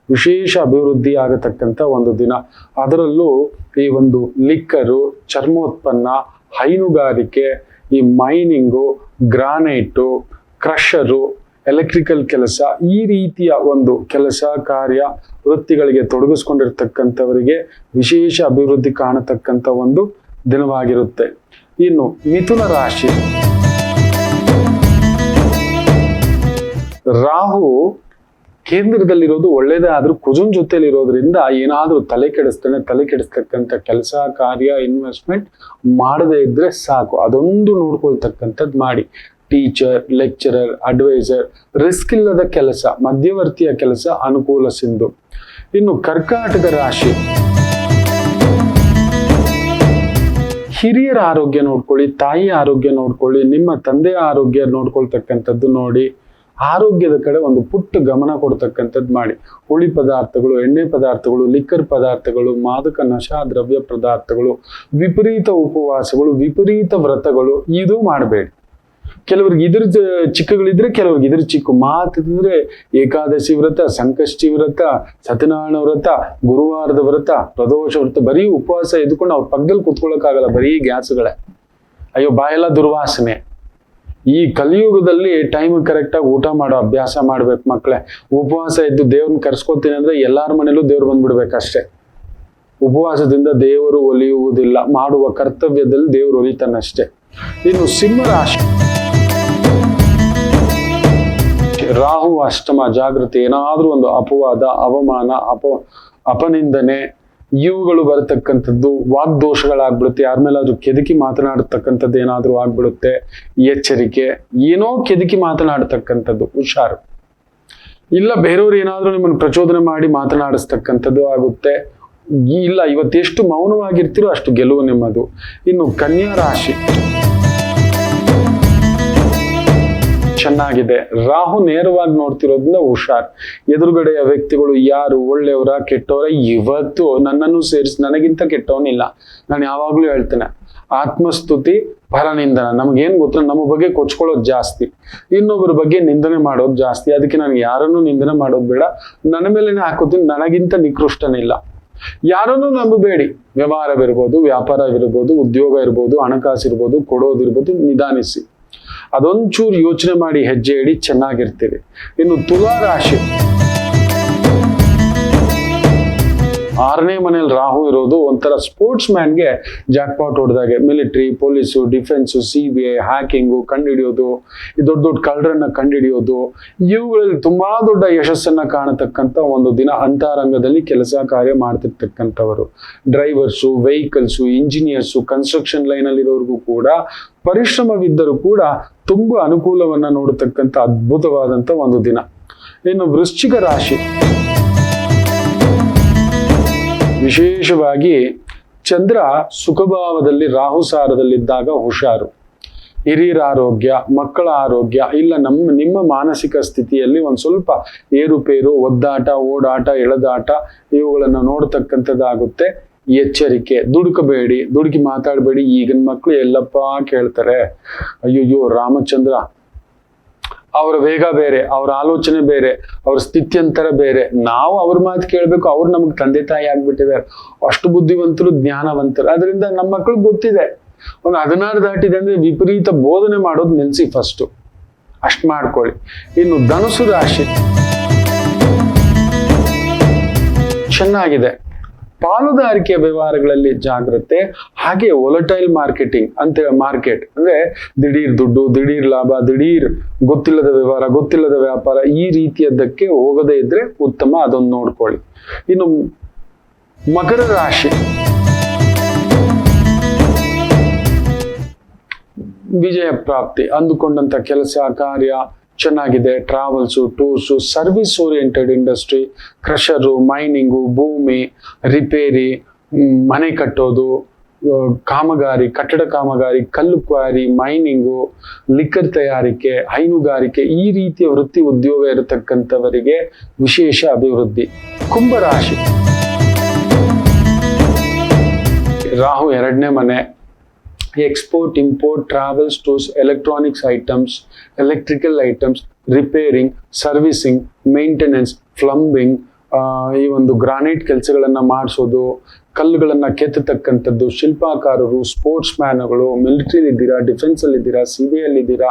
ವಿಶೇಷ ಅಭಿವೃದ್ಧಿ ಆಗತಕ್ಕಂಥ ಒಂದು ದಿನ. ಅದರಲ್ಲೂ ಈ ಒಂದು ಲಿಕ್ಕರು, ಚರ್ಮೋತ್ಪನ್ನ, ಹೈನುಗಾರಿಕೆ, ಈ ಮೈನಿಂಗು, ಗ್ರಾನೈಟು, ಕ್ರಷರು, ಎಲೆಕ್ಟ್ರಿಕಲ್ ಕೆಲಸ, ಈ ರೀತಿಯ ಒಂದು ಕೆಲಸ ಕಾರ್ಯ ವೃತ್ತಿಗಳಿಗೆ ತೊಡಗಿಸ್ಕೊಂಡಿರ್ತಕ್ಕಂಥವರಿಗೆ ವಿಶೇಷ ಅಭಿವೃದ್ಧಿ ಕಾಣತಕ್ಕಂಥ ಒಂದು ದಿನವಾಗಿರುತ್ತೆ. ಇನ್ನು ಮಿಥುನ ರಾಶಿ, ರಾಹು ಕೇಂದ್ರದಲ್ಲಿರೋದು ಒಳ್ಳೇದೇ, ಆದ್ರೂ ಕುಜನ್ ಜೊತೆಲಿ ಇರೋದ್ರಿಂದ ಏನಾದ್ರೂ ತಲೆ ಕೆಡಿಸ್ತಕ್ಕಂಥ ಕೆಲಸ ಕಾರ್ಯ ಇನ್ವೆಸ್ಟ್ಮೆಂಟ್ ಮಾಡದೇ ಇದ್ರೆ ಸಾಕು. ಅದೊಂದು ನೋಡ್ಕೊಳ್ತಕ್ಕಂಥದ್ದು ಮಾಡಿ. ಟೀಚರ್, ಲೆಕ್ಚರರ್, ಅಡ್ವೈಸರ್, ರಿಸ್ಕ್ ಇಲ್ಲದ ಕೆಲಸ, ಮಧ್ಯವರ್ತಿಯ ಕೆಲಸ ಅನುಕೂಲ ಸಿಂಧು. ಇನ್ನು ಕರ್ಕಾಟಕ ರಾಶಿ, ಹಿರಿಯರ ಆರೋಗ್ಯ ನೋಡ್ಕೊಳ್ಳಿ, ತಾಯಿ ಆರೋಗ್ಯ ನೋಡ್ಕೊಳ್ಳಿ, ನಿಮ್ಮ ತಂದೆಯ ಆರೋಗ್ಯ ನೋಡ್ಕೊಳ್ತಕ್ಕಂಥದ್ದು ನೋಡಿ. ಆರೋಗ್ಯದ ಕಡೆ ಒಂದು ಪುಟ್ಟ ಗಮನ ಕೊಡ್ತಕ್ಕಂಥದ್ದು ಮಾಡಿ. ಹುಳಿ ಪದಾರ್ಥಗಳು, ಎಣ್ಣೆ ಪದಾರ್ಥಗಳು, ಲಿಕ್ಕರ್ ಪದಾರ್ಥಗಳು, ಮಾದಕ ನಶಾ ದ್ರವ್ಯ ಪದಾರ್ಥಗಳು, ವಿಪರೀತ ಉಪವಾಸಗಳು, ವಿಪರೀತ ವ್ರತಗಳು ಇದು ಮಾಡಬೇಡಿ. ಕೆಲವ್ರಿಗೆ ಇದ್ರ ಚಿಕ್ಕಗಳಿದ್ರೆ ಕೆಲವ್ರಿಗೆ ಇದ್ರ ಚಿಕ್ಕ ಮಾತಿದ್ರೆ ಏಕಾದಶಿ ವ್ರತ, ಸಂಕಷ್ಟಿ ವ್ರತ, ಸತ್ಯನಾರಾಯಣ ವ್ರತ, ಗುರುವಾರದ ವ್ರತ, ಪ್ರದೋಷ ವ್ರತ, ಬರೀ ಉಪವಾಸ ಎದ್ಕೊಂಡು ಅವ್ರ ಪಕ್ಕದಲ್ಲಿ ಕುತ್ಕೊಳ್ಳೋಕ್ಕಾಗಲ್ಲ, ಬರೀ ಗ್ಯಾಸ್ಗಳೇ. ಅಯ್ಯೋ ಬಾಯೆಲ್ಲ ದುರ್ವಾಸನೆ. ಈ ಕಲಿಯುಗದಲ್ಲಿ ಟೈಮ್ ಕರೆಕ್ಟಾಗಿ ಊಟ ಮಾಡೋ ಅಭ್ಯಾಸ ಮಾಡ್ಬೇಕು ಮಕ್ಕಳೇ. ಉಪವಾಸ ಇದ್ದು ದೇವ್ರನ್ನ ಕರ್ಸ್ಕೊತೀನಿ ಅಂದ್ರೆ ಎಲ್ಲಾರ ಮನೇಲೂ ದೇವ್ರು ಬಂದ್ಬಿಡ್ಬೇಕಷ್ಟೇ. ಉಪವಾಸದಿಂದ ದೇವರು ಒಲಿಯುವುದಿಲ್ಲ, ಮಾಡುವ ಕರ್ತವ್ಯದಲ್ಲಿ ದೇವರು ಒಲಿತಾನಷ್ಟೇ. ಇನ್ನು ಸಿಂಹ ರಾಶಿ, ರಾಹು ಅಷ್ಟಮ, ಜಾಗೃತಿ. ಏನಾದ್ರೂ ಒಂದು ಅಪವಾದ, ಅವಮಾನ, ಅಪನಿಂದನೆ ಇವುಗಳು ಬರತಕ್ಕಂಥದ್ದು, ವಾಗ್ದೋಷಗಳಾಗ್ಬಿಡುತ್ತೆ. ಯಾರ ಮೇಲಾದ್ರೂ ಕೆದಕಿ ಮಾತನಾಡತಕ್ಕಂಥದ್ದು ಏನಾದ್ರೂ ಆಗ್ಬಿಡುತ್ತೆ. ಎಚ್ಚರಿಕೆ. ಏನೋ ಕೆದಕಿ ಮಾತನಾಡತಕ್ಕಂಥದ್ದು, ಹುಷಾರು. ಇಲ್ಲ ಬೇರೆಯವ್ರು ಏನಾದ್ರೂ ನಿಮ್ಮನ್ನು ಪ್ರಚೋದನೆ ಮಾಡಿ ಮಾತನಾಡಿಸ್ತಕ್ಕಂಥದ್ದು ಆಗುತ್ತೆ. ಇಲ್ಲ ಇವತ್ತೆಷ್ಟು ಮೌನವಾಗಿರ್ತೀರೋ ಅಷ್ಟು ಗೆಲುವು ನಿಮ್ಮದು. ಇನ್ನು ಕನ್ಯಾ ರಾಶಿ ಚೆನ್ನಾಗಿದೆ. ರಾಹು ನೇರವಾಗಿ ನೋಡ್ತಿರೋದ್ರಿಂದ ಹುಷಾರ್. ಎದುರುಗಡೆಯ ವ್ಯಕ್ತಿಗಳು ಯಾರು ಒಳ್ಳೆಯವರ ಕೆಟ್ಟವರ, ಇವತ್ತು ನನ್ನನ್ನು ಸೇರಿಸಿ ನನಗಿಂತ ಕೆಟ್ಟವನಿಲ್ಲ. ನಾನು ಯಾವಾಗ್ಲೂ ಹೇಳ್ತೇನೆ, ಆತ್ಮಸ್ತುತಿ ಪರನಿಂದನ. ನಮಗೇನ್ ಗೊತ್ತ, ನಮ್ಮ ಬಗ್ಗೆ ಕೊಚ್ಕೊಳ್ಳೋದು ಜಾಸ್ತಿ, ಇನ್ನೊಬ್ಬರ ಬಗ್ಗೆ ನಿಂದನೆ ಮಾಡೋದು ಜಾಸ್ತಿ. ಅದಕ್ಕೆ ನಾನು ಯಾರನ್ನೂ ನಿಂದನೆ ಮಾಡೋದು ಬೇಡ, ನನ್ನ ಮೇಲೆನೆ ಹಾಕೋತೀನಿ. ನನಗಿಂತ ನಿಕೃಷ್ಟನಿಲ್ಲ. ಯಾರನ್ನೂ ನಂಬಬೇಡಿ. ವ್ಯವಹಾರವಿರ್ಬೋದು, ವ್ಯಾಪಾರವಿರ್ಬೋದು, ಉದ್ಯೋಗ ಇರ್ಬೋದು, ಹಣಕಾಸು ಇರ್ಬೋದು, ಕೊಡೋದಿರ್ಬೋದು, ನಿಧಾನಿಸಿ. ಅದೊಂಚೂರು ಯೋಚನೆ ಮಾಡಿ ಹೆಜ್ಜೆ ಇಡಿ, ಚೆನ್ನಾಗಿರ್ತೀವಿ. ಇನ್ನು ತುಲಾ ರಾಶಿ, 6ನೇ ಮನೇಲಿ ರಾಹು ಇರೋದು ಒಂಥರ ಸ್ಪೋರ್ಟ್ಸ್ ಮ್ಯಾನ್ಗೆ ಜಾಕ್ಪಾಟ್ ಹೊಡೆದಾಗೆ. Military, police, defence, CBI, hacking, ಕಂಡುಹಿಡಿಯೋದು, ಈ ದೊಡ್ಡ ದೊಡ್ಡ ಕಳ್ಳರನ್ನ ಕಂಡುಹಿಡಿಯೋದು, ಇವುಗಳಲ್ಲಿ ತುಂಬಾ ದೊಡ್ಡ ಯಶಸ್ಸನ್ನ ಕಾಣತಕ್ಕಂಥ ಒಂದು ದಿನ. ಅಂತರಂಗದಲ್ಲಿ ಕೆಲಸ ಕಾರ್ಯ ಮಾಡ್ತಿರ್ತಕ್ಕಂಥವರು, drivers, vehicles, engineers, construction line ಅಲ್ಲಿ ಇರೋರ್ಗೂ ಕೂಡ ಪರಿಶ್ರಮವಿದ್ದರೂ ಕೂಡ ತುಂಬಾ ಅನುಕೂಲವನ್ನ ನೋಡತಕ್ಕಂಥ ಅದ್ಭುತವಾದಂಥ ಒಂದು ದಿನ. ಇನ್ನು ವೃಶ್ಚಿಕ ರಾಶಿ, ವಿಶೇಷವಾಗಿ ಚಂದ್ರ ಸುಖಭಾವದಲ್ಲಿ ರಾಹು ಸಾರದಲ್ಲಿದ್ದಾಗ ಹುಷಾರು. ಹಿರಿಯರ ಆರೋಗ್ಯ, ಮಕ್ಕಳ ಆರೋಗ್ಯ, ಇಲ್ಲ ನಿಮ್ಮ ಮಾನಸಿಕ ಸ್ಥಿತಿಯಲ್ಲಿ ಒಂದು ಸ್ವಲ್ಪ ಏರುಪೇರು, ಒದ್ದಾಟ, ಓಡಾಟ, ಎಳೆದಾಟ ಇವುಗಳನ್ನು ನೋಡ್ತಕ್ಕಂಥದ್ದಾಗುತ್ತೆ. ಎಚ್ಚರಿಕೆ, ದುಡುಕಬೇಡಿ, ದುಡುಕಿ ಮಾತಾಡಬೇಡಿ. ಈಗಿನ ಮಕ್ಕಳು ಎಲ್ಲಪ್ಪ ಕೇಳ್ತಾರೆ. ಅಯ್ಯಯ್ಯೋ, ರಾಮಚಂದ್ರ ಅವರ ವೇಗ ಬೇರೆ, ಅವರ ಆಲೋಚನೆ ಬೇರೆ, ಅವ್ರ ಸ್ಥಿತ್ಯಂತರ ಬೇರೆ. ನಾವು ಅವ್ರ ಮಾತು ಕೇಳಬೇಕು, ಅವ್ರು ನಮ್ಗೆ ತಂದೆ ತಾಯಿ ಆಗ್ಬಿಟ್ಟಿದ್ದಾರೆ. ಅಷ್ಟು ಬುದ್ಧಿವಂತರು, ಜ್ಞಾನವಂತರು. ಅದರಿಂದ ನಮ್ಮ ಮಕ್ಳಿಗೆ ಗೊತ್ತಿದೆ, ಒಂದು 16 ದಾಟಿದೆ ಅಂದ್ರೆ ವಿಪರೀತ ಬೋಧನೆ ಮಾಡೋದು ನಿಲ್ಸಿ, ಫಸ್ಟ್ ಅಷ್ಟು ಮಾಡ್ಕೊಳ್ಳಿ. ಇನ್ನು ಧನುಸು ರಾಶಿ ಚೆನ್ನಾಗಿದೆ. ಪಾಲುದಾರಿಕೆ ವ್ಯವಹಾರಗಳಲ್ಲಿ ಜಾಗ್ರತೆ, ಹಾಗೆ ವೊಲಟೈಲ್ ಮಾರ್ಕೆಟ್ ಅಂದ್ರೆ ದಿಢೀರ್ ದುಡ್ಡು, ದಿಢೀರ್ ಲಾಭ, ದಿಢೀರ್ ಗೊತ್ತಿಲ್ಲದ ವ್ಯವಹಾರ, ಗೊತ್ತಿಲ್ಲದ ವ್ಯಾಪಾರ, ಈ ರೀತಿಯದ್ದಕ್ಕೆ ಹೋಗದೇ ಇದ್ರೆ ಉತ್ತಮ. ಅದೊಂದು ನೋಡ್ಕೊಳ್ಳಿ. ಇನ್ನು ಮಕರ ರಾಶಿ, ವಿಜಯ ಪ್ರಾಪ್ತಿ, ಅಂದುಕೊಂಡಂತ ಕೆಲಸ ಕಾರ್ಯ ಚೆನ್ನಾಗಿದೆ. Travels, tours, service oriented industry, crusher, mining, ಭೂಮಿ ರಿಪೇರಿ, ಮನೆ ಕಟ್ಟೋದು, ಕಾಮಗಾರಿ, ಕಟ್ಟಡ ಕಾಮಗಾರಿ, ಕಲ್ಲು ಕ್ವಾರಿ, ಮೈನಿಂಗು, ಲಿಕ್ಕರ್ ತಯಾರಿಕೆ, ಹೈನುಗಾರಿಕೆ, ಈ ರೀತಿಯ ವೃತ್ತಿ ಉದ್ಯೋಗ ಇರತಕ್ಕಂಥವರಿಗೆ ವಿಶೇಷ ಅಭಿವೃದ್ಧಿ. ಕುಂಭರಾಶಿ, ರಾಹು 2ನೇ ಮನೆ, export, import, travels, tours, electronics items, electrical items, repairing, servicing, maintenance, plumbing, ಈ ಒಂದು ಗ್ರಾನೈಟ್ ಕೆಲಸಗಳನ್ನ ಮಾಡಿಸೋದು, ಕಲ್ಲುಗಳನ್ನ ಕೆತ್ತತಕ್ಕಂಥದ್ದು, ಶಿಲ್ಪಾಕಾರರು, ಸ್ಪೋರ್ಟ್ಸ್ ಮ್ಯಾನ್ಗಳು, ಮಿಲಿಟರಿಲಿ ಇದ್ದೀರಾ, ಡಿಫೆನ್ಸ್ ಅಲ್ಲಿ ಇದ್ದೀರಾ, CBI ಅಲ್ಲಿ ಇದ್ದೀರಾ,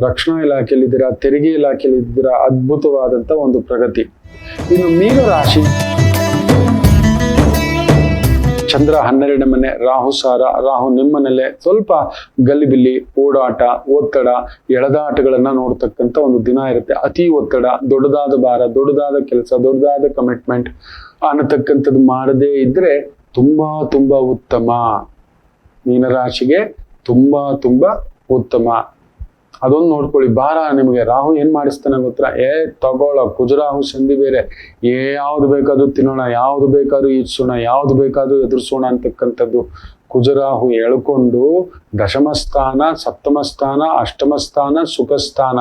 ರಕ್ಷಣಾ ಇಲಾಖೆಯಲ್ಲಿ ಇದ್ದೀರಾ, ತೆರಿಗೆ ಇಲಾಖೆಯಲ್ಲಿ ಇದ್ದೀರಾ, ಅದ್ಭುತವಾದಂತ ಒಂದು ಪ್ರಗತಿ. ಇನ್ನು ಮೀನ ರಾಶಿ, ಚಂದ್ರ 12ನೇ ಮನೆ, ರಾಹು ಸಾರ, ರಾಹು ನಿಮ್ಮನೆಲೆ, ಸ್ವಲ್ಪ ಗಲಿಬಿಲಿ, ಓಡಾಟ, ಒತ್ತಡ, ಎಳೆದಾಟಗಳನ್ನ ನೋಡ್ತಕ್ಕಂಥ ಒಂದು ದಿನ ಇರುತ್ತೆ. ಅತಿ ಒತ್ತಡ, ದೊಡ್ಡದಾದ ಭಾರ, ದೊಡ್ಡದಾದ ಕೆಲಸ, ದೊಡ್ಡದಾದ ಕಮಿಟ್ಮೆಂಟ್ ಅನ್ನತಕ್ಕಂಥದ್ದು ಮಾಡದೇ ಇದ್ರೆ ತುಂಬಾ ತುಂಬಾ ಉತ್ತಮ. ಮೀನರಾಶಿಗೆ ತುಂಬಾ ಉತ್ತಮ. ಅದೊಂದು ನೋಡ್ಕೊಳ್ಳಿ. ಭಾರ ನಿಮಗೆ ರಾಹು ಏನ್ ಮಾಡಿಸ್ತಾನೆ ಗೊತ್ತಾ? ತಗೊಳ್ಳೋ, ಕುಜರಾಹು ಸಂಧಿ ಬೇರೆ. ಯಾವ್ದು ಬೇಕಾದ್ರೂ ತಿನ್ನೋಣ, ಯಾವ್ದು ಬೇಕಾದ್ರೂ ಈಡ್ಸೋಣ, ಯಾವ್ದು ಬೇಕಾದ್ರೂ ಎದುರಿಸೋಣ ಅಂತಕ್ಕಂಥದ್ದು. ಕುಜರಾಹು ಎಳ್ಕೊಂಡು ದಶಮ ಸ್ಥಾನ, ಸಪ್ತಮ ಸ್ಥಾನ, ಅಷ್ಟಮ ಸ್ಥಾನ, ಸುಖ ಸ್ಥಾನ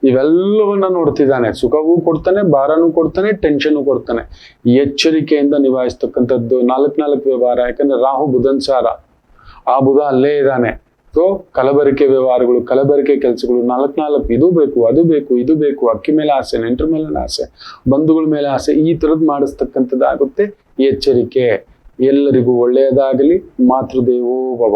ಇವೆಲ್ಲವನ್ನ ನೋಡ್ತಿದ್ದಾನೆ. ಸುಖವೂ ಕೊಡ್ತಾನೆ, ಭಾರನೂ ಕೊಡ್ತಾನೆ, ಟೆನ್ಷನ್ ಕೊಡ್ತಾನೆ. ಎಚ್ಚರಿಕೆಯಿಂದ ನಿಭಾಯಿಸ್ತಕ್ಕಂಥದ್ದು. 4 ವ್ಯವಹಾರ, ಯಾಕಂದ್ರೆ ರಾಹು ಬುಧನ್ ಸಾರ, ಆ ಬುಧ ಅಲ್ಲೇ ಇದ್ದಾನೆ. ಸೊ ಕಲಬೆರಕೆ ವ್ಯವಹಾರಗಳು, ಕಲಬೆರಕೆ ಕೆಲಸಗಳು, 4 ಇದು ಬೇಕು, ಅದು ಬೇಕು, ಇದು ಬೇಕು, ಅಕ್ಕಿ ಮೇಲೆ ಆಸೆ, ನೆಂಟರ ಮೇಲೆ ಆಸೆ, ಬಂಧುಗಳ ಮೇಲೆ ಆಸೆ, ಈ ತರದ್ ಮಾಡಿಸ್ತಕ್ಕಂಥದ್ದಾಗುತ್ತೆ. ಎಚ್ಚರಿಕೆ. ಎಲ್ಲರಿಗೂ ಒಳ್ಳೆಯದಾಗಲಿ. ಮಾತೃದೇವೋ ಭವ.